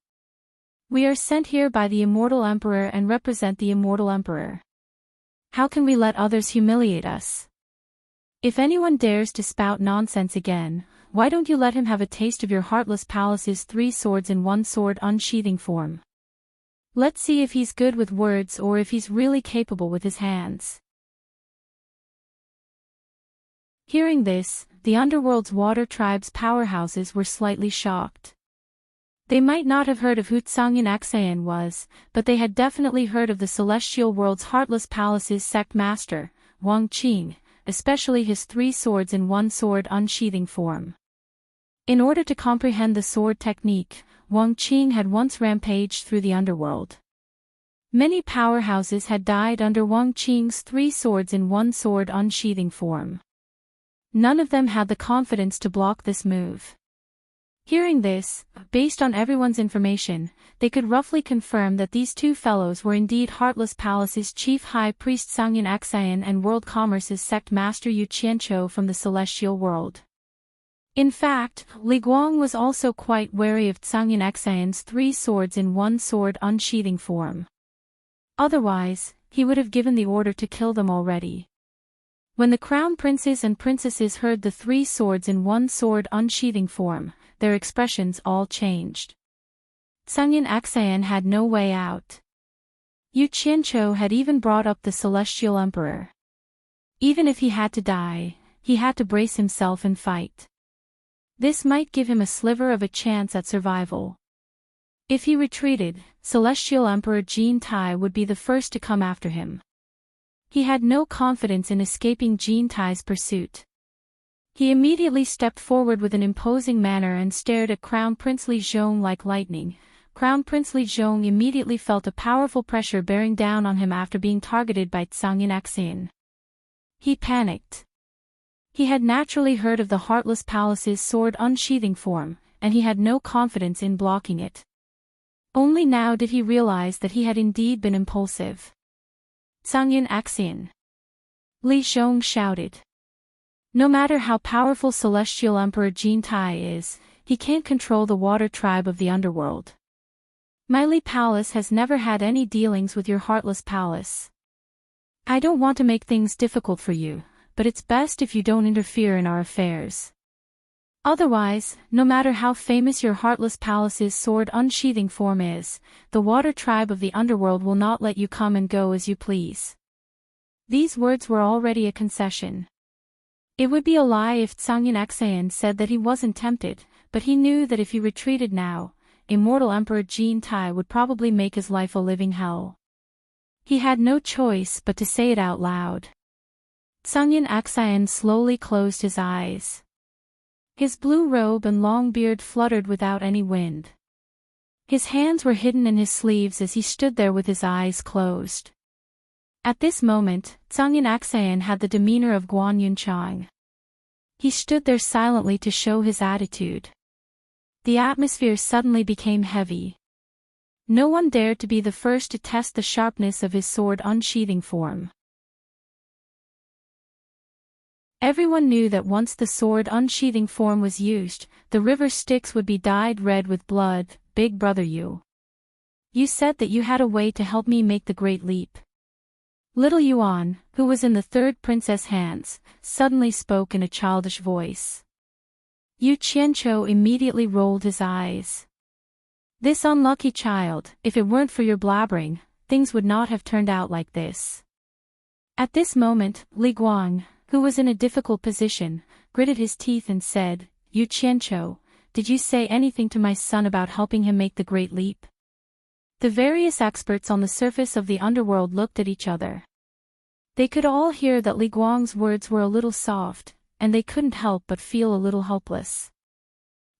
We are sent here by the immortal emperor and represent the immortal emperor. How can we let others humiliate us? If anyone dares to spout nonsense again, why don't you let him have a taste of your heartless palace's 3 swords in 1 sword unsheathing form? Let's see if he's good with words or if he's really capable with his hands." Hearing this, the underworld's water tribe's powerhouses were slightly shocked. They might not have heard of who Tsangyin Xayan was, but they had definitely heard of the celestial world's heartless palace's sect master, Wang Qing, especially his 3 swords in 1 sword unsheathing form. In order to comprehend the sword technique, Wang Qing had once rampaged through the underworld. Many powerhouses had died under Wang Qing's 3 swords in 1 sword unsheathing form. None of them had the confidence to block this move. Hearing this, based on everyone's information, they could roughly confirm that these 2 fellows were indeed Heartless Palace's chief high priest Tsangyin Xayan and World Commerce's sect master Yu Qianqiu from the celestial world. In fact, Li Guang was also quite wary of Tsangyin Xayan's 3 swords in 1 sword unsheathing form. Otherwise, he would have given the order to kill them already. When the crown princes and princesses heard the 3 swords in 1 sword unsheathing form, their expressions all changed. Sungyin Aksayan had no way out. Yu Qianqiu had even brought up the Celestial Emperor. Even if he had to die, he had to brace himself and fight. This might give him a sliver of a chance at survival. If he retreated, Celestial Emperor Jin Tai would be the first to come after him. He had no confidence in escaping Jin Tai's pursuit. He immediately stepped forward with an imposing manner and stared at Crown Prince Li Zhong like lightning. Crown Prince Li Zhong immediately felt a powerful pressure bearing down on him after being targeted by Sungyin Aksayan. He panicked. He had naturally heard of the Heartless Palace's sword unsheathing form, and he had no confidence in blocking it. Only now did he realize that he had indeed been impulsive. Sungyin Aksayan! Li Zhong shouted. No matter how powerful Celestial Emperor Jin Tai is, he can't control the water tribe of the underworld. My Li Palace has never had any dealings with your Heartless Palace. I don't want to make things difficult for you, but it's best if you don't interfere in our affairs. Otherwise, no matter how famous your Heartless Palace's sword unsheathing form is, the water tribe of the underworld will not let you come and go as you please. These words were already a concession. It would be a lie if Sungyin Aksayan said that he wasn't tempted, but he knew that if he retreated now, Immortal Emperor Jin Tai would probably make his life a living hell. He had no choice but to say it out loud. Sungyin Aksayan slowly closed his eyes. His blue robe and long beard fluttered without any wind. His hands were hidden in his sleeves as he stood there with his eyes closed. At this moment, Sungyin Aksayan had the demeanor of Guan Yunchang. He stood there silently to show his attitude. The atmosphere suddenly became heavy. No one dared to be the first to test the sharpness of his sword unsheathing form. Everyone knew that once the sword unsheathing form was used, the river Styx would be dyed red with blood. Big brother Yu. You said that you had a way to help me make the great leap. Little Yuan, who was in the third princess' hands, suddenly spoke in a childish voice. Yu Qianqiu immediately rolled his eyes. This unlucky child, if it weren't for your blabbering, things would not have turned out like this. At this moment, Li Guang, who was in a difficult position, gritted his teeth and said, Yu Qianqiu, did you say anything to my son about helping him make the great leap? The various experts on the surface of the underworld looked at each other. They could all hear that Li Guang's words were a little soft, and they couldn't help but feel a little helpless.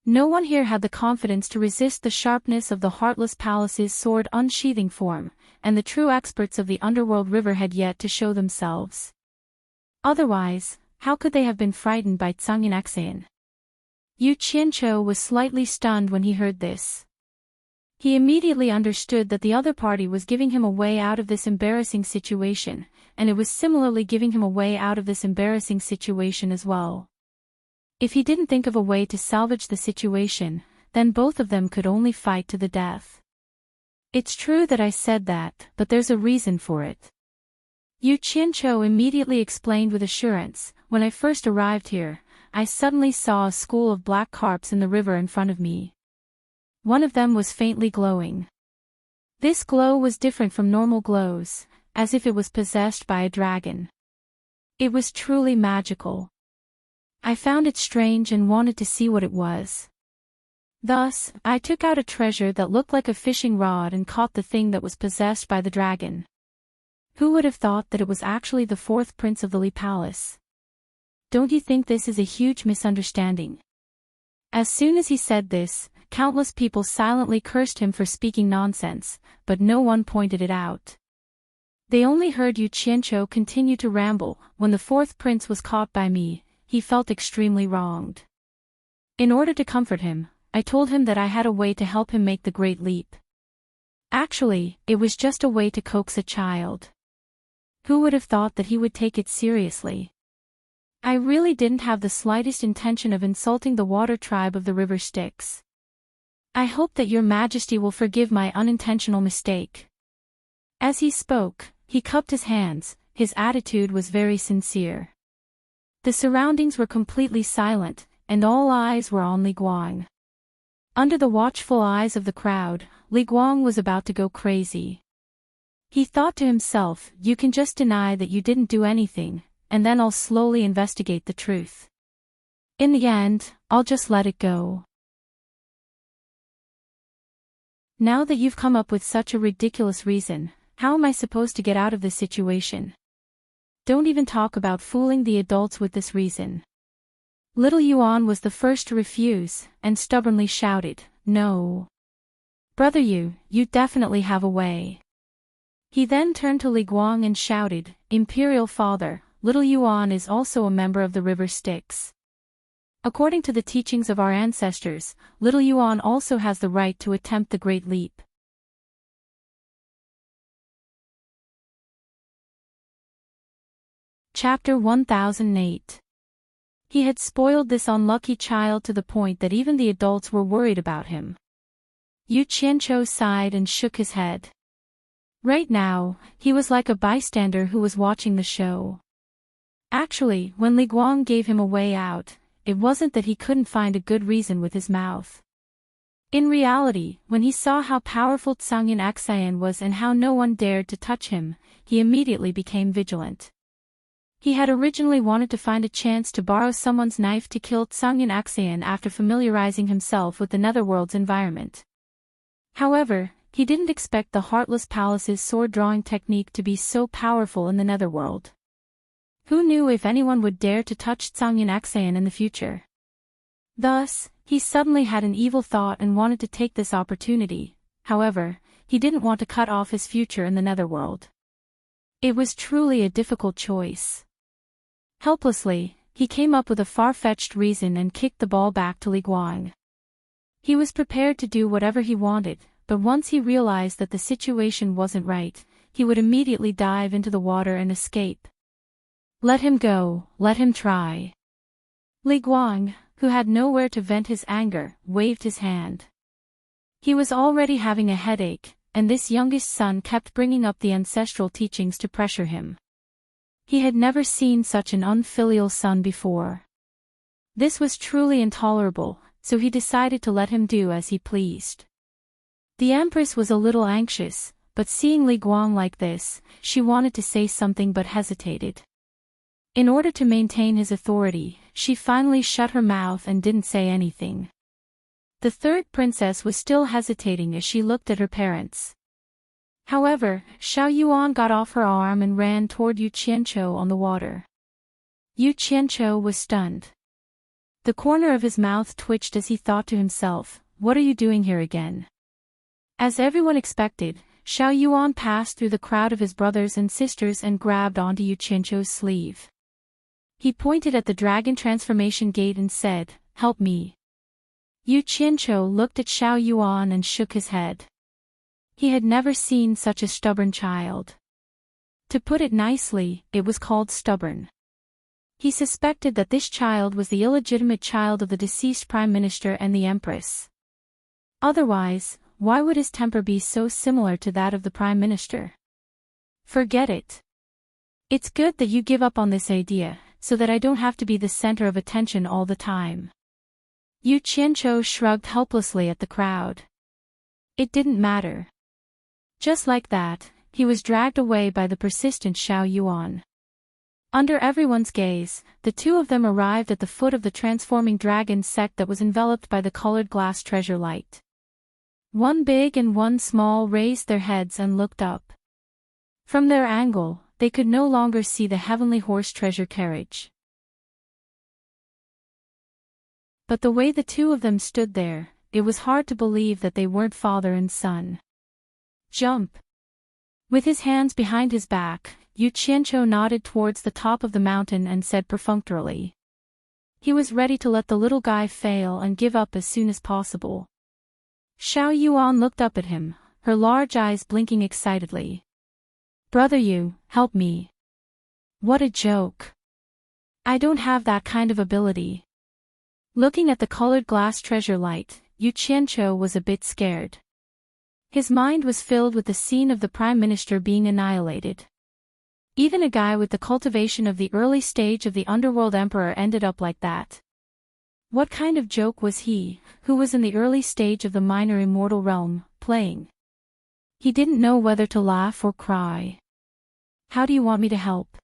No one here had the confidence to resist the sharpness of the Heartless Palace's sword unsheathing form, and the true experts of the underworld river had yet to show themselves. Otherwise, how could they have been frightened by Sungyin Aksayan? Yu Qianqiu was slightly stunned when he heard this. He immediately understood that the other party was giving him a way out of this embarrassing situation, and it was similarly giving him a way out of this embarrassing situation as well. If he didn't think of a way to salvage the situation, then both of them could only fight to the death. It's true that I said that, but there's a reason for it. Yu Qianqiu immediately explained with assurance, when I first arrived here, I suddenly saw a school of black carps in the river in front of me. One of them was faintly glowing. This glow was different from normal glows, as if it was possessed by a dragon. It was truly magical. I found it strange and wanted to see what it was. Thus, I took out a treasure that looked like a fishing rod and caught the thing that was possessed by the dragon. Who would have thought that it was actually the fourth prince of the Li Palace? Don't you think this is a huge misunderstanding? As soon as he said this, countless people silently cursed him for speaking nonsense, but no one pointed it out. They only heard Yu Qianqiu continue to ramble. When the fourth prince was caught by me, he felt extremely wronged. In order to comfort him, I told him that I had a way to help him make the great leap. Actually, it was just a way to coax a child. Who would have thought that he would take it seriously? I really didn't have the slightest intention of insulting the water tribe of the river Styx. I hope that your majesty will forgive my unintentional mistake. As he spoke, he cupped his hands, his attitude was very sincere. The surroundings were completely silent, and all eyes were on Li Guang. Under the watchful eyes of the crowd, Li Guang was about to go crazy. He thought to himself, you can just deny that you didn't do anything, and then I'll slowly investigate the truth. In the end, I'll just let it go. Now that you've come up with such a ridiculous reason, how am I supposed to get out of this situation? Don't even talk about fooling the adults with this reason. Little Yuan was the first to refuse, and stubbornly shouted, no. Brother you definitely have a way. He then turned to Li Guang and shouted, Imperial Father, little Yuan is also a member of the River Styx. According to the teachings of our ancestors, little Yuan also has the right to attempt the Great Leap. Chapter 1008. He had spoiled this unlucky child to the point that even the adults were worried about him. Yu Qianqiu sighed and shook his head. Right now, he was like a bystander who was watching the show. Actually, when Li Guang gave him a way out, it wasn't that he couldn't find a good reason with his mouth. In reality, when he saw how powerful Tsangyan Axian was and how no one dared to touch him, he immediately became vigilant. He had originally wanted to find a chance to borrow someone's knife to kill Tsangyan Axian after familiarizing himself with the Netherworld's environment. However, he didn't expect the Heartless Palace's sword-drawing technique to be so powerful in the Netherworld. Who knew if anyone would dare to touch Tsangyan Axian in the future? Thus, he suddenly had an evil thought and wanted to take this opportunity. However, he didn't want to cut off his future in the Netherworld. It was truly a difficult choice. Helplessly, he came up with a far-fetched reason and kicked the ball back to Li Guang. He was prepared to do whatever he wanted, but once he realized that the situation wasn't right, he would immediately dive into the water and escape. Let him go, let him try. Li Guang, who had nowhere to vent his anger, waved his hand. He was already having a headache, and this youngest son kept bringing up the ancestral teachings to pressure him. He had never seen such an unfilial son before. This was truly intolerable, so he decided to let him do as he pleased. The Empress was a little anxious, but seeing Li Guang like this, she wanted to say something but hesitated. In order to maintain his authority, she finally shut her mouth and didn't say anything. The third princess was still hesitating as she looked at her parents. However, Xiao Yuan got off her arm and ran toward Yu Qianqiu on the water. Yu Qianqiu was stunned. The corner of his mouth twitched as he thought to himself, what are you doing here again? As everyone expected, Xiao Yuan passed through the crowd of his brothers and sisters and grabbed onto Yu Qianqiu's sleeve. He pointed at the dragon transformation gate and said, help me. Yu Qianqiu looked at Xiao Yuan and shook his head. He had never seen such a stubborn child. To put it nicely, it was called stubborn. He suspected that this child was the illegitimate child of the deceased Prime Minister and the Empress. Otherwise, why would his temper be so similar to that of the Prime Minister? Forget it. It's good that you give up on this idea, so that I don't have to be the center of attention all the time. Yu Qianqiu shrugged helplessly at the crowd. It didn't matter. Just like that, he was dragged away by the persistent Xiao Yuan. Under everyone's gaze, the two of them arrived at the foot of the transforming dragon sect that was enveloped by the colored glass treasure light. One big and one small raised their heads and looked up. From their angle, they could no longer see the heavenly horse treasure carriage. But the way the two of them stood there, it was hard to believe that they weren't father and son. Jump! With his hands behind his back, Yu Qianqiu nodded towards the top of the mountain and said perfunctorily. He was ready to let the little guy fail and give up as soon as possible. Xiao Yuan looked up at him, her large eyes blinking excitedly. Brother Yu, help me. What a joke. I don't have that kind of ability. Looking at the colored glass treasure light, Yu Qianqiu was a bit scared. His mind was filled with the scene of the Prime Minister being annihilated. Even a guy with the cultivation of the early stage of the Underworld Emperor ended up like that. What kind of joke was he, who was in the early stage of the minor immortal realm, playing? He didn't know whether to laugh or cry. How do you want me to help?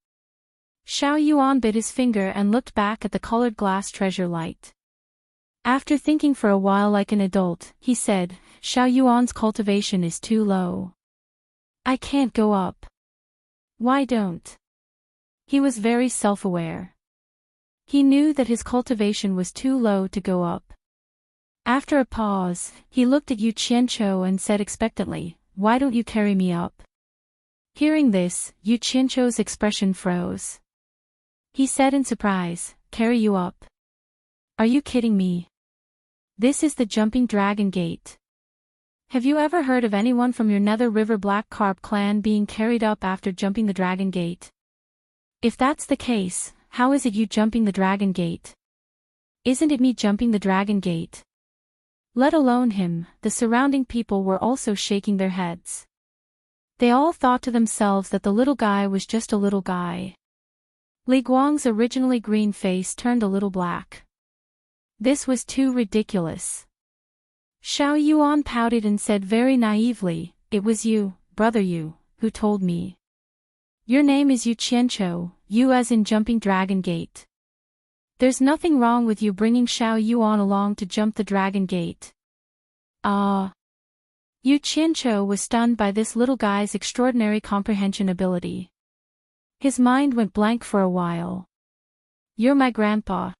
Xiao Yuan bit his finger and looked back at the colored glass treasure light. After thinking for a while like an adult, he said, Xiao Yuan's cultivation is too low. I can't go up. Why don't? He was very self-aware. He knew that his cultivation was too low to go up. After a pause, he looked at Yu Qianqiu and said expectantly, Why don't you carry me up? Hearing this, Yu Qianqiu's expression froze. He said in surprise, Carry you up? Are you kidding me? This is the Jumping Dragon Gate. Have you ever heard of anyone from your Nether River Black Carp clan being carried up after jumping the Dragon Gate? If that's the case, how is it you jumping the Dragon Gate? Isn't it me jumping the Dragon Gate? Let alone him, the surrounding people were also shaking their heads. They all thought to themselves that the little guy was just a little guy. Li Guang's originally green face turned a little black. This was too ridiculous. Xiao Yuan pouted and said very naively, It was you, brother Yu, who told me. Your name is Yu Qianqiu, Yu as in Jumping Dragon Gate. There's nothing wrong with you bringing Xiao Yuan along to jump the Dragon Gate. Ah. Yu Qianqiu was stunned by this little guy's extraordinary comprehension ability. His mind went blank for a while. You're my grandpa.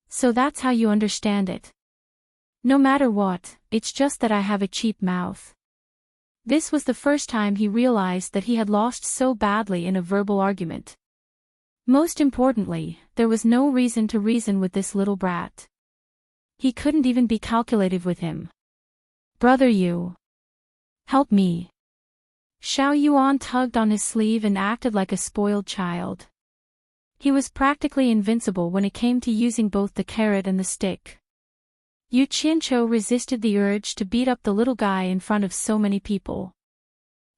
So that's how you understand it. No matter what, it's just that I have a cheap mouth. This was the first time he realized that he had lost so badly in a verbal argument. Most importantly, there was no reason to reason with this little brat. He couldn't even be calculative with him. Brother Yu. Help me. Xiao Yuan tugged on his sleeve and acted like a spoiled child. He was practically invincible when it came to using both the carrot and the stick. Yu Qianqiu resisted the urge to beat up the little guy in front of so many people.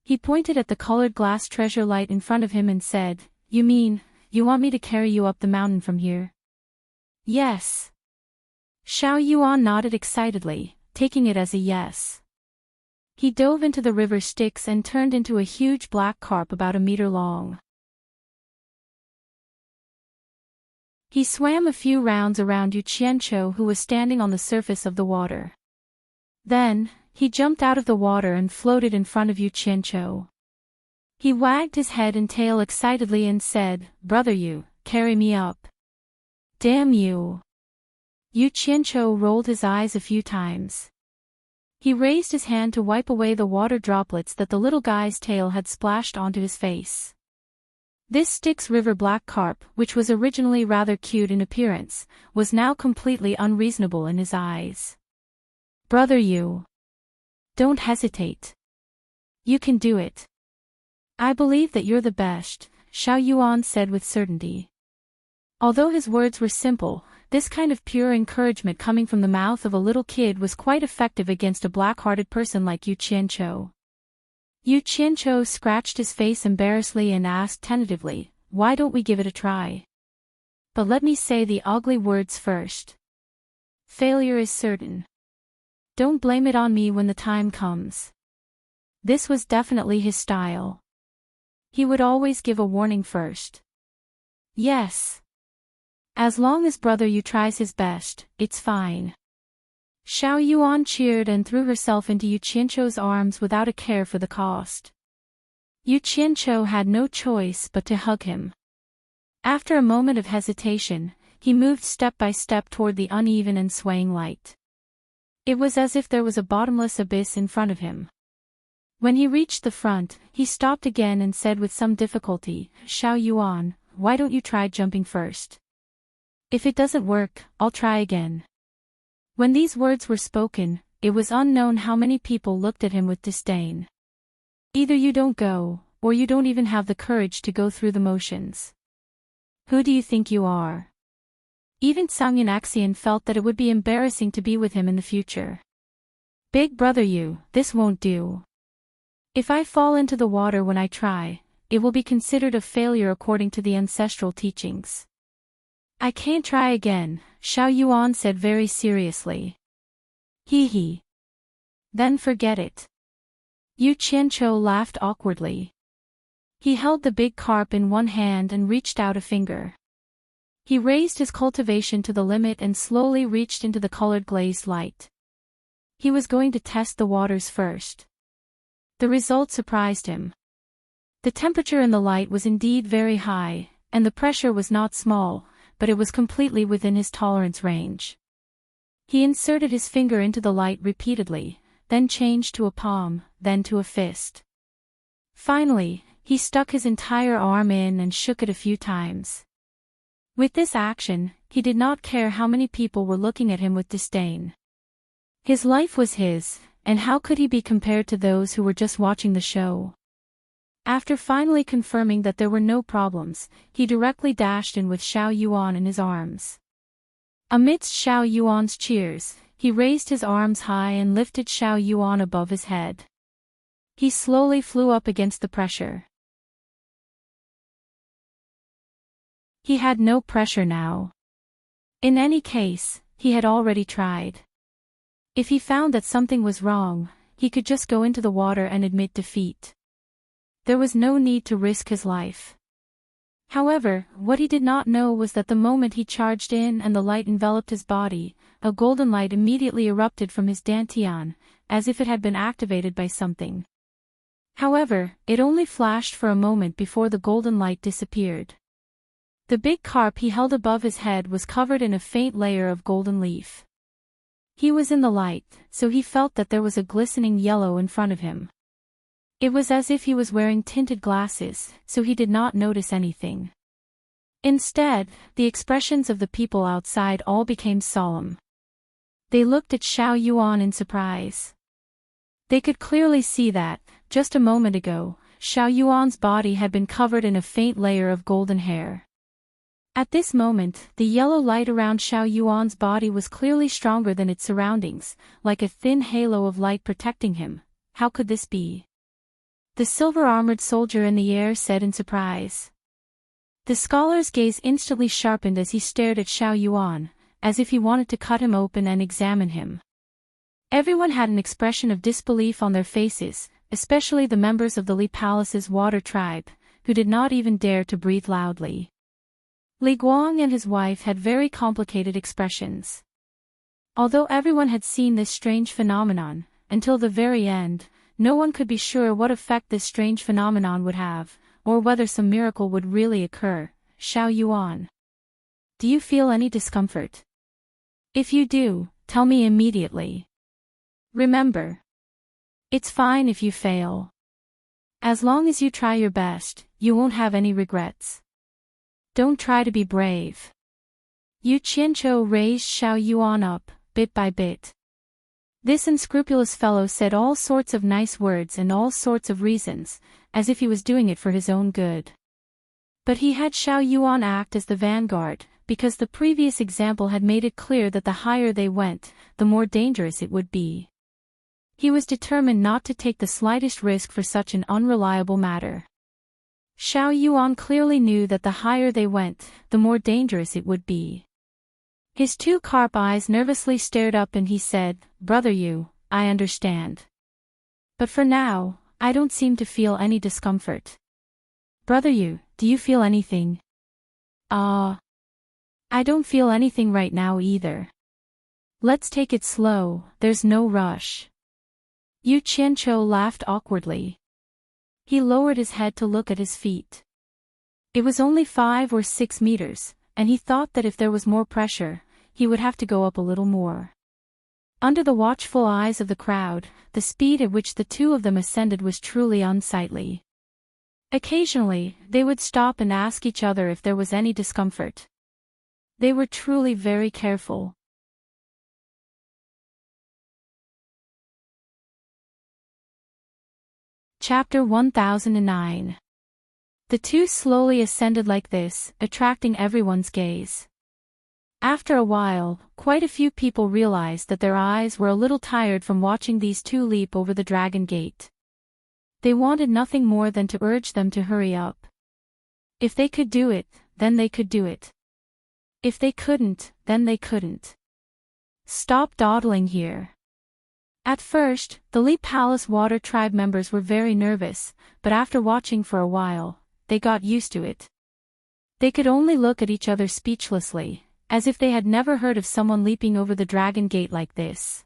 He pointed at the colored glass treasure light in front of him and said, You mean, you want me to carry you up the mountain from here? Yes. Xiao Yuan nodded excitedly, taking it as a yes. He dove into the river Styx and turned into a huge black carp about a meter long. He swam a few rounds around Yu Qianqiu, who was standing on the surface of the water. Then, he jumped out of the water and floated in front of Yu Qianqiu. He wagged his head and tail excitedly and said, Brother Yu, carry me up. Damn you. Yu Qianqiu rolled his eyes a few times. He raised his hand to wipe away the water droplets that the little guy's tail had splashed onto his face. This Styx River black carp, which was originally rather cute in appearance, was now completely unreasonable in his eyes. Brother Yu. Don't hesitate. You can do it. I believe that you're the best, Xiao Yuan said with certainty. Although his words were simple, this kind of pure encouragement coming from the mouth of a little kid was quite effective against a black-hearted person like Yu Qianqiu. Yu Qianqiu scratched his face embarrassedly and asked tentatively, Why don't we give it a try? But let me say the ugly words first. Failure is certain. Don't blame it on me when the time comes. This was definitely his style. He would always give a warning first. Yes. As long as Brother Yu tries his best, it's fine. Xiao Yuan cheered and threw herself into Yu Qianqiu's arms without a care for the cost. Yu Qianqiu had no choice but to hug him. After a moment of hesitation, he moved step by step toward the uneven and swaying light. It was as if there was a bottomless abyss in front of him. When he reached the front, he stopped again and said with some difficulty, Xiao Yuan, why don't you try jumping first? If it doesn't work, I'll try again. When these words were spoken, it was unknown how many people looked at him with disdain. Either you don't go, or you don't even have the courage to go through the motions. Who do you think you are? Even Sangyun Axian felt that it would be embarrassing to be with him in the future. Big Brother Yu, this won't do. If I fall into the water when I try, it will be considered a failure according to the ancestral teachings. I can't try again, Xiao Yuan said very seriously. Hee hee. Then forget it. Yu Qianqiu laughed awkwardly. He held the big carp in one hand and reached out a finger. He raised his cultivation to the limit and slowly reached into the colored glazed light. He was going to test the waters first. The result surprised him. The temperature in the light was indeed very high, and the pressure was not small, but it was completely within his tolerance range. He inserted his finger into the light repeatedly, then changed to a palm, then to a fist. Finally, he stuck his entire arm in and shook it a few times. With this action, he did not care how many people were looking at him with disdain. His life was his, and how could he be compared to those who were just watching the show? After finally confirming that there were no problems, he directly dashed in with Xiao Yuan in his arms. Amidst Xiao Yuan's cheers, he raised his arms high and lifted Xiao Yuan above his head. He slowly flew up against the pressure. He had no pressure now. In any case, he had already tried. If he found that something was wrong, he could just go into the water and admit defeat. There was no need to risk his life. However, what he did not know was that the moment he charged in and the light enveloped his body, a golden light immediately erupted from his dantian, as if it had been activated by something. However, it only flashed for a moment before the golden light disappeared. The big carp he held above his head was covered in a faint layer of golden leaf. He was in the light, so he felt that there was a glistening yellow in front of him. It was as if he was wearing tinted glasses, so he did not notice anything. Instead, the expressions of the people outside all became solemn. They looked at Xiao Yuan in surprise. They could clearly see that, just a moment ago, Xiao Yuan's body had been covered in a faint layer of golden hair. At this moment, the yellow light around Xiao Yuan's body was clearly stronger than its surroundings, like a thin halo of light protecting him. How could this be? The silver-armored soldier in the air said in surprise. The scholar's gaze instantly sharpened as he stared at Xiao Yuan, as if he wanted to cut him open and examine him. Everyone had an expression of disbelief on their faces, especially the members of the Li Palace's water tribe, who did not even dare to breathe loudly. Li Guang and his wife had very complicated expressions. Although everyone had seen this strange phenomenon, until the very end, no one could be sure what effect this strange phenomenon would have, or whether some miracle would really occur. Xiao Yuan. Do you feel any discomfort? If you do, tell me immediately. Remember. It's fine if you fail. As long as you try your best, you won't have any regrets. Don't try to be brave. Yu Qianqiu raised Xiao Yuan up, bit by bit. This unscrupulous fellow said all sorts of nice words and all sorts of reasons, as if he was doing it for his own good. But he had Xiao Yuan act as the vanguard, because the previous example had made it clear that the higher they went, the more dangerous it would be. He was determined not to take the slightest risk for such an unreliable matter. Xiao Yuan clearly knew that the higher they went, the more dangerous it would be. His two carp eyes nervously stared up and he said, "Brother Yu, I understand. But for now, I don't seem to feel any discomfort. Brother Yu, do you feel anything?" I don't feel anything right now either. Let's take it slow, there's no rush." Yu Qianqiu laughed awkwardly. He lowered his head to look at his feet. It was only 5 or 6 meters, and he thought that if there was more pressure, he would have to go up a little more. Under the watchful eyes of the crowd, the speed at which the two of them ascended was truly unsightly. Occasionally, they would stop and ask each other if there was any discomfort. They were truly very careful. Chapter 1009. The two slowly ascended like this, attracting everyone's gaze. After a while, quite a few people realized that their eyes were a little tired from watching these two leap over the dragon gate. They wanted nothing more than to urge them to hurry up. If they could do it, then they could do it. If they couldn't, then they couldn't. Stop dawdling here. At first, the Lee Palace Water Tribe members were very nervous, but after watching for a while, they got used to it. They could only look at each other speechlessly, as if they had never heard of someone leaping over the dragon gate like this.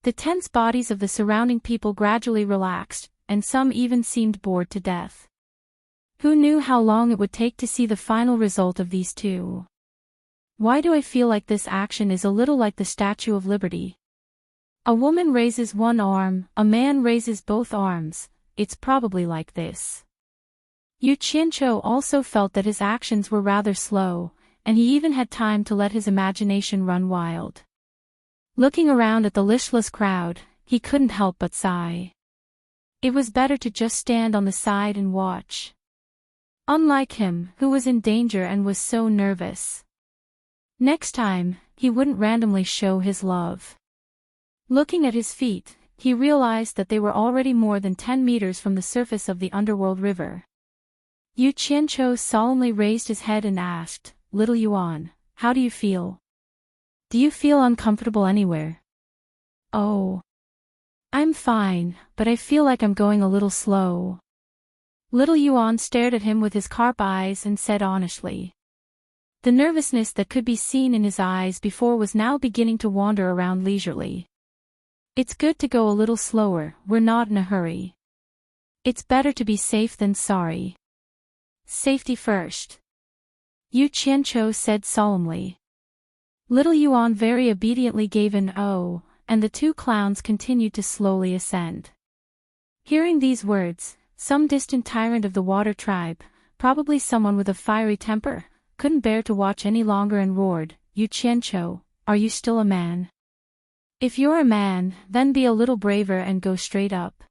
The tense bodies of the surrounding people gradually relaxed, and some even seemed bored to death. Who knew how long it would take to see the final result of these two? Why do I feel like this action is a little like the Statue of Liberty? A woman raises one arm, a man raises both arms. It's probably like this. Yu Qianqiu also felt that his actions were rather slow, and he even had time to let his imagination run wild. Looking around at the listless crowd, he couldn't help but sigh. It was better to just stand on the side and watch. Unlike him, who was in danger and was so nervous. Next time, he wouldn't randomly show his love. Looking at his feet, he realized that they were already more than 10 meters from the surface of the underworld river. Yu Qianqiu solemnly raised his head and asked, "Little Yuan, how do you feel? Do you feel uncomfortable anywhere?" "Oh. I'm fine, but I feel like I'm going a little slow." Little Yuan stared at him with his carp eyes and said honestly. The nervousness that could be seen in his eyes before was now beginning to wander around leisurely. "It's good to go a little slower, we're not in a hurry. It's better to be safe than sorry. Safety first," Yu Qianqiu said solemnly. Little Yuan very obediently gave an "oh," and the two clowns continued to slowly ascend. Hearing these words, some distant tyrant of the water tribe, probably someone with a fiery temper, couldn't bear to watch any longer and roared, "Yu Qianqiu, are you still a man? If you're a man, then be a little braver and go straight up.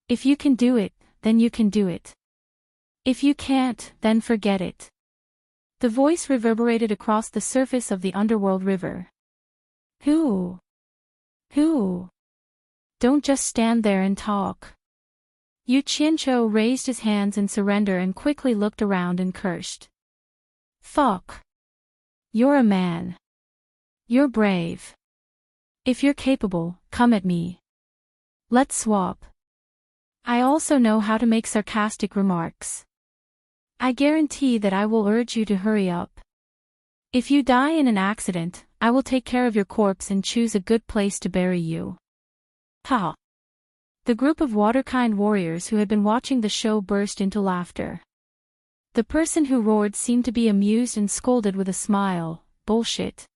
If you can do it, then you can do it. If you can't, then forget it." The voice reverberated across the surface of the underworld river. Who? Don't just stand there and talk." Yu Qianqiu raised his hands in surrender and quickly looked around and cursed. "Fuck. You're a man. You're brave. If you're capable, come at me. Let's swap. I also know how to make sarcastic remarks. I guarantee that I will urge you to hurry up. If you die in an accident, I will take care of your corpse and choose a good place to bury you." Ha! The group of waterkind warriors who had been watching the show burst into laughter. The person who roared seemed to be amused and scolded with a smile, "Bullshit.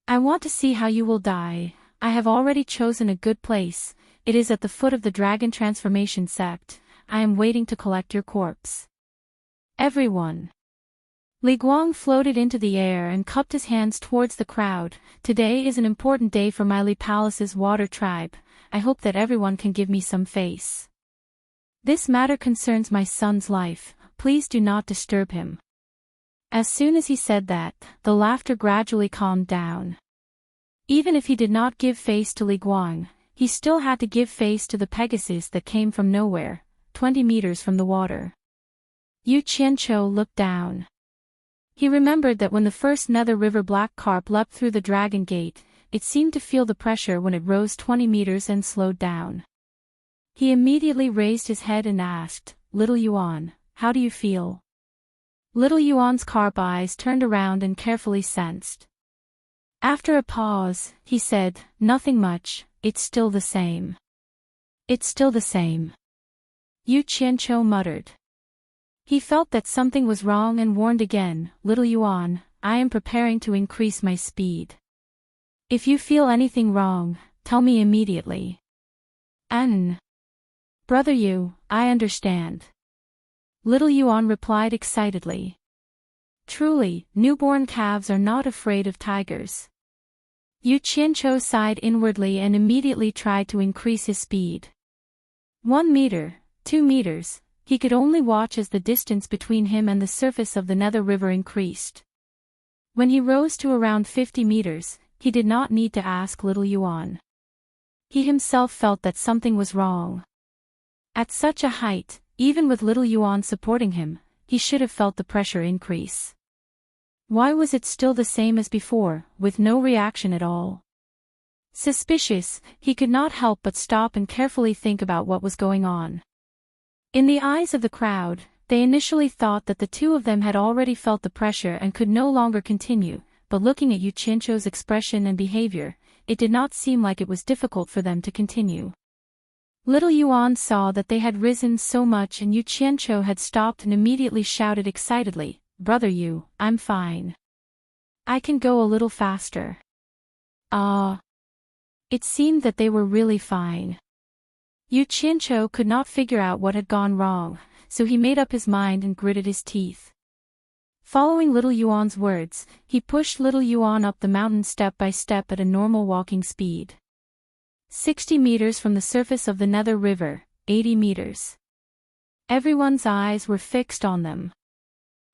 I want to see how you will die. I have already chosen a good place. It is at the foot of the Dragon Transformation Sect. I am waiting to collect your corpse." Everyone. Li Guang floated into the air and cupped his hands towards the crowd. "Today is an important day for my Li Palace's water tribe. I hope that everyone can give me some face. This matter concerns my son's life. Please do not disturb him." As soon as he said that, the laughter gradually calmed down. Even if he did not give face to Li Guang, he still had to give face to the Pegasus that came from nowhere, 20 meters from the water. Yu Qianqiu looked down. He remembered that when the first Nether River black carp leapt through the dragon gate, it seemed to feel the pressure when it rose 20 meters and slowed down. He immediately raised his head and asked, "Little Yuan, how do you feel?" Little Yuan's carp eyes turned around and carefully sensed. After a pause, he said, "Nothing much, it's still the same." "It's still the same," Yu Qianqiu muttered. He felt that something was wrong and warned again, "Little Yuan, I am preparing to increase my speed. If you feel anything wrong, tell me immediately." Brother Yu, I understand," Little Yuan replied excitedly. Truly, newborn calves are not afraid of tigers. Yu Qianqiu sighed inwardly and immediately tried to increase his speed. 1 meter, 2 meters. He could only watch as the distance between him and the surface of the Nether River increased. When he rose to around 50 meters, he did not need to ask Little Yuan. He himself felt that something was wrong. At such a height, even with Little Yuan supporting him, he should have felt the pressure increase. Why was it still the same as before, with no reaction at all? Suspicious, he could not help but stop and carefully think about what was going on. In the eyes of the crowd, they initially thought that the two of them had already felt the pressure and could no longer continue, but looking at Yu Qianzhou's expression and behavior, it did not seem like it was difficult for them to continue. Little Yuan saw that they had risen so much and Yu Qianzhou had stopped and immediately shouted excitedly, "Brother Yu, I'm fine. I can go a little faster." Ah! It seemed that they were really fine. Yu Qianzhou could not figure out what had gone wrong, so he made up his mind and gritted his teeth. Following Little Yuan's words, he pushed Little Yuan up the mountain step by step at a normal walking speed. 60 meters from the surface of the Nether River, 80 meters. Everyone's eyes were fixed on them.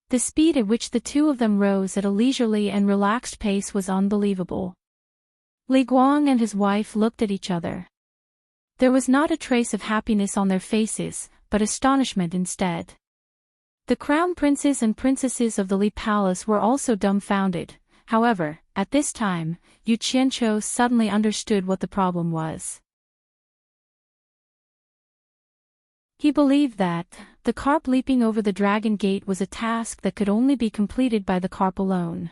The speed at which the two of them rose at a leisurely and relaxed pace was unbelievable. Li Guang and his wife looked at each other. There was not a trace of happiness on their faces, but astonishment instead. The crown princes and princesses of the Li Palace were also dumbfounded. However, at this time, Yu Qianzhou suddenly understood what the problem was. He believed that the carp leaping over the dragon gate was a task that could only be completed by the carp alone.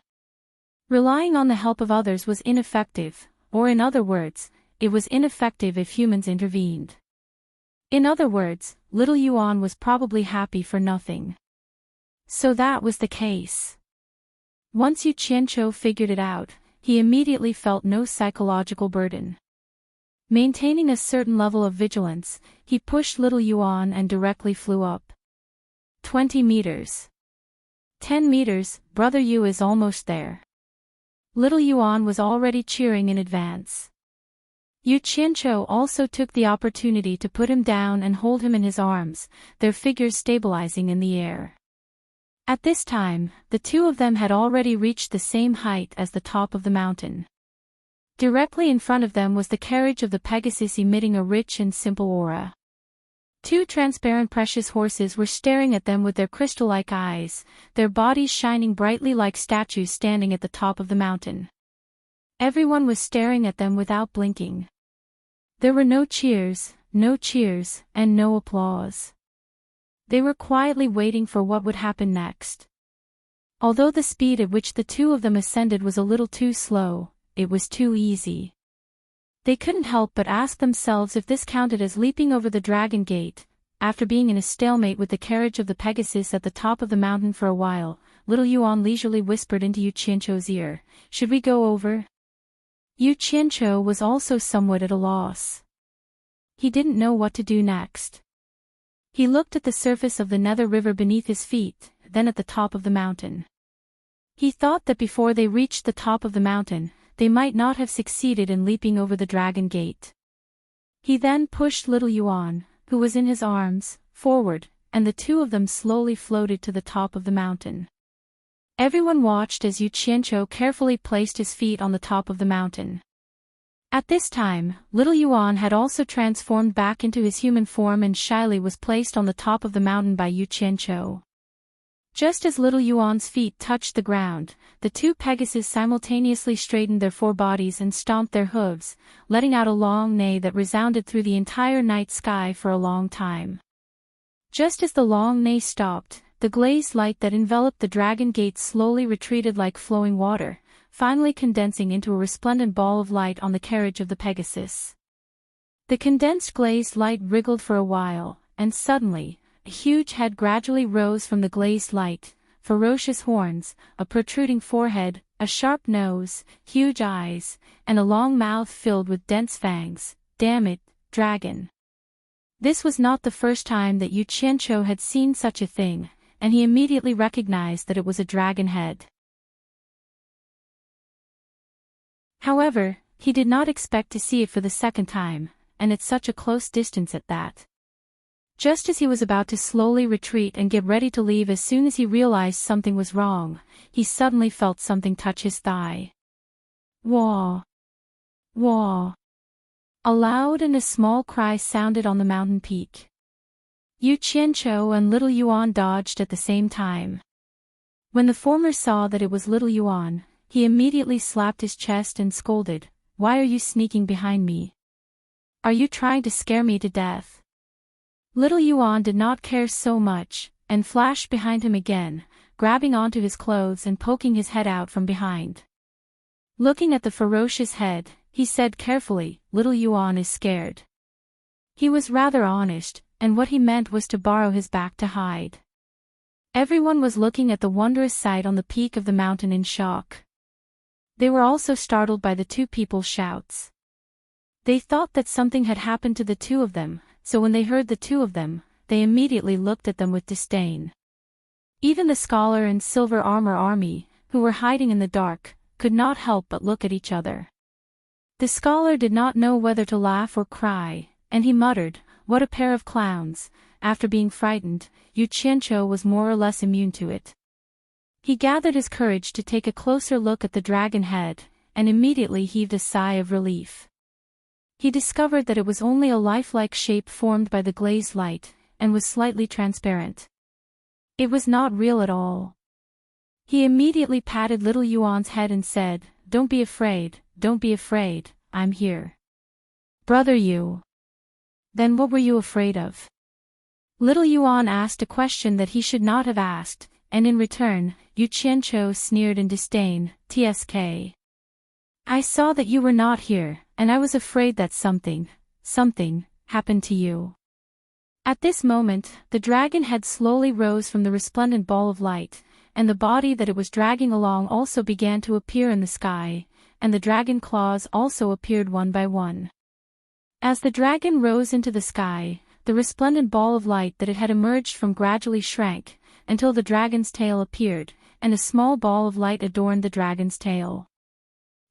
Relying on the help of others was ineffective, or in other words, it was ineffective if humans intervened. In other words, Little Yuan was probably happy for nothing. So that was the case. Once Yu Qianzhou figured it out, he immediately felt no psychological burden. Maintaining a certain level of vigilance, he pushed Little Yuan and directly flew up. 20 meters. 10 meters, Brother Yu is almost there. Little Yuan was already cheering in advance. Yu Qianzhou also took the opportunity to put him down and hold him in his arms, their figures stabilizing in the air. At this time, the two of them had already reached the same height as the top of the mountain. Directly in front of them was the carriage of the Pegasus emitting a rich and simple aura. Two transparent precious horses were staring at them with their crystal-like eyes, their bodies shining brightly like statues standing at the top of the mountain. Everyone was staring at them without blinking. There were no cheers, and no applause. They were quietly waiting for what would happen next. Although the speed at which the two of them ascended was a little too slow, it was too easy. They couldn't help but ask themselves if this counted as leaping over the dragon gate. After being in a stalemate with the carriage of the Pegasus at the top of the mountain for a while, Little Yuan leisurely whispered into Yu Qianzhou's ear, "Should we go over?" Yu Qianzhou was also somewhat at a loss. He didn't know what to do next. He looked at the surface of the Nether River beneath his feet, then at the top of the mountain. He thought that before they reached the top of the mountain, they might not have succeeded in leaping over the dragon gate. He then pushed Little Yuan, who was in his arms, forward, and the two of them slowly floated to the top of the mountain. Everyone watched as Yu Qianzhou carefully placed his feet on the top of the mountain. At this time, Little Yuan had also transformed back into his human form and shyly was placed on the top of the mountain by Yu Qianzhou. Just as Little Yuan's feet touched the ground, the two Pegasus simultaneously straightened their four bodies and stomped their hooves, letting out a long neigh that resounded through the entire night sky for a long time. Just as the long neigh stopped, the glazed light that enveloped the dragon gate slowly retreated like flowing water, finally condensing into a resplendent ball of light on the carriage of the Pegasus. The condensed glazed light wriggled for a while, and suddenly, a huge head gradually rose from the glazed light, ferocious horns, a protruding forehead, a sharp nose, huge eyes, and a long mouth filled with dense fangs. Damn it, dragon! This was not the first time that Yu Qianzhou had seen such a thing, and he immediately recognized that it was a dragon head. However, he did not expect to see it for the second time, and at such a close distance at that. Just as he was about to slowly retreat and get ready to leave as soon as he realized something was wrong, he suddenly felt something touch his thigh. Wah! Wah! A loud and a small cry sounded on the mountain peak. Yu Qianqiu and Little Yuan dodged at the same time. When the former saw that it was Little Yuan, he immediately slapped his chest and scolded, "Why are you sneaking behind me? Are you trying to scare me to death?" Little Yuan did not care so much, and flashed behind him again, grabbing onto his clothes and poking his head out from behind. Looking at the ferocious head, he said carefully, "Little Yuan is scared." He was rather honest, and what he meant was to borrow his back to hide. Everyone was looking at the wondrous sight on the peak of the mountain in shock. They were also startled by the two people's shouts. They thought that something had happened to the two of them, so when they heard the two of them, they immediately looked at them with disdain. Even the scholar and Silver Armor Army, who were hiding in the dark, could not help but look at each other. The scholar did not know whether to laugh or cry, and he muttered, "What a pair of clowns." After being frightened, Yu Qianqiu was more or less immune to it. He gathered his courage to take a closer look at the dragon head, and immediately heaved a sigh of relief. He discovered that it was only a lifelike shape formed by the glazed light, and was slightly transparent. It was not real at all. He immediately patted Little Yuan's head and said, "Don't be afraid, I'm here." "Brother Yu. Then what were you afraid of?" Little Yuan asked a question that he should not have asked, and in return, Yu Qianqiu sneered in disdain, "Tsk. I saw that you were not here, and I was afraid that something happened to you." At this moment, the dragon head slowly rose from the resplendent ball of light, and the body that it was dragging along also began to appear in the sky, and the dragon claws also appeared one by one. As the dragon rose into the sky, the resplendent ball of light that it had emerged from gradually shrank, until the dragon's tail appeared, and a small ball of light adorned the dragon's tail.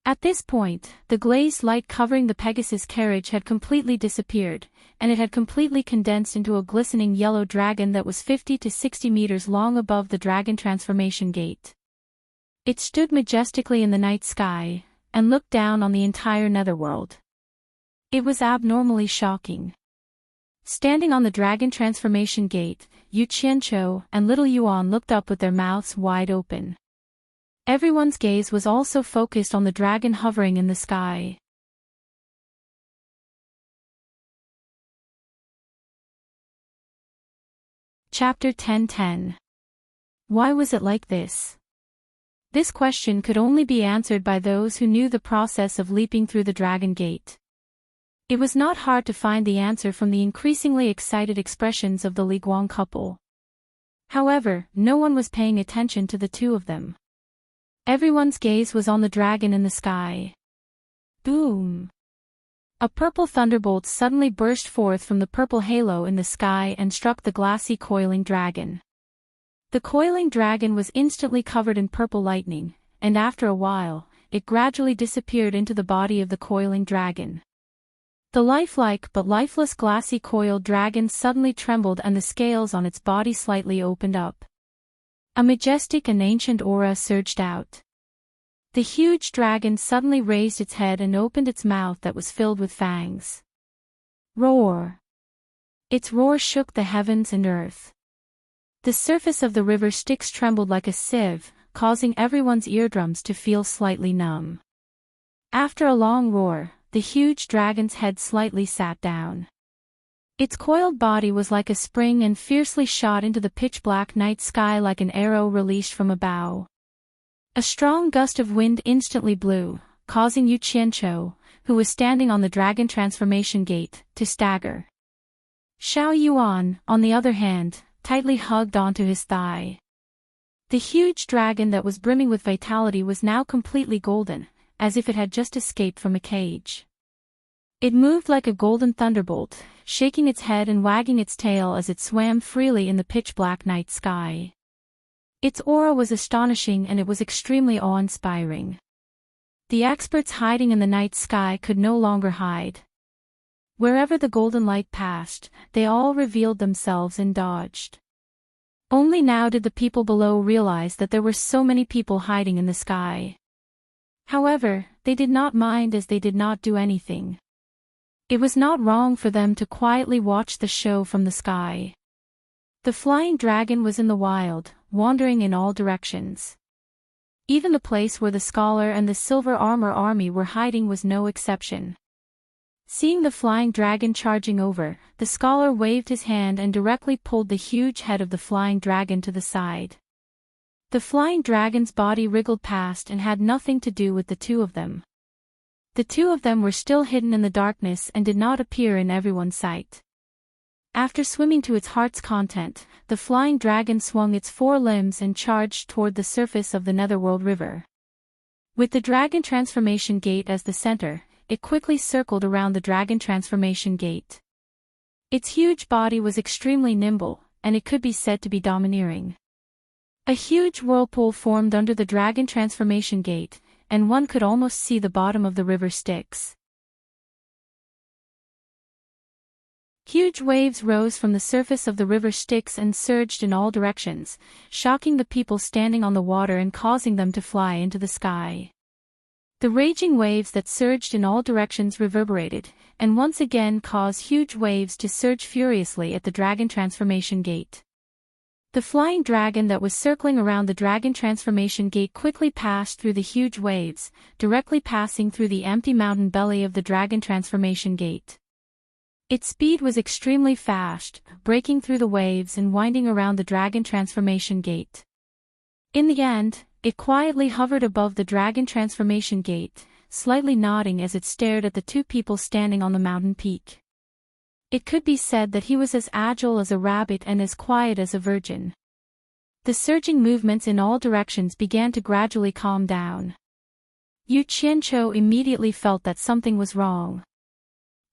At this point, the glazed light covering the Pegasus carriage had completely disappeared, and it had completely condensed into a glistening yellow dragon that was 50 to 60 meters long above the dragon transformation gate. It stood majestically in the night sky, and looked down on the entire netherworld. It was abnormally shocking. Standing on the dragon transformation gate, Yu Qianqiu and Little Yuan looked up with their mouths wide open. Everyone's gaze was also focused on the dragon hovering in the sky. Chapter 10:10. Why was it like this? This question could only be answered by those who knew the process of leaping through the dragon gate. It was not hard to find the answer from the increasingly excited expressions of the Li Guang couple. However, no one was paying attention to the two of them. Everyone's gaze was on the dragon in the sky. Boom! A purple thunderbolt suddenly burst forth from the purple halo in the sky and struck the glassy coiling dragon. The coiling dragon was instantly covered in purple lightning, and after a while, it gradually disappeared into the body of the coiling dragon. The lifelike but lifeless glassy coiled dragon suddenly trembled and the scales on its body slightly opened up. A majestic and ancient aura surged out. The huge dragon suddenly raised its head and opened its mouth that was filled with fangs. Roar! Its roar shook the heavens and earth. The surface of the river Styx trembled like a sieve, causing everyone's eardrums to feel slightly numb. After a long roar, the huge dragon's head slightly sat down. Its coiled body was like a spring and fiercely shot into the pitch-black night sky like an arrow released from a bow. A strong gust of wind instantly blew, causing Yu Qianqiu, who was standing on the dragon transformation gate, to stagger. Xiao Yuan, on the other hand, tightly hugged onto his thigh. The huge dragon that was brimming with vitality was now completely golden, as if it had just escaped from a cage. It moved like a golden thunderbolt, shaking its head and wagging its tail as it swam freely in the pitch-black night sky. Its aura was astonishing and it was extremely awe-inspiring. The experts hiding in the night sky could no longer hide. Wherever the golden light passed, they all revealed themselves and dodged. Only now did the people below realize that there were so many people hiding in the sky. However, they did not mind as they did not do anything. It was not wrong for them to quietly watch the show from the sky. The flying dragon was in the wild, wandering in all directions. Even the place where the scholar and the silver armor army were hiding was no exception. Seeing the flying dragon charging over, the scholar waved his hand and directly pulled the huge head of the flying dragon to the side. The flying dragon's body wriggled past and had nothing to do with the two of them. The two of them were still hidden in the darkness and did not appear in everyone's sight. After swimming to its heart's content, the flying dragon swung its four limbs and charged toward the surface of the Netherworld River. With the Dragon Transformation Gate as the center, it quickly circled around the Dragon Transformation Gate. Its huge body was extremely nimble, and it could be said to be domineering. A huge whirlpool formed under the Dragon Transformation Gate, and one could almost see the bottom of the river Styx. Huge waves rose from the surface of the river Styx and surged in all directions, shocking the people standing on the water and causing them to fly into the sky. The raging waves that surged in all directions reverberated, and once again caused huge waves to surge furiously at the Dragon Transformation Gate. The flying dragon that was circling around the Dragon Transformation Gate quickly passed through the huge waves, directly passing through the empty mountain belly of the Dragon Transformation Gate. Its speed was extremely fast, breaking through the waves and winding around the Dragon Transformation Gate. In the end, it quietly hovered above the Dragon Transformation Gate, slightly nodding as it stared at the two people standing on the mountain peak. It could be said that he was as agile as a rabbit and as quiet as a virgin. The surging movements in all directions began to gradually calm down. Yu Qianqiu immediately felt that something was wrong.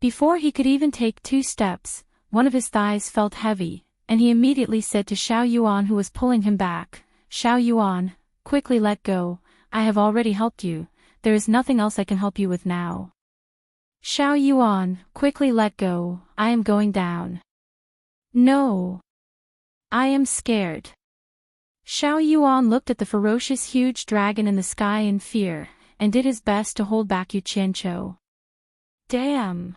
Before he could even take 2 steps, one of his thighs felt heavy, and he immediately said to Xiao Yuan, who was pulling him back, "Xiao Yuan, quickly let go, I have already helped you, there is nothing else I can help you with now." "Xiao Yuan, quickly let go, I am going down." "No. I am scared." Xiao Yuan looked at the ferocious huge dragon in the sky in fear, and did his best to hold back Yu Qianqiu. "Damn.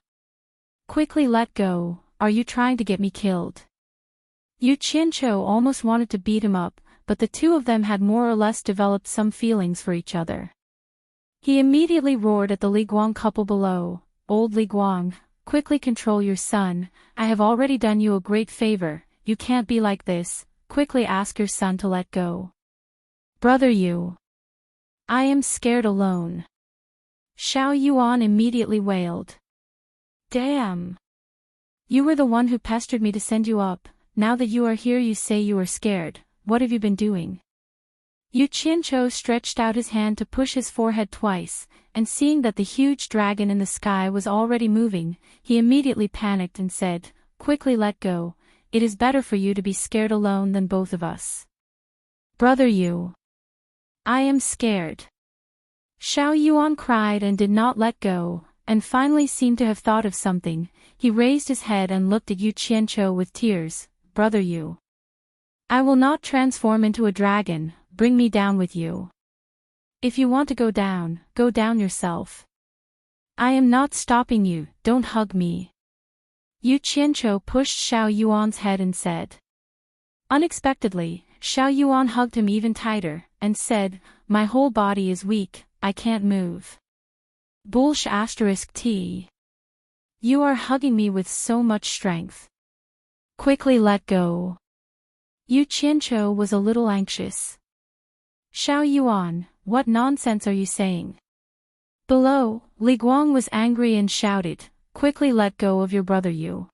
Quickly let go, are you trying to get me killed?" Yu Qianqiu almost wanted to beat him up, but the two of them had more or less developed some feelings for each other. He immediately roared at the Li Guang couple below, "Old Li Guang, quickly control your son, I have already done you a great favor, you can't be like this, quickly ask your son to let go." "Brother Yu. I am scared alone." Xiao Yuan immediately wailed. "Damn. You were the one who pestered me to send you up, now that you are here you say you are scared, what have you been doing?" Yu Qianqiu stretched out his hand to push his forehead twice, and seeing that the huge dragon in the sky was already moving, he immediately panicked and said, "Quickly let go, it is better for you to be scared alone than both of us." "Brother Yu. I am scared." Xiao Yuan cried and did not let go, and finally seemed to have thought of something. He raised his head and looked at Yu Qianqiu with tears. "Brother Yu. I will not transform into a dragon, bring me down with you. If you want to go down yourself. I am not stopping you, don't hug me." Yu Qianqiu pushed Xiao Yuan's head and said. Unexpectedly, Xiao Yuan hugged him even tighter, and said, "My whole body is weak, I can't move." *T. You are hugging me with so much strength. Quickly let go. Yu Qianqiu was a little anxious. "Xiao Yuan, what nonsense are you saying?" Below, Li Guang was angry and shouted, "Quickly let go of your brother Yu."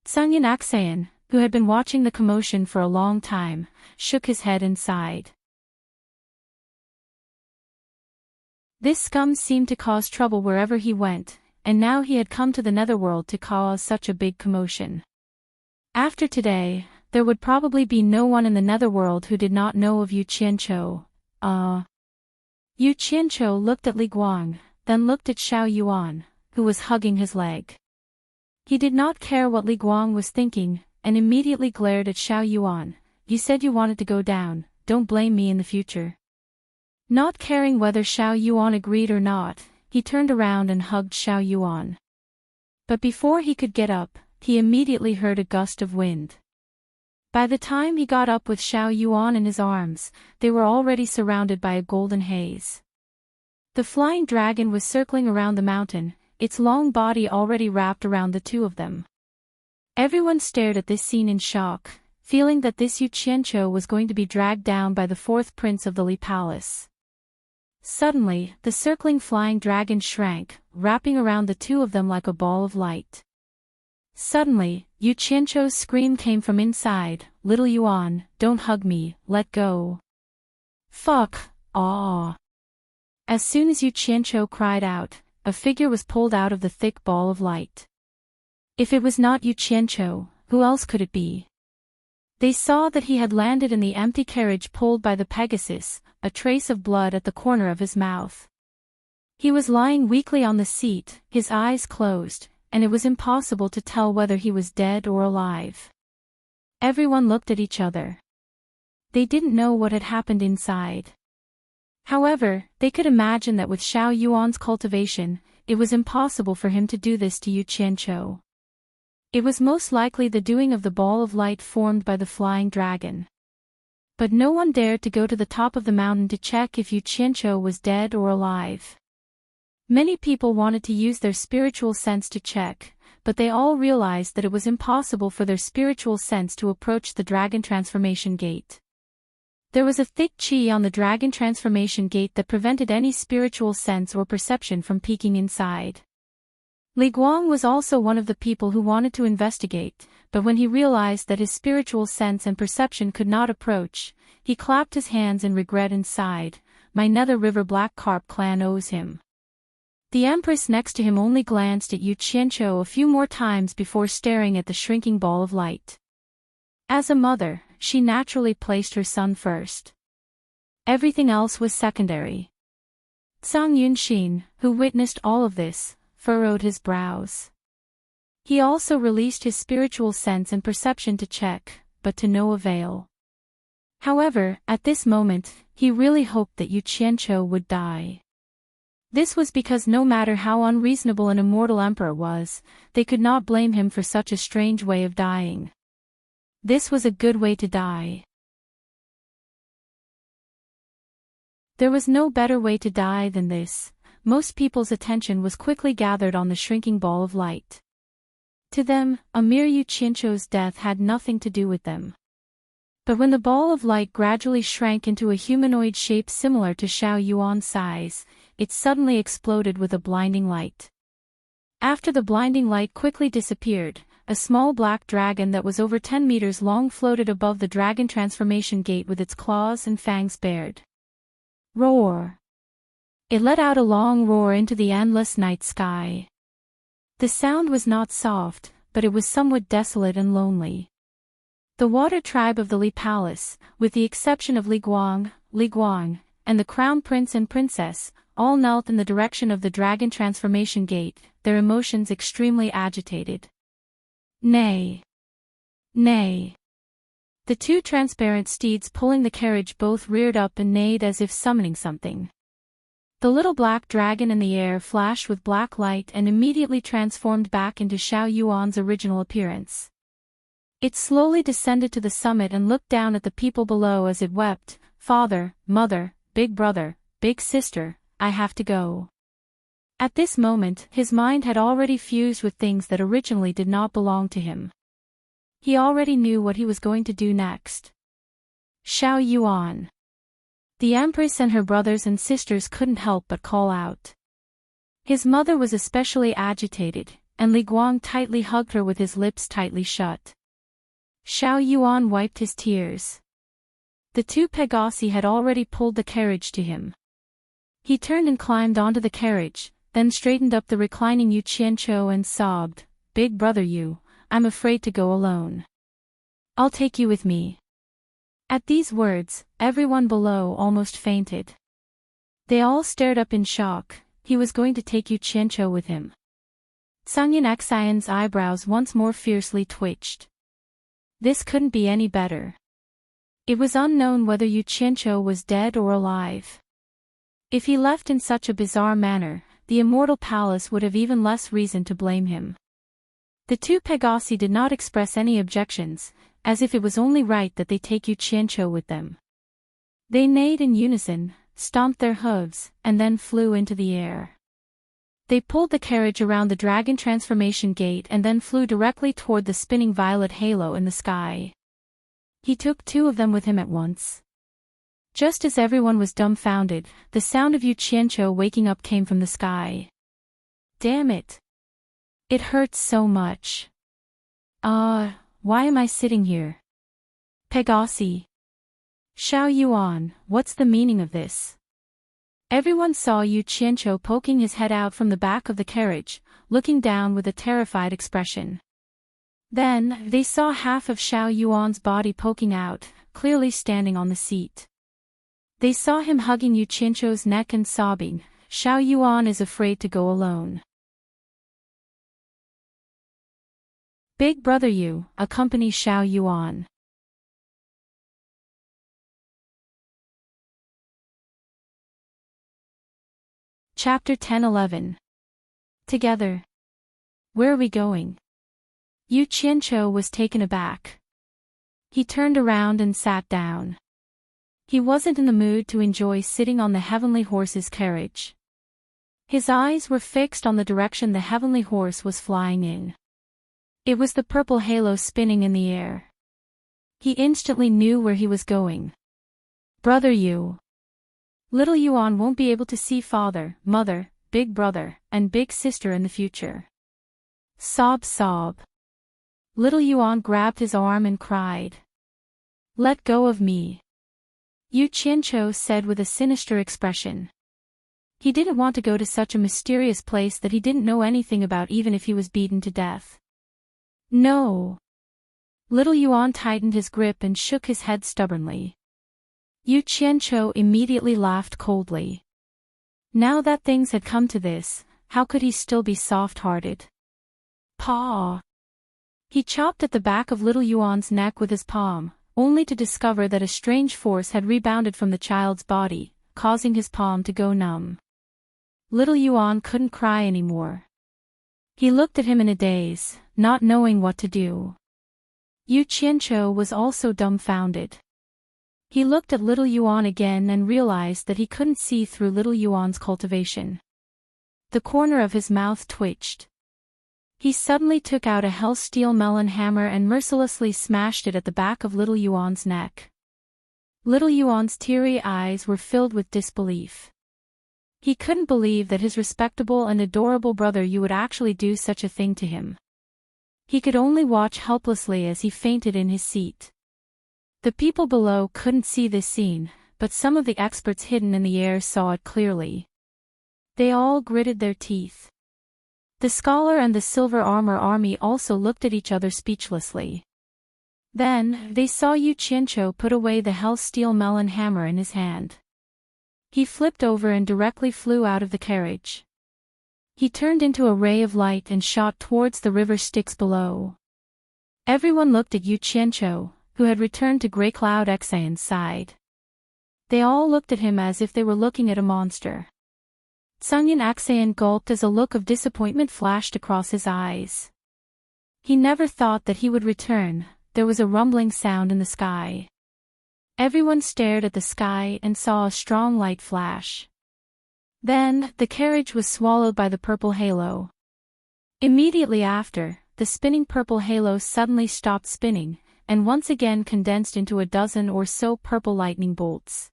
Tsungyan Aksayan, who had been watching the commotion for a long time, shook his head and sighed. This Scum seemed to cause trouble wherever he went, and now he had come to the Netherworld to cause such a big commotion. After today, there would probably be no one in the Netherworld who did not know of Yu Qianqiu. Yu Qianqiu looked at Li Guang, then looked at Xiao Yuan, who was hugging his leg. He did not care what Li Guang was thinking, and immediately glared at Xiao Yuan. "You said you wanted to go down, don't blame me in the future." Not caring whether Xiao Yuan agreed or not, he turned around and hugged Xiao Yuan. But before he could get up, he immediately heard a gust of wind. By the time he got up with Xiao Yuan in his arms, they were already surrounded by a golden haze. The flying dragon was circling around the mountain, its long body already wrapped around the two of them. Everyone stared at this scene in shock, feeling that this Yu Qianqiu was going to be dragged down by the fourth prince of the Li Palace. Suddenly, the circling flying dragon shrank, wrapping around the two of them like a ball of light. Suddenly, Yu Qianqiu's scream came from inside, "Little Yuan, don't hug me, let go." "Fuck, aw." As soon as Yu Qianqiu cried out, a figure was pulled out of the thick ball of light. If it was not Yu Qianqiu, who else could it be? They saw that he had landed in the empty carriage pulled by the Pegasus, a trace of blood at the corner of his mouth. He was lying weakly on the seat, his eyes closed, and it was impossible to tell whether he was dead or alive. Everyone looked at each other. They didn't know what had happened inside. However, they could imagine that with Xiao Yuan's cultivation, it was impossible for him to do this to Yu Qianqiu. It was most likely the doing of the ball of light formed by the flying dragon. But no one dared to go to the top of the mountain to check if Yu Qianqiu was dead or alive. Many people wanted to use their spiritual sense to check, but they all realized that it was impossible for their spiritual sense to approach the dragon transformation gate. There was a thick qi on the dragon transformation gate that prevented any spiritual sense or perception from peeking inside. Li Guang was also one of the people who wanted to investigate, but when he realized that his spiritual sense and perception could not approach, he clapped his hands in regret and sighed, "My Nether River Black Carp clan owes him." The Empress next to him only glanced at Yu Qianqiu a few more times before staring at the shrinking ball of light. As a mother, she naturally placed her son first. Everything else was secondary. Zhang Yunxin, who witnessed all of this, furrowed his brows. He also released his spiritual sense and perception to check, but to no avail. However, at this moment, he really hoped that Yu Qianqiu would die. This was because no matter how unreasonable an immortal emperor was, they could not blame him for such a strange way of dying. This was a good way to die. There was no better way to die than this. Most people's attention was quickly gathered on the shrinking ball of light. To them, a mere Yu Qianqiu's death had nothing to do with them. But when the ball of light gradually shrank into a humanoid shape similar to Xiao Yuan's size, it suddenly exploded with a blinding light. After the blinding light quickly disappeared, a small black dragon that was over 10 meters long floated above the dragon transformation gate with its claws and fangs bared. Roar! It let out a long roar into the endless night sky. The sound was not soft, but it was somewhat desolate and lonely. The water tribe of the Li Palace, with the exception of Li Guang, and the crown prince and princess, all knelt in the direction of the dragon transformation gate, their emotions extremely agitated. Nay! Nay! The two transparent steeds pulling the carriage both reared up and neighed as if summoning something. The little black dragon in the air flashed with black light and immediately transformed back into Xiao Yuan's original appearance. It slowly descended to the summit and looked down at the people below as it wept, "Father, mother, big brother, big sister, I have to go." At this moment, his mind had already fused with things that originally did not belong to him. He already knew what he was going to do next. Xiao Yuan. The Empress and her brothers and sisters couldn't help but call out. His mother was especially agitated, and Li Guang tightly hugged her with his lips tightly shut. Xiao Yuan wiped his tears. The two Pegasi had already pulled the carriage to him. He turned and climbed onto the carriage, then straightened up the reclining Yu Qianqiu and sobbed, "Big brother Yu, I'm afraid to go alone. I'll take you with me." At these words, everyone below almost fainted. They all stared up in shock. He was going to take Yu Qianqiu with him. Sangyan Xian's eyebrows once more fiercely twitched. This couldn't be any better. It was unknown whether Yu Qianqiu was dead or alive. If he left in such a bizarre manner, the immortal palace would have even less reason to blame him. The two Pegasi did not express any objections, as if it was only right that they take Yu Qianqiu with them. They neighed in unison, stomped their hooves, and then flew into the air. They pulled the carriage around the dragon transformation gate and then flew directly toward the spinning violet halo in the sky. He took 2 of them with him at once. Just as everyone was dumbfounded, the sound of Yu Qianqiu waking up came from the sky. Damn it! It hurts so much. Why am I sitting here? Pegasi. Xiao Yuan, what's the meaning of this? Everyone saw Yu Qianqiu poking his head out from the back of the carriage, looking down with a terrified expression. Then, they saw half of Xiao Yuan's body poking out, clearly standing on the seat. They saw him hugging Yu Qianqiu's neck and sobbing, Xiao Yuan is afraid to go alone. Big Brother Yu, accompany Xiao Yuan. Chapter 10-11. Together. Where are we going? Yu Qianqiu was taken aback. He turned around and sat down. He wasn't in the mood to enjoy sitting on the heavenly horse's carriage. His eyes were fixed on the direction the heavenly horse was flying in. It was the purple halo spinning in the air. He instantly knew where he was going. Brother Yu. Little Yuan won't be able to see father, mother, big brother, and big sister in the future. Sob sob. Little Yuan grabbed his arm and cried. Let go of me. Yu Qianqiu said with a sinister expression. He didn't want to go to such a mysterious place that he didn't know anything about even if he was beaten to death. No. Little Yuan tightened his grip and shook his head stubbornly. Yu Qianqiu immediately laughed coldly. Now that things had come to this, how could he still be soft-hearted? Paw! He chopped at the back of little Yuan's neck with his palm, only to discover that a strange force had rebounded from the child's body, causing his palm to go numb. Little Yuan couldn't cry anymore. He looked at him in a daze, not knowing what to do. Yu Qianqiu was also dumbfounded. He looked at little Yuan again and realized that he couldn't see through little Yuan's cultivation. The corner of his mouth twitched. He suddenly took out a hell steel melon hammer and mercilessly smashed it at the back of little Yuan's neck. Little Yuan's teary eyes were filled with disbelief. He couldn't believe that his respectable and adorable brother Yu would actually do such a thing to him. He could only watch helplessly as he fainted in his seat. The people below couldn't see this scene, but some of the experts hidden in the air saw it clearly. They all gritted their teeth. The scholar and the silver armor army also looked at each other speechlessly. Then, they saw Yu Qianqiu put away the hell steel melon hammer in his hand. He flipped over and directly flew out of the carriage. He turned into a ray of light and shot towards the river Styx below. Everyone looked at Yu Qianqiu, who had returned to Grey Cloud Exayan's side. They all looked at him as if they were looking at a monster. Sunyan Exayan gulped as a look of disappointment flashed across his eyes. He never thought that he would return. There was a rumbling sound in the sky. Everyone stared at the sky and saw a strong light flash. Then, the carriage was swallowed by the purple halo. Immediately after, the spinning purple halo suddenly stopped spinning, and once again condensed into a dozen or so purple lightning bolts.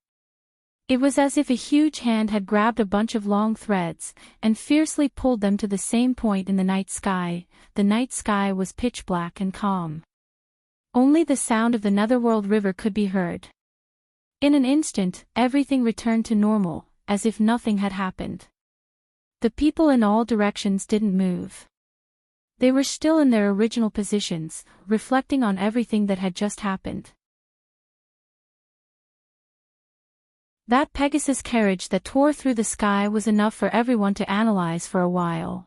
It was as if a huge hand had grabbed a bunch of long threads, and fiercely pulled them to the same point in the night sky. The night sky was pitch black and calm. Only the sound of the Netherworld River could be heard. In an instant, everything returned to normal, as if nothing had happened. The people in all directions didn't move. They were still in their original positions, reflecting on everything that had just happened. That Pegasus carriage that tore through the sky was enough for everyone to analyze for a while.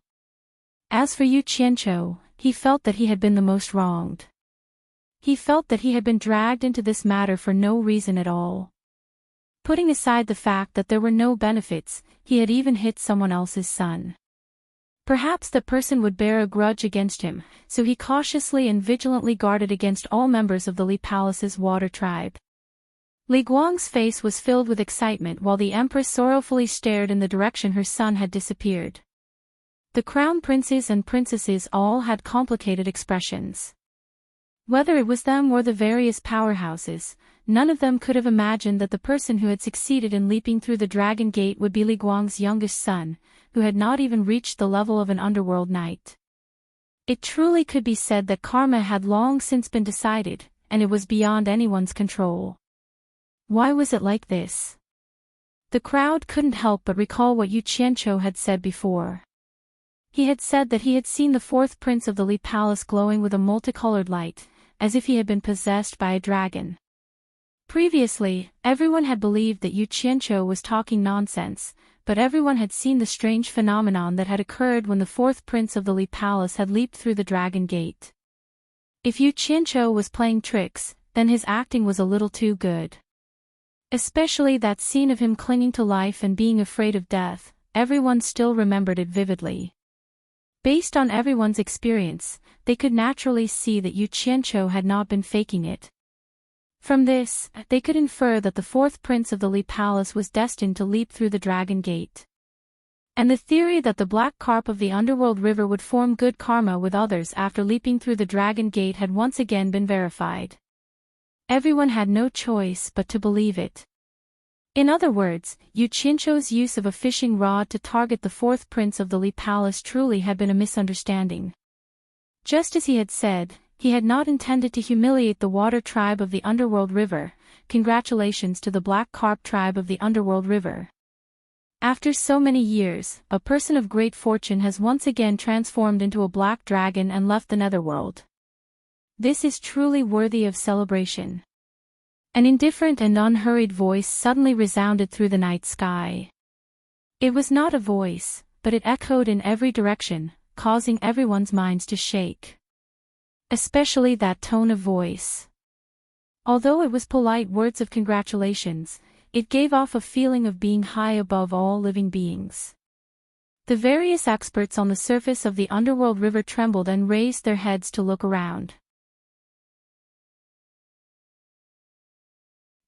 As for Yu Qianqiu, he felt that he had been the most wronged. He felt that he had been dragged into this matter for no reason at all. Putting aside the fact that there were no benefits, he had even hit someone else's son. Perhaps the person would bear a grudge against him, so he cautiously and vigilantly guarded against all members of the Li Palace's water tribe. Li Guang's face was filled with excitement while the Empress sorrowfully stared in the direction her son had disappeared. The crown princes and princesses all had complicated expressions. Whether it was them or the various powerhouses, none of them could have imagined that the person who had succeeded in leaping through the dragon gate would be Li Guang's youngest son, who had not even reached the level of an underworld knight. It truly could be said that karma had long since been decided, and it was beyond anyone's control. Why was it like this? The crowd couldn't help but recall what Yu Qianqiu had said before. He had said that he had seen the fourth prince of the Li Palace glowing with a multicolored light, as if he had been possessed by a dragon. Previously, everyone had believed that Yu Qianqiu was talking nonsense, but everyone had seen the strange phenomenon that had occurred when the fourth prince of the Li Palace had leaped through the dragon gate. If Yu Qianqiu was playing tricks, then his acting was a little too good. Especially that scene of him clinging to life and being afraid of death, everyone still remembered it vividly. Based on everyone's experience, they could naturally see that Yu Qianqiu had not been faking it. From this, they could infer that the fourth prince of the Li Palace was destined to leap through the dragon gate. And the theory that the black carp of the underworld river would form good karma with others after leaping through the dragon gate had once again been verified. Everyone had no choice but to believe it. In other words, Yu Qianqiu's use of a fishing rod to target the fourth prince of the Li Palace truly had been a misunderstanding. Just as he had said, he had not intended to humiliate the water tribe of the underworld river. Congratulations to the black carp tribe of the underworld river. After so many years, a person of great fortune has once again transformed into a black dragon and left the netherworld. This is truly worthy of celebration. An indifferent and unhurried voice suddenly resounded through the night sky. It was not a voice, but it echoed in every direction, causing everyone's minds to shake. Especially that tone of voice. Although it was polite words of congratulations, it gave off a feeling of being high above all living beings. The various experts on the surface of the underworld river trembled and raised their heads to look around.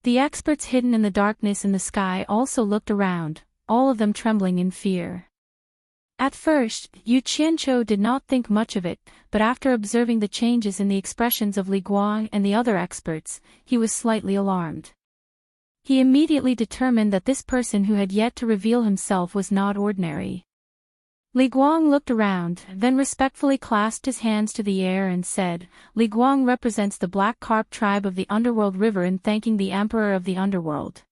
The experts hidden in the darkness in the sky also looked around, all of them trembling in fear. At first, Yu Qianqiu did not think much of it, but after observing the changes in the expressions of Li Guang and the other experts, he was slightly alarmed. He immediately determined that this person who had yet to reveal himself was not ordinary. Li Guang looked around, then respectfully clasped his hands to the air and said, "Li Guang represents the black carp tribe of the underworld river in thanking the Emperor of the underworld.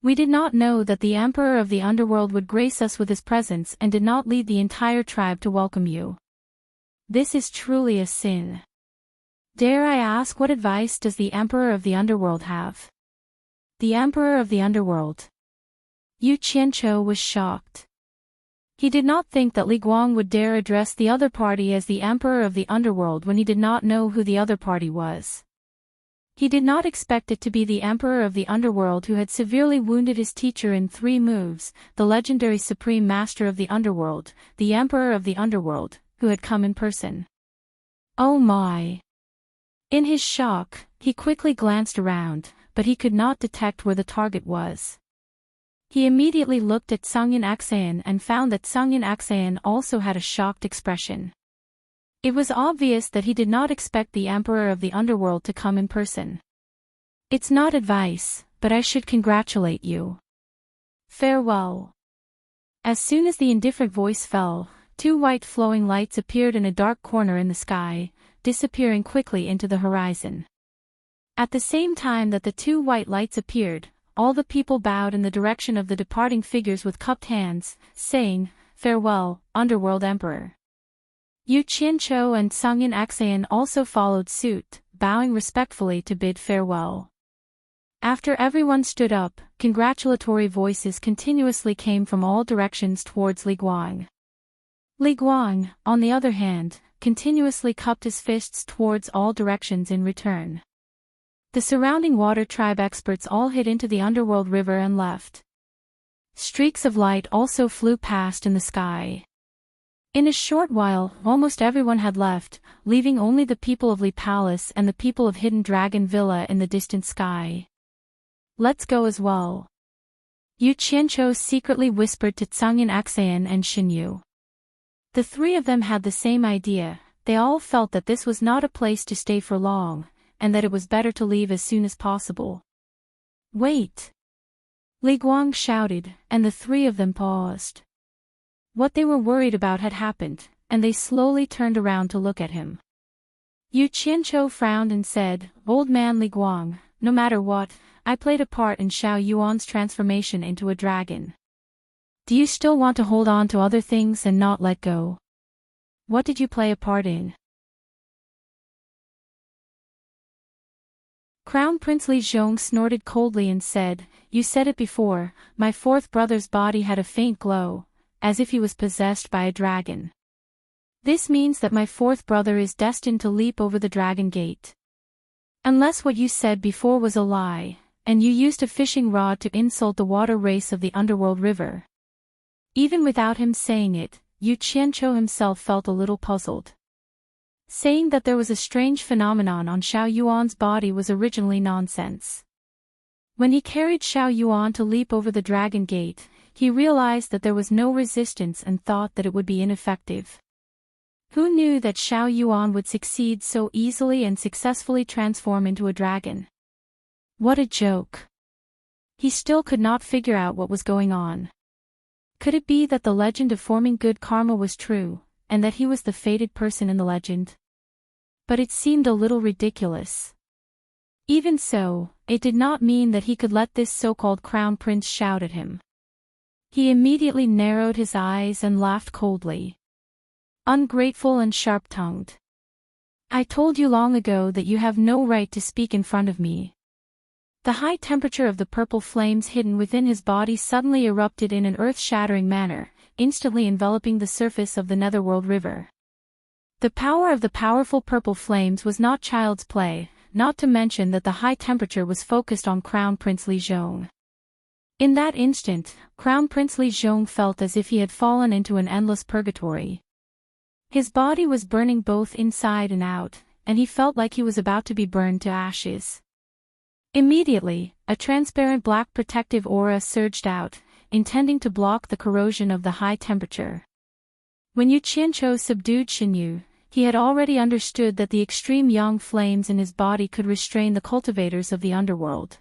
We did not know that the Emperor of the underworld would grace us with his presence and did not lead the entire tribe to welcome you. This is truly a sin. Dare I ask, what advice does the Emperor of the underworld have?" The Emperor of the underworld. Yu Qianqiu was shocked. He did not think that Li Guang would dare address the other party as the Emperor of the underworld when he did not know who the other party was. He did not expect it to be the Emperor of the underworld who had severely wounded his teacher in 3 moves, the legendary Supreme Master of the underworld, the Emperor of the underworld, who had come in person. Oh my! In his shock, he quickly glanced around, but he could not detect where the target was. He immediately looked at Sangyin Axayan and found that Sangyin Axayan also had a shocked expression. It was obvious that he did not expect the Emperor of the underworld to come in person. "It's not advice, but I should congratulate you. Farewell." As soon as the indifferent voice fell, 2 white flowing lights appeared in a dark corner in the sky, disappearing quickly into the horizon. At the same time that the 2 white lights appeared, all the people bowed in the direction of the departing figures with cupped hands, saying, "Farewell, Underworld Emperor." Yu Qianqiu and Sangyin Axayan also followed suit, bowing respectfully to bid farewell. After everyone stood up, congratulatory voices continuously came from all directions towards Li Guang. Li Guang, on the other hand, continuously cupped his fists towards all directions in return. The surrounding water tribe experts all hid into the underworld river and left. Streaks of light also flew past in the sky. In a short while, almost everyone had left, leaving only the people of Li Palace and the people of Hidden Dragon Villa in the distant sky. Let's go as well. Yu Qianqiu secretly whispered to Tsangyan Axayan and Xinyu. The three of them had the same idea. They all felt that this was not a place to stay for long, and that it was better to leave as soon as possible. Wait! Li Guang shouted, and the three of them paused. What they were worried about had happened, and they slowly turned around to look at him. Yu Qianqiu frowned and said, "Old man Li Guang, no matter what, I played a part in Xiao Yuan's transformation into a dragon. Do you still want to hold on to other things and not let go? What did you play a part in?" Crown Prince Li Zhong snorted coldly and said, "You said it before, my fourth brother's body had a faint glow, as if he was possessed by a dragon. This means that my fourth brother is destined to leap over the dragon gate. Unless what you said before was a lie, and you used a fishing rod to insult the water race of the underworld river." Even without him saying it, Yu Qianqiu himself felt a little puzzled. Saying that there was a strange phenomenon on Xiao Yuan's body was originally nonsense. When he carried Xiao Yuan to leap over the dragon gate, he realized that there was no resistance and thought that it would be ineffective. Who knew that Xiao Yuan would succeed so easily and successfully transform into a dragon? What a joke! He still could not figure out what was going on. Could it be that the legend of forming good karma was true, and that he was the fated person in the legend? But it seemed a little ridiculous. Even so, it did not mean that he could let this so-called crown prince shout at him. He immediately narrowed his eyes and laughed coldly. Ungrateful and sharp-tongued. I told you long ago that you have no right to speak in front of me. The high temperature of the purple flames hidden within his body suddenly erupted in an earth-shattering manner, instantly enveloping the surface of the Netherworld River. The power of the powerful purple flames was not child's play, not to mention that the high temperature was focused on Crown Prince Li Zhong. In that instant, Crown Prince Li Zhong felt as if he had fallen into an endless purgatory. His body was burning both inside and out, and he felt like he was about to be burned to ashes. Immediately, a transparent black protective aura surged out, intending to block the corrosion of the high temperature. When Yu Qianqiu subdued Xinyu, he had already understood that the extreme yang flames in his body could restrain the cultivators of the underworld.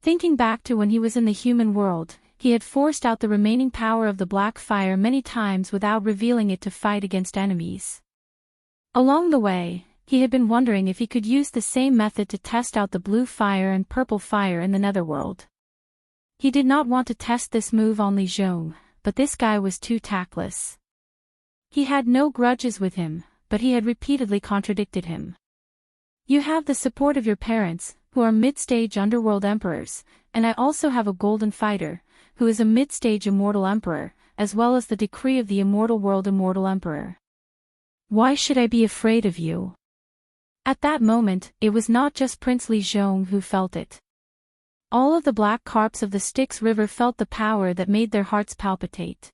Thinking back to when he was in the human world, he had forced out the remaining power of the black fire many times without revealing it to fight against enemies. Along the way, he had been wondering if he could use the same method to test out the blue fire and purple fire in the netherworld. He did not want to test this move on Li Zhong, but this guy was too tactless. He had no grudges with him, but he had repeatedly contradicted him. You have the support of your parents, who are mid-stage underworld emperors, and I also have a golden fighter, who is a mid-stage immortal emperor, as well as the decree of the immortal world immortal emperor. Why should I be afraid of you? At that moment, it was not just Prince Li Zhong who felt it. All of the black carps of the Styx River felt the power that made their hearts palpitate.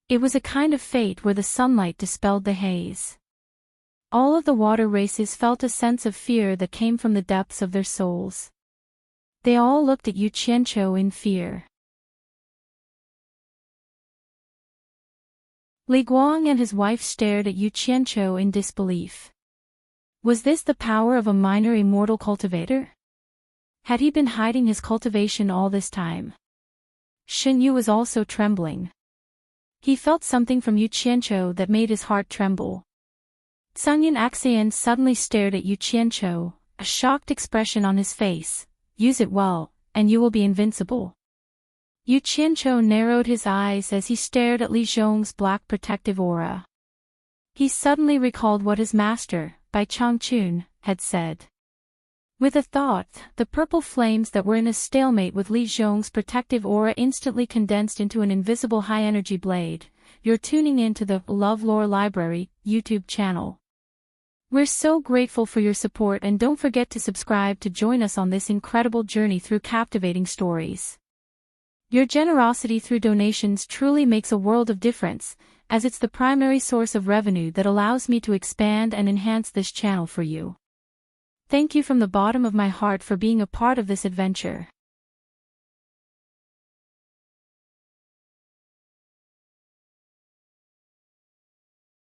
It was a kind of fate where the sunlight dispelled the haze. All of the water races felt a sense of fear that came from the depths of their souls. They all looked at Yu Qianqiu in fear. Li Guang and his wife stared at Yu Qianqiu in disbelief. Was this the power of a minor immortal cultivator? Had he been hiding his cultivation all this time? Xinyu was also trembling. He felt something from Yu Qianqiu that made his heart tremble. Tsangyan Axayan suddenly stared at Yu Qianqiu, a shocked expression on his face. Use it well, and you will be invincible. Yu Qianqiu narrowed his eyes as he stared at Li Zhong's black protective aura. He suddenly recalled what his master, Bai Changchun, had said. With a thought, the purple flames that were in a stalemate with Li Zhong's protective aura instantly condensed into an invisible high-energy blade. You're tuning in to the LoveLore Library YouTube channel. We're so grateful for your support, and don't forget to subscribe to join us on this incredible journey through captivating stories. Your generosity through donations truly makes a world of difference, as it's the primary source of revenue that allows me to expand and enhance this channel for you. Thank you from the bottom of my heart for being a part of this adventure.